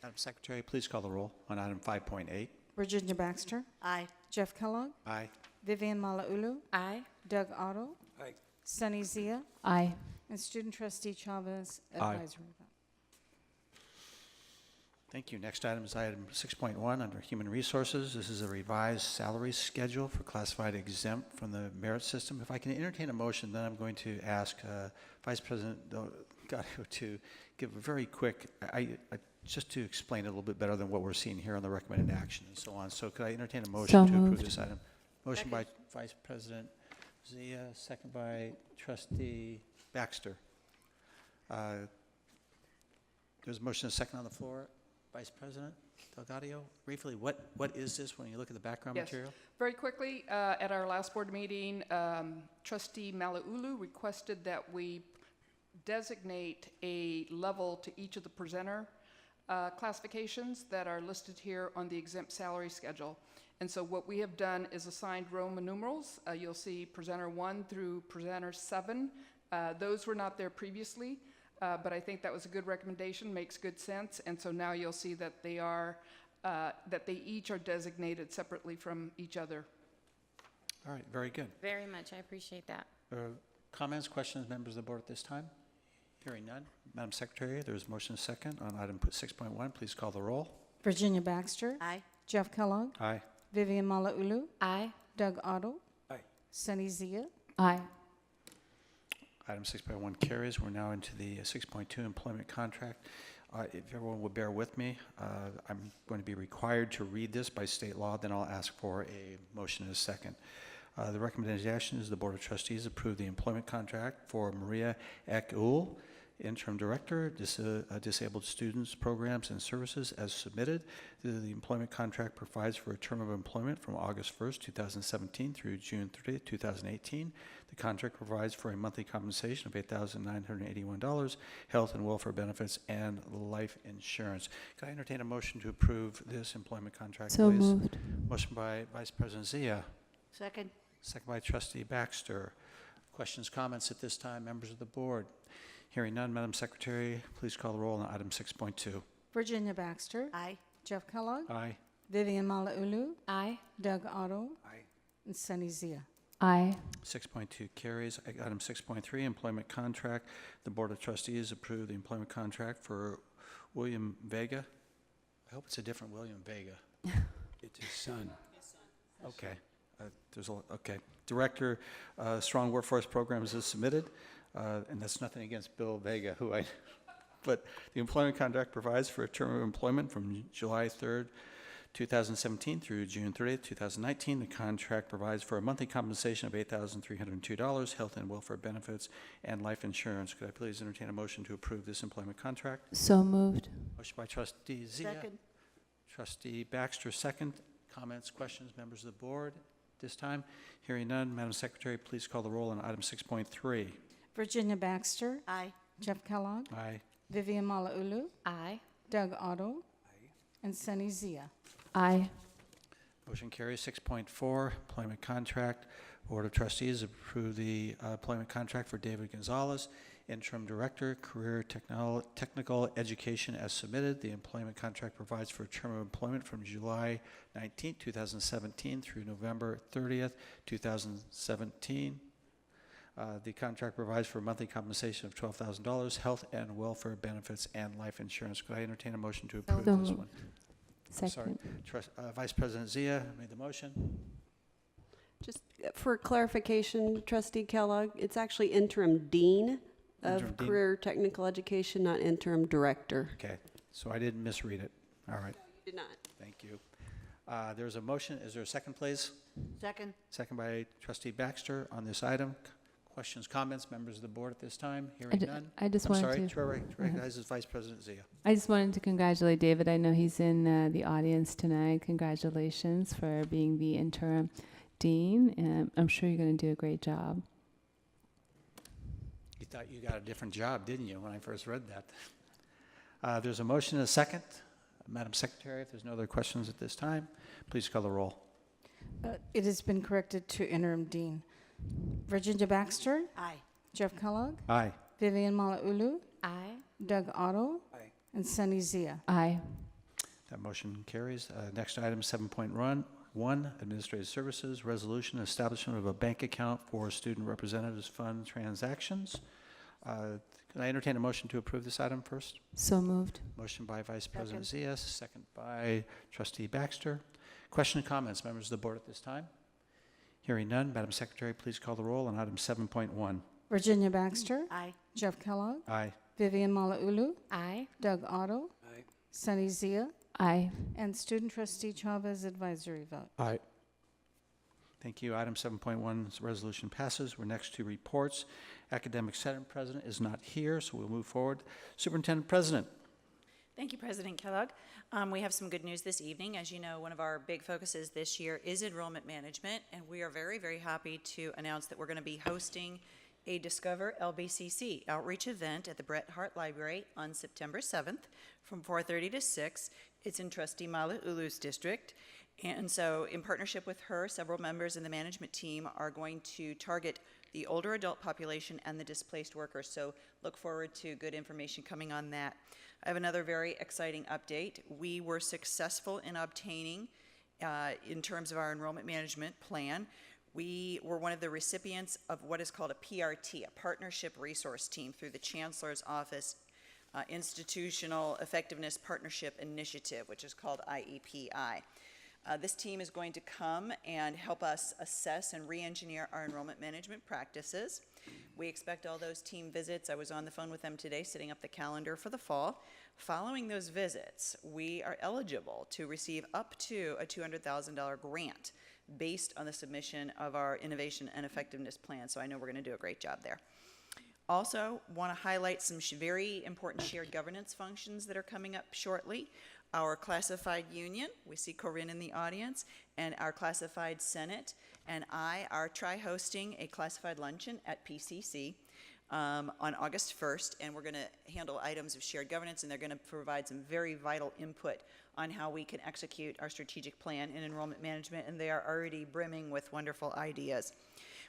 Madam Secretary, please call the roll on item 5.8. Virginia Baxter. Aye. Jeff Kellogg. Aye. Vivian Malauulu. Aye. Doug Otto. Aye. Sunny Zia. Aye. And Student Trustee Chavez. Aye. Advisory vote. Thank you. Next item is item 6.1 under Human Resources. This is a revised salary schedule for classified exempt from the merit system. If I can entertain a motion, then I'm going to ask Vice President Delgado to give a very quick, just to explain it a little bit better than what we're seeing here on the recommended action and so on. So could I entertain a motion to approve this item? Motion by Vice President Zia, second by Trustee Baxter. There's a motion and a second on the floor. Vice President Delgado, briefly, what is this when you look at the background material? Very quickly, at our last board meeting, Trustee Malauulu requested that we designate a level to each of the presenter classifications that are listed here on the exempt salary schedule. And so what we have done is assigned Roman numerals. You'll see presenter 1 through presenter 7. Those were not there previously. But I think that was a good recommendation, makes good sense, and so now you'll see that they are, that they each are designated separately from each other. All right, very good. Very much, I appreciate that. Comments, questions, members of the board at this time? Hearing none. Madam Secretary, there's a motion and a second on item 6.1. Please call the roll. Virginia Baxter. Aye. Jeff Kellogg. Aye. Vivian Malauulu. Aye. Doug Otto. Aye. Sunny Zia. Aye. Item 6.1 carries. We're now into the 6.2 employment contract. If everyone would bear with me, I'm going to be required to read this by state law, then I'll ask for a motion in a second. The recommendation is the Board of Trustees approve the employment contract for Maria Ek-Ul, Interim Director, Disabled Students Programs and Services as submitted. The employment contract provides for a term of employment from August 1st, 2017 through June 30th, 2018. The contract provides for a monthly compensation of $8,981, health and welfare benefits, and life insurance. Could I entertain a motion to approve this employment contract, So please? moved. Motion by Vice President Zia. Second. Second by Trustee Baxter. Questions, comments at this time, members of the board? Hearing none, Madam Secretary, please call the roll on item 6.2. Virginia Baxter. Aye. Jeff Kellogg. Aye. Vivian Malauulu. Aye. Doug Otto. Aye. And Sunny Zia. Aye. 6.2 carries. Item 6.3, employment contract. The Board of Trustees approve the employment contract for William Vega. I hope it's a different William Vega. It's his son. Okay. Okay. Director, Strong Workforce Programs is submitted, and that's nothing against Bill Vega, but the employment contract provides for a term of employment from July 3rd, 2017 through June 30th, 2019. The contract provides for a monthly compensation of $8,302, health and welfare benefits, and life insurance. Could I please entertain a motion to approve this employment contract? So moved. Motion by Trustee Zia. Second. Trustee Baxter, second. Comments, questions, members of the board? This time, hearing none, Madam Secretary, please call the roll on item 6.3. Virginia Baxter. Aye. Jeff Kellogg. Aye. Vivian Malauulu. Aye. Doug Otto. And Sunny Zia. Aye. Motion carries. 6.4, employment contract. Board of Trustees approve the employment contract for David Gonzalez, Interim Director, Career Technical Education as submitted. The employment contract provides for a term of employment from July 19, 2017 through November 30th, 2017. The contract provides for monthly compensation of $12,000, health and welfare benefits, and life insurance. Could I entertain a motion to approve this one? I'm sorry. Vice President Zia made the motion. Just for clarification, Trustee Kellogg, it's actually interim dean of Interim dean. career technical education, not interim director. Okay, so I didn't misread it. All right, Did not. thank you. There's a motion. Is there a second, please? Second. Second by Trustee Baxter on this item. Questions, comments, members of the board at this time? Hearing none. I just I'm wanted sorry, to- Chair recognizes Vice President Zia. I just wanted to congratulate David. I know he's in the audience tonight. Congratulations for being the interim dean, and I'm sure you're going to do a great job. You thought you got a different job, didn't you, when I first read that? There's a motion and a second. Madam Secretary, if there's no other questions at this time, please call the roll. It has been corrected to interim dean. Virginia Baxter. Aye. Jeff Kellogg. Aye. Vivian Malauulu. Aye. Doug Otto. Aye. And Sunny Zia. Aye. That motion carries. Next item, 7.1, Administrative Services, Resolution, Establishment of a Bank Account for Student Representatives Fund Transactions. Can I entertain a motion to approve this item first? So moved. Motion by Vice President Zia, second by Trustee Baxter. Question and comments, members of the board at this time? Hearing none, Madam Secretary, please call the roll on item 7.1. Virginia Baxter. Aye. Jeff Kellogg. Aye. Vivian Malauulu. Aye. Doug Otto. Aye. Sunny Zia. Aye. And Student Trustee Chavez advisory vote. Aye. Thank you. Item 7.1 resolution passes. We're next to reports. Academic Senate President is not here, so we'll move forward. Superintendent President. Thank you, President Kellogg. We have some good news this evening. As you know, one of our big focuses this year is enrollment management, and we are very, very happy to announce that we're going to be hosting a Discover LBCC outreach event at the Bret Hart Library on September 7th from 4:30 to 6. It's in Trustee Malauulu's district. And so in partnership with her, several members in the management team are going to target the older adult population and the displaced workers. So look forward to good information coming on that. I have another very exciting update. We were successful in obtaining, in terms of our enrollment management plan, we were one of the recipients of what is called a PRT, a Partnership Resource Team, through the Chancellor's Office Institutional Effectiveness Partnership Initiative, which is called IEPI. This team is going to come and help us assess and re-engineer our enrollment management practices. We expect all those team visits. I was on the phone with them today, setting up the calendar for the fall. Following those visits, we are eligible to receive up to a $200,000 grant based on the submission of our innovation and effectiveness plan. So I know we're going to do a great job there. Also, want to highlight some very important shared governance functions that are coming up shortly. Our classified union, we see Corinne in the audience, and our classified senate, and I are hosting a classified luncheon at PCC on August 1st, and we're going to handle items of shared governance, and they're going to provide some very vital input on how we can execute our strategic plan in enrollment management, and they are already brimming with wonderful ideas.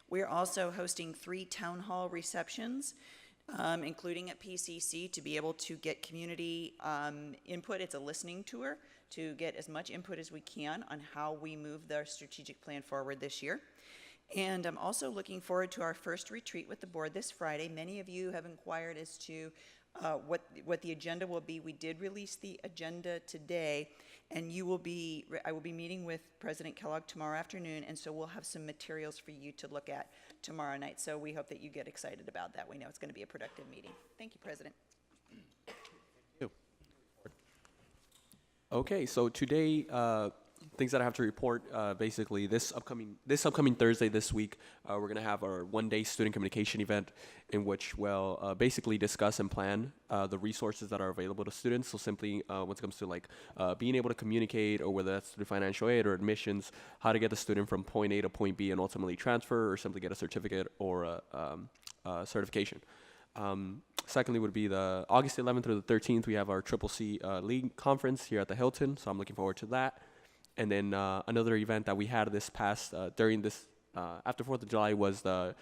We're also hosting 3 town hall receptions, including at PCC, to be able to get community input. It's a listening tour to get as much input as we can on how we move the strategic plan forward this year. And I'm also looking forward to our first retreat with the board this Friday. Many of you have inquired as to what the agenda will be. We did release the agenda today, and I will be meeting with President Kellogg tomorrow afternoon, and so we'll have some materials for you to look at tomorrow night. So we hope that you get excited about that. We know it's going to be a productive meeting. Thank you, President. Okay, so today, things that I have to report, basically this upcoming Thursday this week, we're gonna have our one-day student communication event in which we'll basically discuss and plan the resources that are available to students. So simply when it comes to like being able to communicate, or whether that's through financial aid or admissions, how to get the student from point A to point B and ultimately transfer, or simply get a certificate or certification. Secondly would be the August 11th through the 13th, we have our CCC League Conference here at the Hilton, so I'm looking forward to that. And then another event that we had this past, during this, after 4th of July was our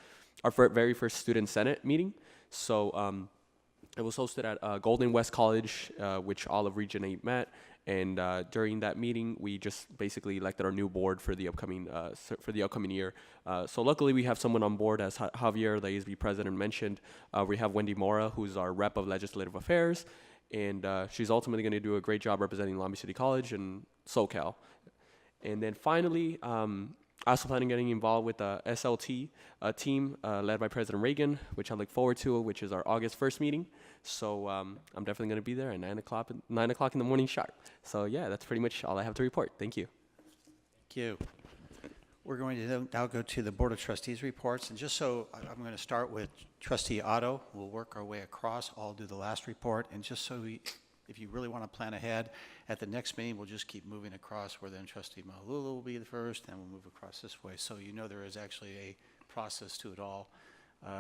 very first Student Senate meeting. So it was hosted at Golden West College, which all of Region 8 met. And during that meeting, we just basically elected our new board for the upcoming year. So luckily, we have someone on board, as Javier, the ASB president, mentioned. We have Wendy Mora, who's our rep of Legislative Affairs, and she's ultimately going to do a great job representing Long Beach City College and SoCal. And then finally, I also plan on getting involved with the SLT team led by President Reagan, which I look forward to, which is our August 1st meeting. So I'm definitely going to be there at 9 o'clock in the morning sharp. So yeah, that's pretty much all I have to report. Thank you. Thank you. We're going to now go to the Board of Trustees reports. And just so I'm going to start with Trustee Otto. We'll work our way across. I'll do the last report. And just so if you really want to plan ahead, at the next meeting, we'll just keep moving across where then Trustee Malulu will be the first, and we'll move across this way. So you know there is actually a process to it all.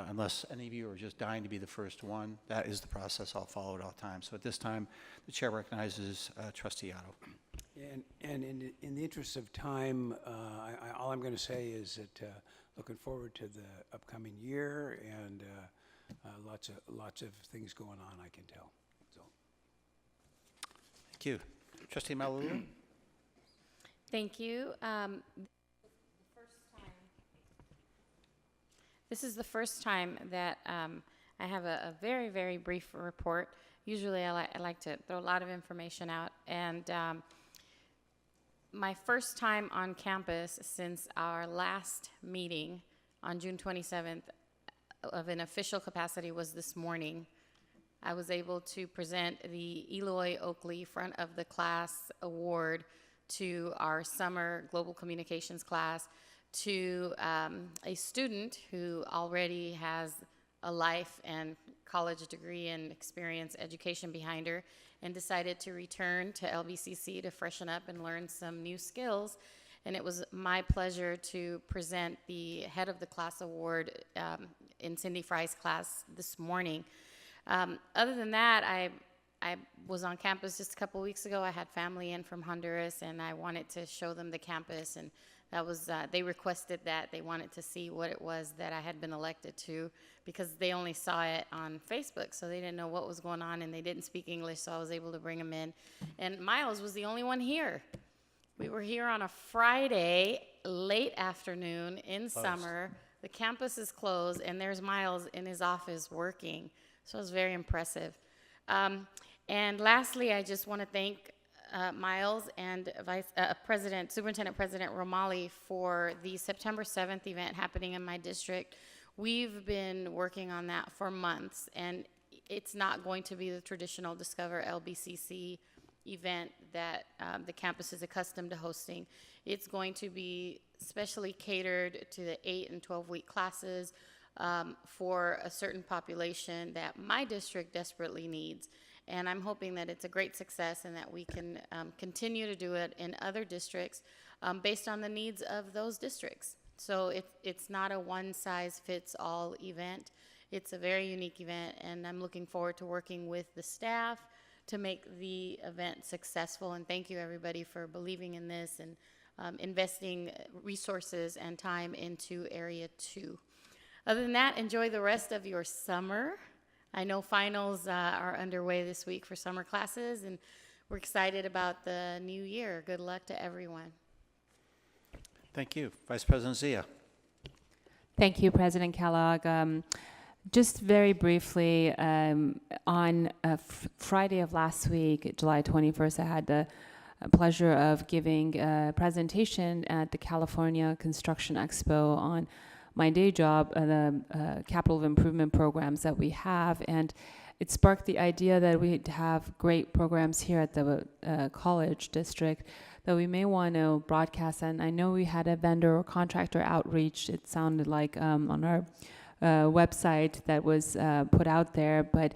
Unless any of you are just dying to be the first one, that is the process I'll follow at all times. So at this time, the chair recognizes Trustee Otto. And in the interest of time, all I'm going to say is that looking forward to the upcoming year, and lots of things going on, I can tell. So. Thank you. Trustee Malulu? Thank you. This is the first time that I have a very, very brief report. Usually I like to throw a lot of information out. And my first time on campus since our last meeting on June 27th of an official capacity was this morning. I was able to present the Eloy Oakley Front of the Class Award to our summer global communications class, to a student who already has a life and college degree and experience education behind her and decided to return to LBCC to freshen up and learn some new skills. And it was my pleasure to present the Head of the Class Award in Cindy Fry's class this morning. Other than that, I was on campus just a couple weeks ago. I had family in from Honduras, and I wanted to show them the campus, and that was, they requested that. They wanted to see what it was that I had been elected to, because they only saw it on Facebook, so they didn't know what was going on, and they didn't speak English, so I was able to bring them in. And Miles was the only one here. We were here on a Friday, late afternoon, in summer. The campus is closed, and there's Miles in his office working. So it was very impressive. And lastly, I just want to thank Miles and Superintendent President Romali for the September 7th event happening in my district. We've been working on that for months, and it's not going to be the traditional Discover LBCC event that the campus is accustomed to hosting. It's going to be specially catered to the 8 and 12-week classes for a certain population that my district desperately needs. And I'm hoping that it's a great success and that we can continue to do it in other districts based on the needs of those districts. So it's not a one-size-fits-all event. It's a very unique event, and I'm looking forward to working with the staff to make the event successful. And thank you, everybody, for believing in this and investing resources and time into Area 2. Other than that, enjoy the rest of your summer. I know finals are underway this week for summer classes, and we're excited about the new year. Good luck to everyone. Thank you. Vice President Zia. Thank you, President Kellogg. Just very briefly, on Friday of last week, July 21st, I had the pleasure of giving a presentation at the California Construction Expo on my day job, the capital improvement programs that we have, and it sparked the idea that we have great programs here at the college district that we may want to broadcast. And I know we had a vendor or contractor outreach, it sounded like, on our website that was put out there, but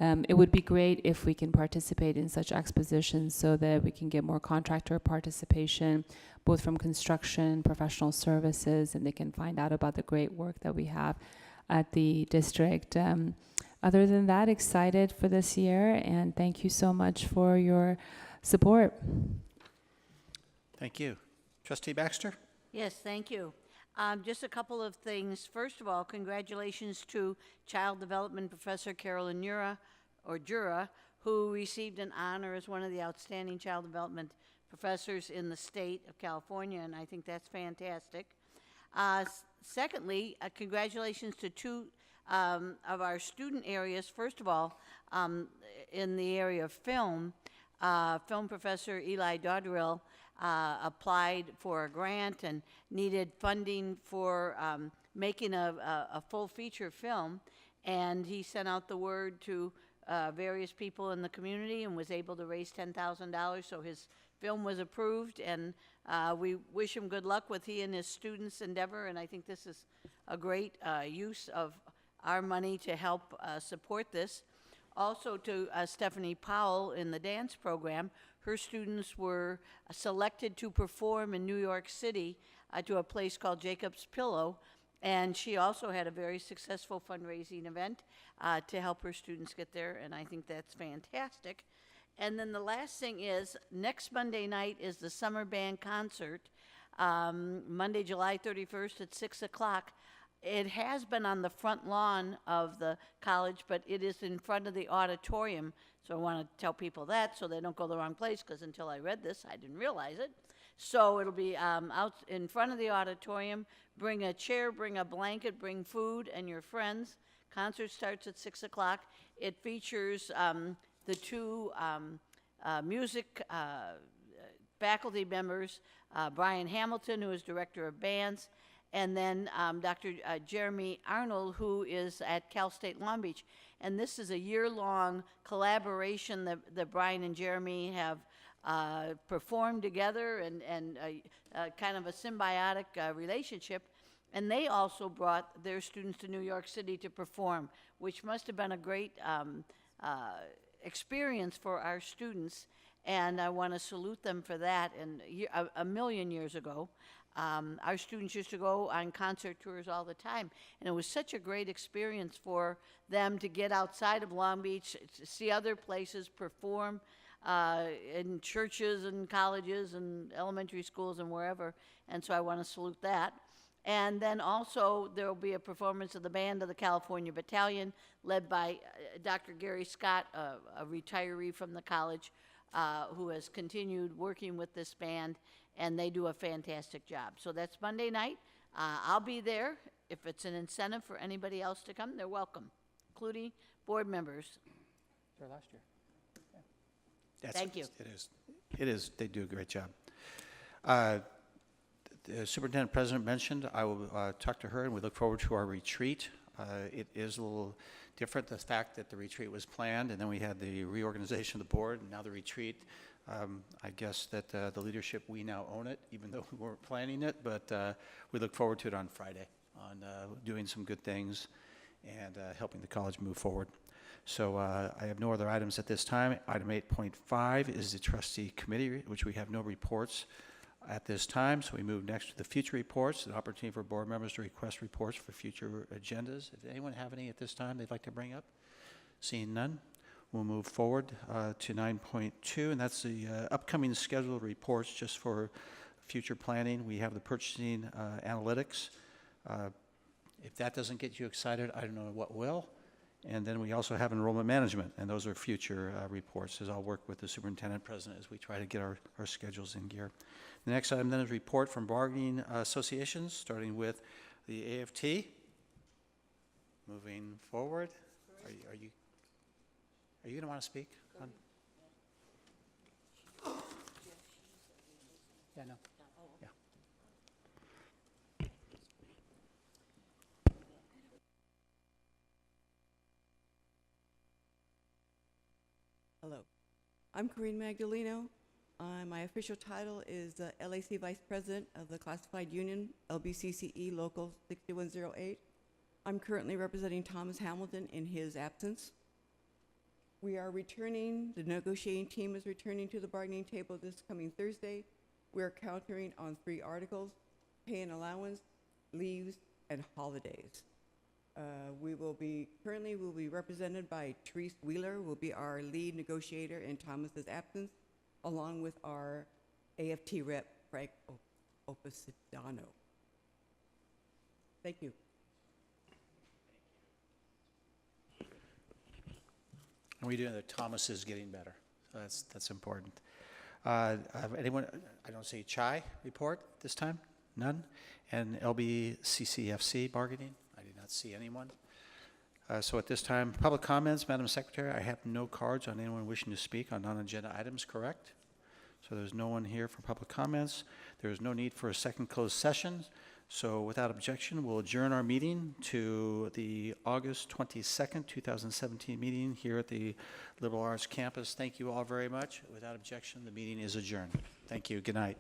it would be great if we can participate in such expositions so that we can get more contractor participation, both from construction, professional services, and they can find out about the great work that we have. at the district. Other than that, excited for this year, and thank you so much for your support. Thank you. Trustee Baxter? Yes, thank you. Just a couple of things. First of all, congratulations to Child Development Professor Carolyn Jura, who received an honor as one of the outstanding child development professors in the state of California, and I think that's fantastic. Secondly, congratulations to two of our student areas. First of all, in the area of film, film professor Eli Dodrill applied for a grant and needed funding for making a full feature film, and he sent out the word to various people in the community and was able to raise $10,000, so his film was approved, and we wish him good luck with he and his students' endeavor, and I think this is a great use of our money to help support this. Also to Stephanie Powell in the dance program, her students were selected to perform in New York City to a place called Jacob's Pillow, and she also had a very successful fundraising event to help her students get there, and I think that's fantastic. And then the last thing is, next Monday night is the summer band concert, Monday, July 31st at 6 o'clock. It has been on the front lawn of the college, but it is in front of the auditorium. So I want to tell people that so they don't go the wrong place, because until I read this, I didn't realize it. So it'll be out in front of the auditorium. Bring a chair, bring a blanket, bring food and your friends. Concert starts at 6 o'clock. It features the two music faculty members, Brian Hamilton, who is director of bands, and then Dr. Jeremy Arnold, who is at Cal State Long Beach. And this is a year-long collaboration that Brian and Jeremy have performed together, and kind of a symbiotic relationship. And they also brought their students to New York City to perform, which must have been a great experience for our students. And I want to salute them for that. And a million years ago, our students used to go on concert tours all the time, and it was such a great experience for them to get outside of Long Beach, to see other places perform in churches and colleges and elementary schools and wherever, and so I want to salute that. And then also there will be a performance of the Band of the California Battalion, led by Dr. Gary Scott, a retiree from the college, who has continued working with this band, and they do a fantastic job. So that's Monday night. I'll be there. If it's an incentive for anybody else to come, they're welcome, including board members. Sure, last year. Thank you. It is. It is. They do a great job. The Superintendent President mentioned, I will talk to her, and we look forward to our retreat. It is a little different, the fact that the retreat was planned, and then we had the reorganization of the board, and now the retreat. I guess that the leadership, we now own it, even though we weren't planning it, but we look forward to it on Friday, on doing some good things and helping the college move forward. So I have no other items at this time. Item 8.5 is the trustee committee, which we have no reports at this time. So we move next to the future reports, an opportunity for board members to request reports for future agendas. If anyone have any at this time they'd like to bring up? Seeing none, we'll move forward to 9.2, and that's the upcoming scheduled reports just for future planning. We have the purchasing analytics. If that doesn't get you excited, I don't know what will. And then we also have enrollment management, and those are future reports, as I'll work with the superintendent president as we try to get our schedules in gear. The next item then is report from bargaining associations, starting with the AFT. Moving forward, are you going to want to speak? Yeah, no. Yeah. Hello, I'm Corinne Magdaleno. My official title is LAC Vice President of the Classified Union, LBCCE Local 6108. I'm currently representing Thomas Hamilton in his absence. We are returning, the negotiating team is returning to the bargaining table this coming Thursday. We're countering on 3 articles: pay and allowance, leaves, and holidays. Currently we'll be represented by Therese Wheeler, will be our lead negotiator in Thomas's absence, along with our AFT rep, Frank Oppositano. Thank you. We do know that Thomas is getting better. So that's important. Anyone, I don't see Chai report this time, none. And LBCCFC bargaining, I did not see anyone. So at this time, public comments, Madam Secretary, I have no cards on anyone wishing to speak on non-agenda items, correct? So there's no one here for public comments. There is no need for a second closed session. So without objection, we'll adjourn our meeting to the August 22nd, 2017 meeting here at the Liberal Arts Campus. Thank you all very much. Without objection, the meeting is adjourned. Thank you. Good night.